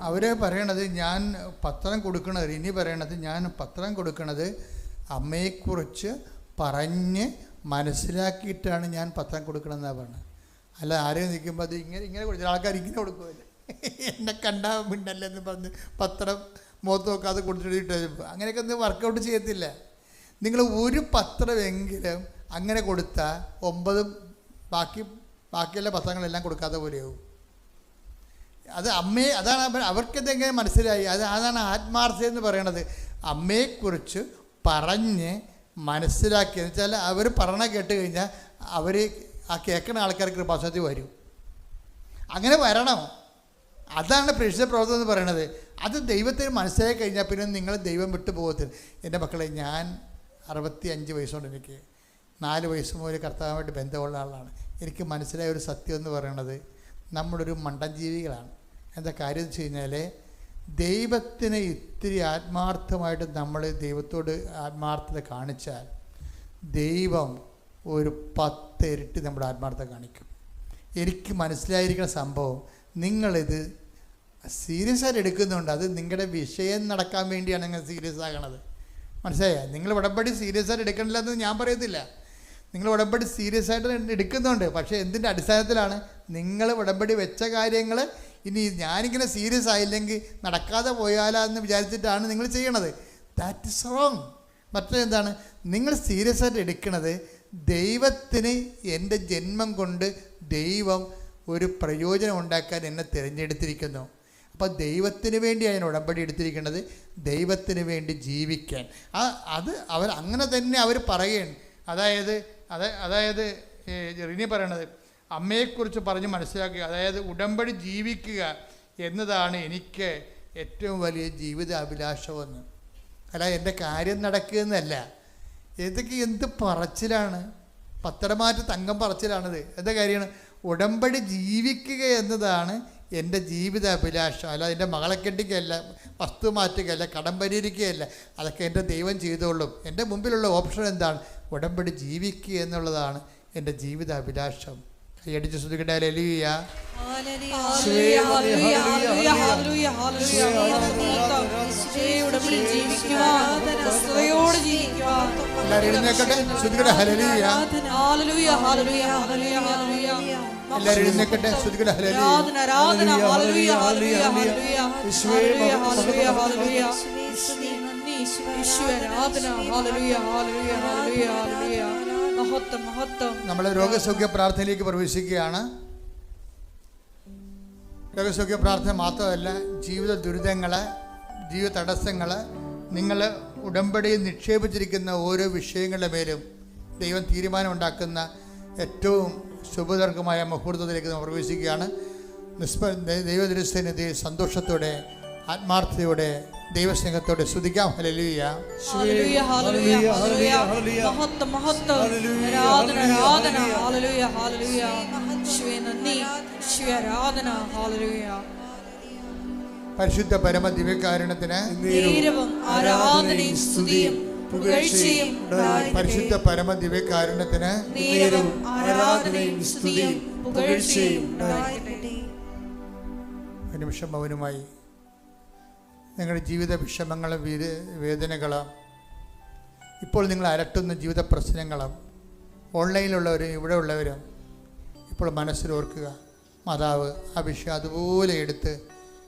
അവരെ പറയണത് ഞാൻ പത്രം കൊടുക്കണത്, ഇനി പറയണത് ഞാൻ പത്രം കൊടുക്കണത് അമ്മയെക്കുറിച്ച് പറഞ്ഞ് മനസ്സിലാക്കിയിട്ടാണ് ഞാൻ പത്രം കൊടുക്കണമെന്നാണ് പറഞ്ഞത്. അല്ല ആരെയും നിൽക്കുമ്പോൾ അത് ഇങ്ങനെ കൊടുത്തില്ല, ആൾക്കാർ ഇങ്ങനെ കൊടുക്കുമല്ലേ, എന്നെ കണ്ടാ മിണ്ടല്ലെന്ന് പറഞ്ഞ് പത്രം മുഖത്ത് നോക്കാതെ കൊടുത്തിട്ട് അങ്ങനെയൊക്കെ ഒന്നും വർക്കൗട്ട് ചെയ്യത്തില്ല. നിങ്ങൾ ഒരു പത്രമെങ്കിലും അങ്ങനെ കൊടുത്താൽ 9 ബാക്കിയുള്ള പത്രങ്ങളെല്ലാം കൊടുക്കാത്ത പോലെയാവും. അത് അതാണ് അവർക്കെന്തെങ്ങനെ മനസ്സിലായി. അതാണ് ആത്മാർത്ഥത എന്ന് പറയണത്. അമ്മയെക്കുറിച്ച് പറഞ്ഞ് മനസ്സിലാക്കിയെന്ന് വെച്ചാൽ അവർ പറഞ്ഞ കേട്ട് കഴിഞ്ഞാൽ അവർ ആ കേൾക്കുന്ന ആൾക്കാർക്ക് കൃപാസനത്തിൽ വരും. അങ്ങനെ വരണം. അതാണ് പ്രേക്ഷിത പ്രവർത്തനം എന്ന് പറയണത്. അത് ദൈവത്തിന് മനസ്സിലാക്കി കഴിഞ്ഞാൽ പിന്നെ നിങ്ങൾ ദൈവം വിട്ടു പോകത്തില്ല. എൻ്റെ മക്കളെ, ഞാൻ 65 വയസ്സുകൊണ്ട് എനിക്ക് 4 വയസ്സ് മുതൽ കർത്താവുമായിട്ട് ബന്ധമുള്ള ആളാണ്. എനിക്ക് മനസ്സിലായ ഒരു സത്യം എന്ന് പറയണത്, നമ്മളൊരു മണ്ടൻ ജീവികളാണ്. എന്താ കാര്യം എന്ന് വെച്ച് കഴിഞ്ഞാൽ, ദൈവത്തിന് ഇത്തിരി ആത്മാർത്ഥമായിട്ട് നമ്മൾ ദൈവത്തോട് ആത്മാർത്ഥത കാണിച്ചാൽ ദൈവം ഒരു 10 ഇരട്ടി നമ്മുടെ ആത്മാർത്ഥത കാണിക്കും. എനിക്ക് മനസ്സിലായിരിക്കുന്ന സംഭവം, നിങ്ങളിത് സീരിയസ് ആയിട്ട് എടുക്കുന്നുണ്ട്. അത് നിങ്ങളുടെ വിഷയം നടക്കാൻ വേണ്ടിയാണ് നിങ്ങൾ സീരിയസ് ആകണത്. മനസ്സിലായ? നിങ്ങൾ ഉടമ്പടി സീരിയസ് ആയിട്ട് എടുക്കണില്ല എന്ന് ഞാൻ പറയത്തില്ല. നിങ്ങൾ ഉടമ്പടി സീരിയസ് ആയിട്ട് എടുക്കുന്നുണ്ട്. പക്ഷേ എന്തിൻ്റെ അടിസ്ഥാനത്തിലാണ്? നിങ്ങൾ ഉടമ്പടി വെച്ച കാര്യങ്ങൾ ഇനി ഞാനിങ്ങനെ സീരിയസ് ആയില്ലെങ്കിൽ നടക്കാതെ പോയാലെന്ന് വിചാരിച്ചിട്ടാണ് നിങ്ങൾ ചെയ്യണത്. That is wrong. മറ്റെന്താണ്? നിങ്ങൾ സീരിയസ് ആയിട്ട് എടുക്കണത്, ദൈവത്തിന് എൻ്റെ ജന്മം കൊണ്ട് ദൈവം ഒരു പ്രയോജനം ഉണ്ടാക്കാൻ എന്നെ തിരഞ്ഞെടുത്തിരിക്കുന്നു. അപ്പോൾ ദൈവത്തിന് വേണ്ടിയാണ് ഞാൻ ഉടമ്പടി എടുത്തിരിക്കുന്നത്, ദൈവത്തിന് വേണ്ടി ജീവിക്കാൻ. അത് അവർ അങ്ങനെ തന്നെ അവർ പറയുകയാണ്. അതായത് റിനി പറയണത് അമ്മയെക്കുറിച്ച് പറഞ്ഞ് മനസ്സിലാക്കുക. അതായത് ഉടമ്പടി ജീവിക്കുക എന്നതാണ് എനിക്ക് ഏറ്റവും വലിയ ജീവിത അഭിലാഷമെന്ന്. അല്ല എൻ്റെ കാര്യം നടക്കുന്നതല്ല. ഇതൊക്കെ എന്ത് പറച്ചിലാണ്, പത്തരമാറ്റ് തങ്കം പറച്ചിലാണിത്. എന്താ കാര്യമാണ്? ഉടമ്പടി ജീവിക്കുക എന്നതാണ് എൻ്റെ ജീവിത അഭിലാഷം. അല്ല എൻ്റെ മകളെ കെട്ടിക്കുകയല്ല, വസ്തു മാറ്റുകയല്ല, കടം പരിഹരിക്കുകയല്ല. അതൊക്കെ എൻ്റെ ദൈവം ചെയ്തോളും. എൻ്റെ മുമ്പിലുള്ള ഓപ്ഷൻ എന്താണ്? ഉടമ്പടി ജീവിക്കുക എന്നുള്ളതാണ് എൻ്റെ ജീവിത അഭിലാഷം. കൈയടിച്ച് ശ്രദ്ധിക്കട്ടെ. ഹല്ലേലൂയ. എല്ലാവരും എഴുന്നേക്കട്ടെ, ശ്രദ്ധിക്കട്ടെ. ഹല്ലേലൂയ. എല്ലാവരും എഴുന്നേക്കട്ടെ, ശ്രദ്ധിക്കട്ടെ. നമ്മൾ രോഗസൗഖ്യ പ്രാർത്ഥനയിലേക്ക് പ്രവേശിക്കുകയാണ്. രോഗസൗഖ്യ പ്രാർത്ഥന മാത്രമല്ല, ജീവിത ദുരിതങ്ങൾ, ജീവിത തടസ്സങ്ങൾ, നിങ്ങൾ ഉടമ്പടിയിൽ നിക്ഷേപിച്ചിരിക്കുന്ന ഓരോ വിഷയങ്ങളുടെ മേലും ദൈവം തീരുമാനമുണ്ടാക്കുന്ന ഏറ്റവും ശുഭതർക്കമായ മുഹൂർത്തത്തിലേക്ക് നമ്മൾ പ്രവേശിക്കുകയാണ്. ദൈവദൃശ്യനിധി സന്തോഷത്തോടെ, ആത്മാർത്ഥതയോടെ, ദൈവസ്നേഹത്തോടെ സ്തുതിക്കാം. ഹല്ലേലൂയ. പരിശുദ്ധ പരമ ദിവ്യകാരുണ്യത്തിന് പരിശുദ്ധ പരമ ദിവ്യകാരുണ്യത്തിന് ഒരു നിമിഷം മൗനമായി നിങ്ങളുടെ ജീവിത വിഷമങ്ങളും വേദനകളും, ഇപ്പോൾ നിങ്ങൾ അലട്ടുന്ന ജീവിത പ്രശ്നങ്ങളും, ഓൺലൈനിലുള്ളവരും ഇവിടെ ഉള്ളവരും ഇപ്പോൾ മനസ്സിലോർക്കുക. മാതാവ് ആ വിഷയം അതുപോലെ എടുത്ത്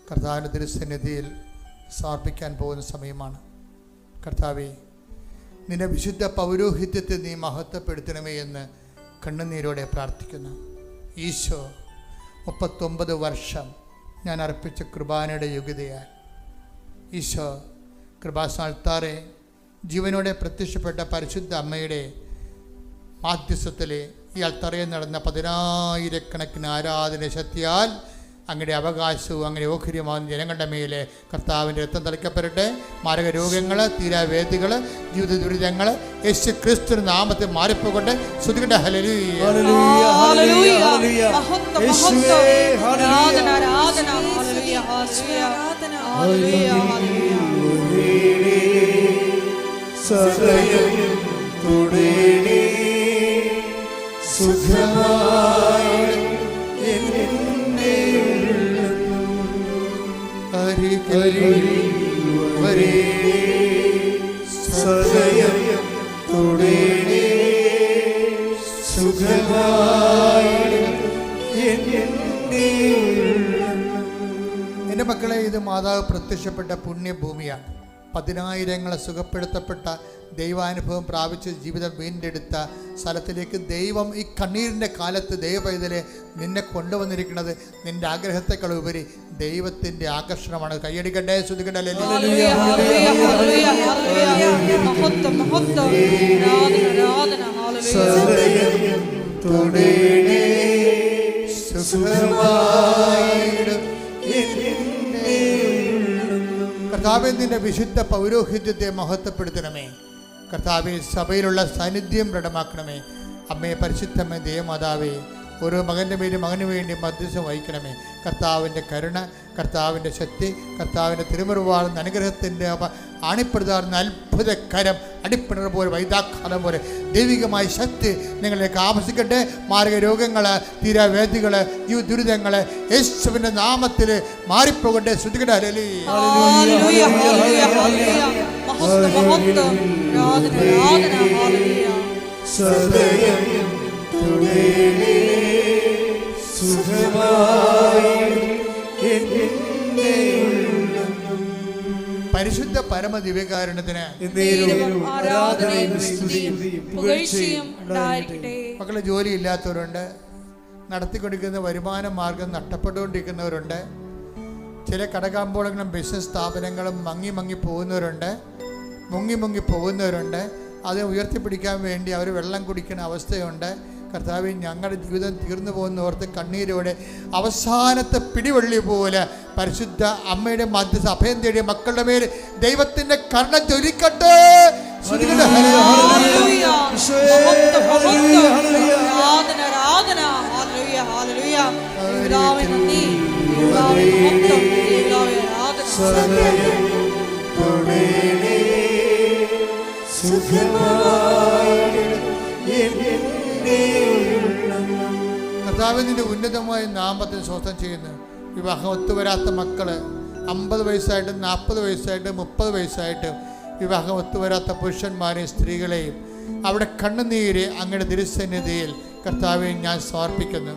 കർത്താവിൻ്റെ തിരുസന്നിധിയിൽ സമർപ്പിക്കാൻ പോകുന്ന സമയമാണ്. കർത്താവേ, നിന്റെ വിശുദ്ധ പൗരോഹിത്യത്തെ നീ മഹത്വപ്പെടുത്തണമേ എന്ന് കണ്ണുനീരോടെ പ്രാർത്ഥിക്കുന്നു. ഈശോ 39 വർഷം ഞാൻ അർപ്പിച്ച കൃപാനയുടെ യോഗ്യതയാൽ ഈശോ കൃപാസ്ഥാനത്താറെ ജീവനോടെ പ്രത്യക്ഷപ്പെട്ട പരിശുദ്ധ അമ്മയുടെ മാധ്യസ്ഥത്തിലെ ഈ അൾത്തറയിൽ നടന്ന 10,000 ആരാധന ശക്തിയാൽ അങ്ങയുടെ അവകാശവും അങ്ങനെ ഓഹരിയുമാകുന്ന ജനങ്ങളുടെ മേലെ കർത്താവിൻ്റെ രക്തം തളിക്കപ്പെടട്ടെ. മാരക രോഗങ്ങൾ, തീരാവേദികൾ, ജീവിത ദുരിതങ്ങൾ യേശു ക്രിസ്തുവിന്റെ നാമത്തിൽ മാറിപ്പോകട്ടെ. ശ്രുതികട്ടെ. ഹല്ലേലൂയ. എൻ്റെ മക്കളെ, ഇത് മാതാവ് പ്രത്യക്ഷപ്പെട്ട പുണ്യഭൂമിയാണ്. 10,000 സുഖപ്പെടുത്തപ്പെട്ട ദൈവാനുഭവം പ്രാപിച്ച് ജീവിതം വീണ്ടെടുത്ത സ്ഥലത്തിലേക്ക് ദൈവം ഈ കണ്ണീരിൻ്റെ കാലത്ത് ദൈവപൈതലെ നിന്നെ കൊണ്ടുവന്നിരിക്കുന്നത് നിന്റെ ആഗ്രഹത്തെക്കാൾ ഉപരി ദൈവത്തിൻ്റെ ആകർഷണമാണ്. കൈയടിക്കട്ടെ, ശ്രുതിക്കട്ടെ. കർത്താവേ, നിന്റെ വിശുദ്ധ പൗരോഹിത്യത്തെ മഹത്വപ്പെടുത്തണമേ. കർത്താവേ, സഭയിലുള്ള സാന്നിധ്യം ദൃഢമാക്കണമേ. അമ്മയെ, പരിശുദ്ധമ്മേ, ദേവമാതാവേ, ഓരോ മകൻ്റെ പേരും മകന് വേണ്ടി മധ്യസ്ഥം വഹിക്കണമേ. കർത്താവിൻ്റെ കരുണ, കർത്താവിൻ്റെ ശക്തി, കർത്താവിൻ്റെ തിരുമുറിവാർന്ന അനുഗ്രഹത്തിൻ്റെ ആണിപ്പെടുത്താറുന്ന അത്ഭുത കരം, അടിപ്പിണർ പോലെ, വൈദാഘാതം പോലെ ദൈവികമായ ശക്തി നിങ്ങളിലേക്ക് ആവസിക്കട്ടെ. മാരക രോഗങ്ങൾ, തീരാവേദികൾ, ഈ ദുരിതങ്ങൾ യേശുവിൻ്റെ നാമത്തിൽ മാറിപ്പോകട്ടെ. ശ്രുതികട്ടെ. പരിശുദ്ധ പരമ ദിവ്യകാരുണ്യത്തിന് മക്കളെ, ജോലി ഇല്ലാത്തവരുണ്ട്, നടത്തിക്കൊണ്ടിരിക്കുന്ന വരുമാന മാർഗം നഷ്ടപ്പെട്ടുകൊണ്ടിരിക്കുന്നവരുണ്ട്, ചില കടകാമ്പോളങ്ങളും ബിസിനസ് സ്ഥാപനങ്ങളും മുങ്ങി പോകുന്നവരുണ്ട്, മുങ്ങി പോകുന്നവരുണ്ട്. അത് ഉയർത്തിപ്പിടിക്കാൻ വേണ്ടി അവർ വെള്ളം കുടിക്കുന്ന അവസ്ഥയുണ്ട്. കർത്താവേ, ഞങ്ങളുടെ ജീവിതം തീർന്നു പോകുന്നവർക്ക് കണ്ണീരോടെ അവസാനത്തെ പിടിവള്ളി പോലെ പരിശുദ്ധ അമ്മയുടെ മധ്യസ്ഥ അഭയം തേടിയ മക്കളുടെ മേൽ ദൈവത്തിന്റെ കരുണ ജ്വലിക്കട്ടെ. കർത്താവിന്റെ ഉന്നതമായ നാമത്തിൽ സ്വസ്ഥം ചെയ്യുന്നു. വിവാഹം ഒത്തുവരാത്ത മക്കള് 50 വയസ്സായിട്ടും 40 വയസ്സായിട്ടും 30 വയസ്സായിട്ടും വിവാഹം ഒത്തുവരാത്ത പുരുഷന്മാരെയും സ്ത്രീകളെയും അവിടെ കണ്ണുനീര് അങ്ങയുടെ തിരുസന്നിധിയിൽ കർത്താവെ ഞാൻ സമർപ്പിക്കുന്നു.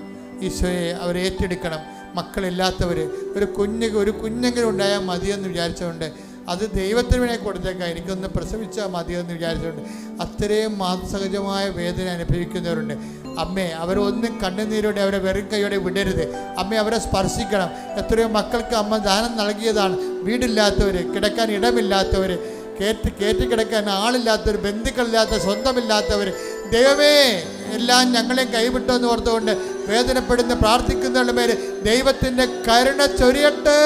ഈശോയെ, അവരെ ഏറ്റെടുക്കണം. മക്കളില്ലാത്തവർ ഒരു കുഞ്ഞെങ്കിലും ഉണ്ടായാൽ മതിയെന്ന് വിചാരിച്ചുകൊണ്ട് അത് ദൈവത്തിന് വേണ്ടി കൊടുത്തേക്കാം, എനിക്കൊന്ന് പ്രസവിച്ചാൽ മതിയെന്ന് വിചാരിച്ചുകൊണ്ട് അത്രയും മാതൃസഹജമായ വേദന അനുഭവിക്കുന്നവരുണ്ട്. അമ്മേ, അവരൊന്നും കണ്ണുനീരോടെ അവരെ വെറും കൈയോടെ വിടരുത്. അമ്മേ, അവരെ സ്പർശിക്കണം. എത്രയോ മക്കൾക്ക് അമ്മ ദാനം നൽകിയതാണ്. വീടില്ലാത്തവർ, കിടക്കാൻ ഇടമില്ലാത്തവർ, കയറ്റി കിടക്കാൻ ആളില്ലാത്തവർ, ബന്ധുക്കളില്ലാത്ത, സ്വന്തമില്ലാത്തവർ, ദൈവമേ എല്ലാം ഞങ്ങളെ കൈവിട്ടെന്ന് ഓർത്തുകൊണ്ട് വേദനപ്പെടുന്ന പ്രാർത്ഥിക്കുന്നവരുടെ പേര് ദൈവത്തിന്റെ കരുണ ചൊരിയട്ടെ.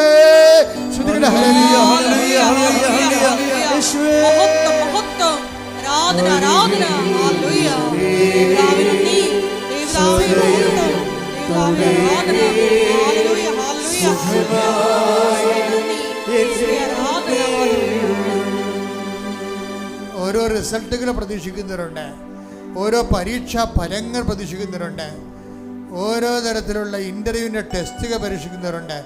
ഓരോ റിസൾട്ടുകൾ പ്രതീക്ഷിക്കുന്നവരുണ്ട്, ഓരോ പരീക്ഷാ ഫലങ്ങൾ പ്രതീക്ഷിക്കുന്നവരുണ്ട്, ഓരോ തരത്തിലുള്ള ഇൻ്റർവ്യൂവിൻ്റെ ടെസ്റ്റുകൾ പരീക്ഷിക്കുന്നവരുണ്ട്,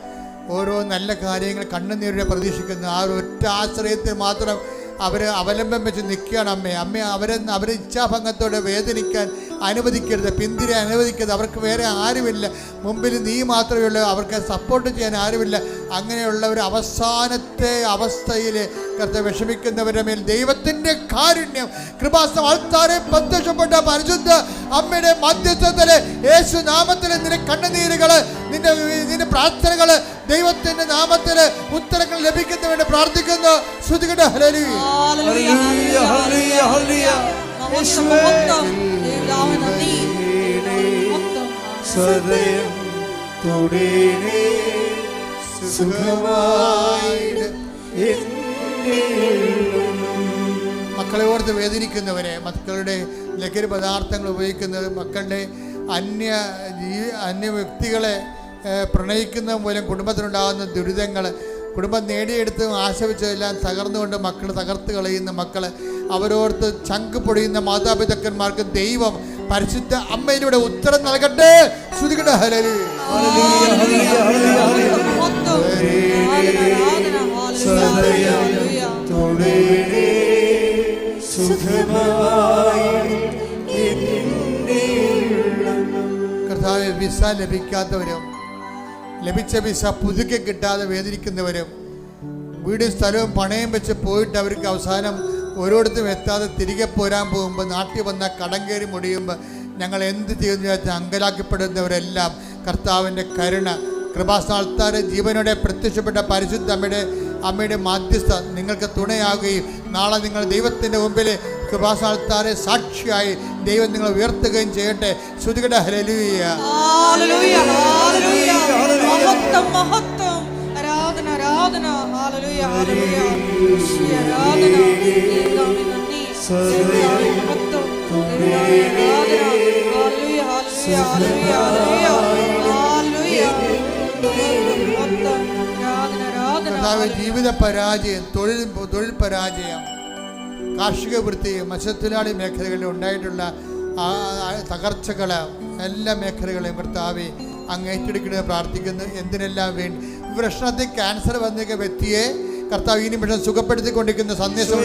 ഓരോ നല്ല കാര്യങ്ങൾ കണ്ണുനീരോടെ പ്രതീക്ഷിക്കുന്ന ആ ഒറ്റ ആശ്രയത്തിൽ മാത്രം അവർ അവലംബം വെച്ച് നിൽക്കുകയാണ്. അമ്മേ അവരെ ഇച്ഛാഭംഗത്തോടെ വേദനിക്കാൻ അനുവദിക്കരുത്, പിന്തിരാൻ അനുവദിക്കരുത്. അവർക്ക് വേറെ ആരുമില്ല, മുമ്പിൽ നീ മാത്രമേ ഉള്ളൂ, അവർക്ക് സപ്പോർട്ട് ചെയ്യാൻ ആരുമില്ല. അങ്ങനെയുള്ള ഒരു അവസാനത്തെ അവസ്ഥയിൽ കർത്താവ് വിഷമിക്കുന്നവരുടെ മേൽ ദൈവത്തിൻ്റെ കാരുണ്യം കൃപാസനം ആൾക്കാരെ പ്രത്യക്ഷപ്പെട്ട പരിശുദ്ധ അമ്മയുടെ മധ്യസ്ഥത്തില് യേശു നാമത്തില് നിന്റെ കണ്ണുനീരുകൾ, നിന്റെ പ്രാർത്ഥനകൾ ദൈവത്തിന്റെ നാമത്തില് ഉത്തരങ്ങൾ ലഭിക്കുന്നവരെ പ്രാർത്ഥിക്കുന്നു. ശ്രുതികട ഹല്ലേലൂയ. മക്കളെ ഓർത്ത് വേദനിക്കുന്നവരെ, മക്കളുടെ ലഹരി പദാർത്ഥങ്ങൾ ഉപയോഗിക്കുന്നത്, മക്കളുടെ അന്യ വ്യക്തികളെ പ്രണയിക്കുന്ന മൂലം കുടുംബത്തിനുണ്ടാകുന്ന ദുരിതങ്ങൾ, കുടുംബം നേടിയെടുത്ത് ആശിച്ചതെല്ലാം തകർന്നുകൊണ്ട് മക്കൾ തകർത്ത് കളയുന്ന മക്കൾ, അവരോർത്ത് ചങ്ക് പൊടിയുന്ന മാതാപിതാക്കന്മാർക്ക് ദൈവം പരിശുദ്ധ അമ്മയിലൂടെ ഉത്തരം നൽകട്ടെ. ശ്രുതികട ഹല്ലേലൂയ. കർത്താവേ, വിസ ലഭിക്കാത്തവരും ലഭിച്ച വിസ പുതുക്കി കിട്ടാതെ വേദനിക്കുന്നവരും, വീടും സ്ഥലവും പണയം വെച്ച് പോയിട്ട് അവർക്ക് അവസാനം ഓരോരുത്തരും എത്താതെ തിരികെ പോരാൻ പോകുമ്പോൾ നാട്ടിൽ വന്ന കടം കയറി മുടിയുമ്പോൾ ഞങ്ങൾ എന്ത് ചെയ്യുന്നു വെച്ചാൽ അങ്കലാക്കപ്പെടുന്നവരെല്ലാം കർത്താവിൻ്റെ കരുണ കൃപാസ്ഥാനത്താരെ ജീവനോടെ പ്രത്യക്ഷപ്പെട്ട പരിശുദ്ധ അമ്മയുടെ മാധ്യസ്ഥ നിങ്ങൾക്ക് തുണയാകുകയും നാളെ നിങ്ങൾ ദൈവത്തിൻ്റെ മുമ്പിൽ കൃപാസ്ഥാനത്താരെ സാക്ഷിയായി ദൈവം നിങ്ങളെ ഉയർത്തുകയും ചെയ്യട്ടെ. ശ്രുതികട ഹല്ലേലൂയ. ജീവിത പരാജയം, തൊഴിൽ പരാജയം, കാർഷിക വൃത്തി, മത്സ്യത്തൊഴിലാളി മേഖലകളിൽ ഉണ്ടായിട്ടുള്ള തകർച്ചകൾ, എല്ലാ മേഖലകളെയും കർത്താവെ അങ്ങ് ഏറ്റെടുക്കണമെന്ന് പ്രാർത്ഥിക്കുന്നു. എന്തിനെല്ലാം വേണ്ടി വൃഷണത്തിൽ ക്യാൻസർ വന്നിരിക്കുന്ന വ്യക്തിയെ കർത്താവ് ഈ നിമിഷം സുഖപ്പെടുത്തിക്കൊണ്ടിരിക്കുന്ന സന്ദേശം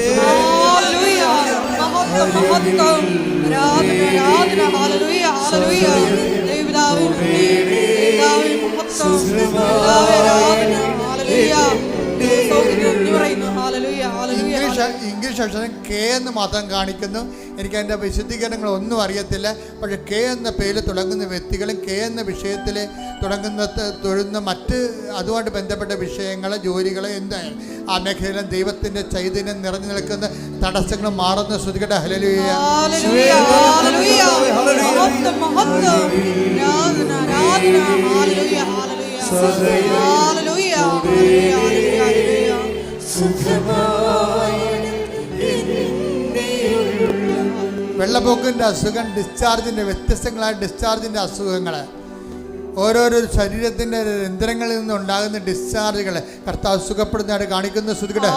ഇംഗ്ലീഷ് ഇംഗ്ലീഷ് അക്ഷരം കെ എന്ന് മാത്രം കാണിക്കുന്നു. എനിക്ക് അതിൻ്റെ വിശദീകരണങ്ങളൊന്നും അറിയത്തില്ല. പക്ഷേ കെ എന്ന പേരിൽ തുടങ്ങുന്ന വ്യക്തികളും കെ എന്ന വിഷയത്തിൽ തൊഴുന്ന മറ്റ് അതുമായിട്ട് ബന്ധപ്പെട്ട വിഷയങ്ങൾ, ജോലികൾ, എന്തായാലും ആ മേഖലയിലും ദൈവത്തിൻ്റെ ചൈതന്യം നിറഞ്ഞു നിൽക്കുന്ന തടസ്സങ്ങൾ മാറുന്ന ശ്രുതികട്ടെ. ഹല്ലേലൂയ. വെള്ളപ്പൊക്കിൻ്റെ അസുഖം, ഡിസ്ചാർജിൻ്റെ വ്യത്യസ്തങ്ങളായ ഡിസ്ചാർജിൻ്റെ അസുഖങ്ങൾ, ഓരോരോ ശരീരത്തിൻ്റെ രന്ധ്രങ്ങളിൽ നിന്നുണ്ടാകുന്ന ഡിസ്ചാർജുകൾ കർത്താവ് സുഖപ്പെടുന്നതായിട്ട് കാണിക്കുന്ന ശ്രുതികട്ടെ.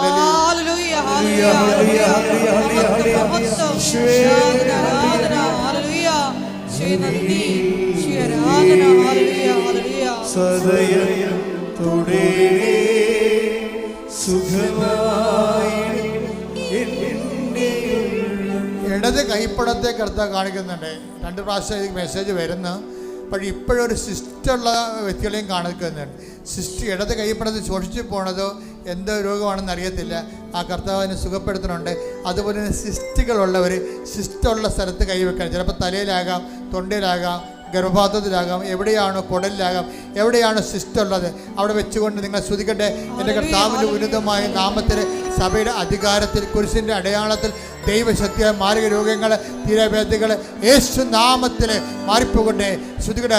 ഇടത് കൈപ്പടത്തെ കർത്താവ് കാണിക്കുന്നുണ്ട്. 2 പ്രാവശ്യം മെസ്സേജ് വരുന്നു. പക്ഷേ ഇപ്പോഴൊരു സിസ്റ്റുള്ള വ്യക്തികളെയും കാണിക്കുന്നുണ്ട്. സിസ്റ്റ് ഇടത് കൈപ്പടത്തിൽ ശോഷിച്ചു പോണതോ എന്തോ രോഗമാണെന്ന് അറിയത്തില്ല. ആ കർത്താവിനെ സുഖപ്പെടുത്തുന്നുണ്ട്. അതുപോലെ തന്നെ സിസ്റ്റുകളുള്ളവർ സിസ്റ്റുള്ള സ്ഥലത്ത് കൈവെക്കണം. ചിലപ്പോൾ തലയിലാകാം, തൊണ്ടയിലാകാം, ഗർഭപാത്രത്തിലാകാം, എവിടെയാണോ കുടലിലാകാം, എവിടെയാണോ സിസ്റ്റുള്ളത് അവിടെ വെച്ചുകൊണ്ട് നിങ്ങൾ സ്തുതിക്കട്ടെ. എൻ്റെ കർത്താവിൻ്റെ ഉന്നതമായ നാമത്തിൽ, സഭയുടെ അധികാരത്തിൽ, കുരിശിൻ്റെ അടയാളത്തിൽ, ദൈവശക്തിയായ മാരക രോഗങ്ങൾ, തീരവേദികൾ യേശു നാമത്തിൽ മാറിപ്പോകട്ടെ. ശ്രുതികട്ടെ.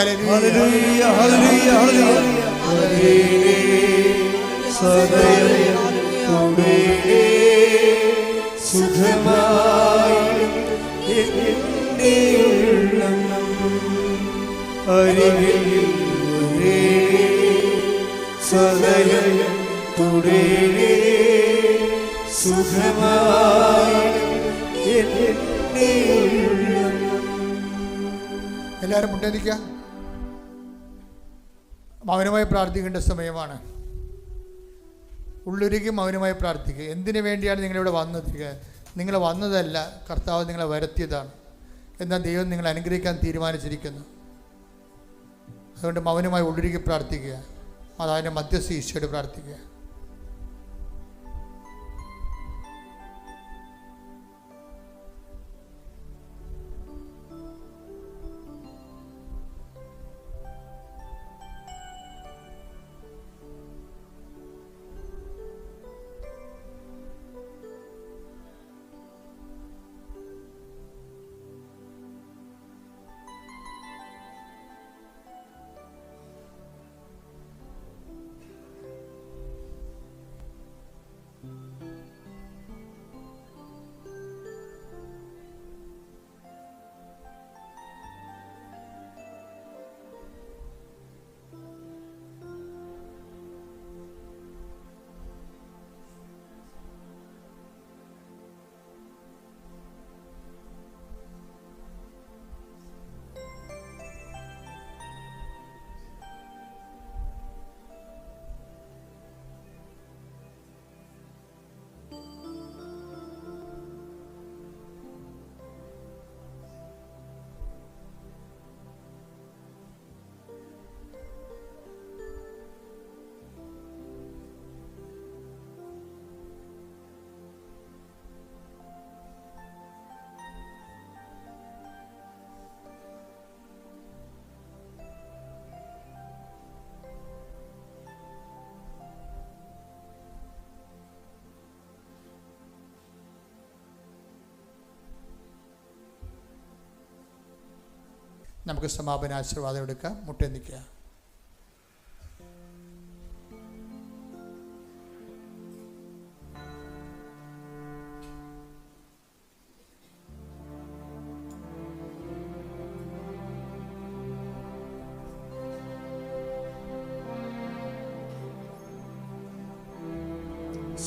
എല്ലാവരും മുട്ടേനിക്കുക. മൗനമായി പ്രാർത്ഥിക്കേണ്ട സമയമാണ്. ഉള്ളൊരുക്കി മൗനമായി പ്രാർത്ഥിക്കുക. എന്തിനു വേണ്ടിയാണ് നിങ്ങളിവിടെ വന്നത്? നിങ്ങൾ വന്നതല്ല, കർത്താവ് നിങ്ങളെ വരുത്തിയതാണ്. എന്നാൽ ദൈവം നിങ്ങളെ അനുഗ്രഹിക്കാൻ തീരുമാനിച്ചിരിക്കുന്നു. അതുകൊണ്ട് മൗനമായി ഉള്ളൊരുക്കി പ്രാർത്ഥിക്കുക. മാതാവിൻ്റെ മധ്യസ്ഥ ഈശോയോട് പ്രാർത്ഥിക്കുക. നമുക്ക് സമാപന ആശീർവാദം എടുക്കാം. മുട്ടേ നിൽക്കുക.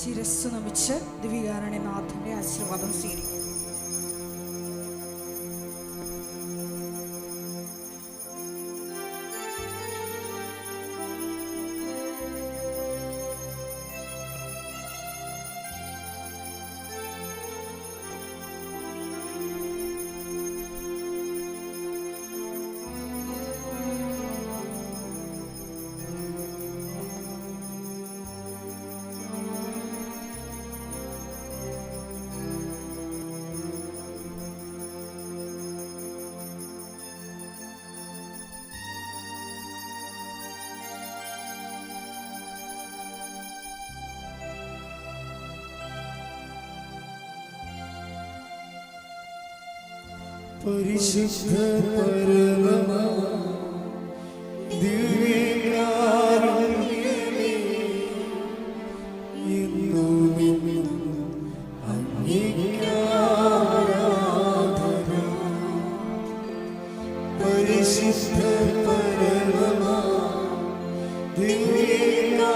ശിരസ്സ് നമിച്ച് ദിവ്യകാരുണ്യനാഥന്റെ ആശീർവാദം സ്വീകരിക്കും. പരിശുദ്ധ പരമമാ ദിവ്യകാരുണ്യമേ, എന്നുമെന്നും അങ്ങേക്കാരാധന. പരിശുദ്ധ പരമമാ ദിവ്യകാരുണ്യമേ,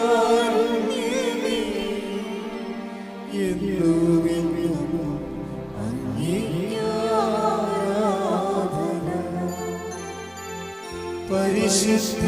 എന്നുമെന്നും അങ്ങേക്കാരാധന. പരിശുദ്ധ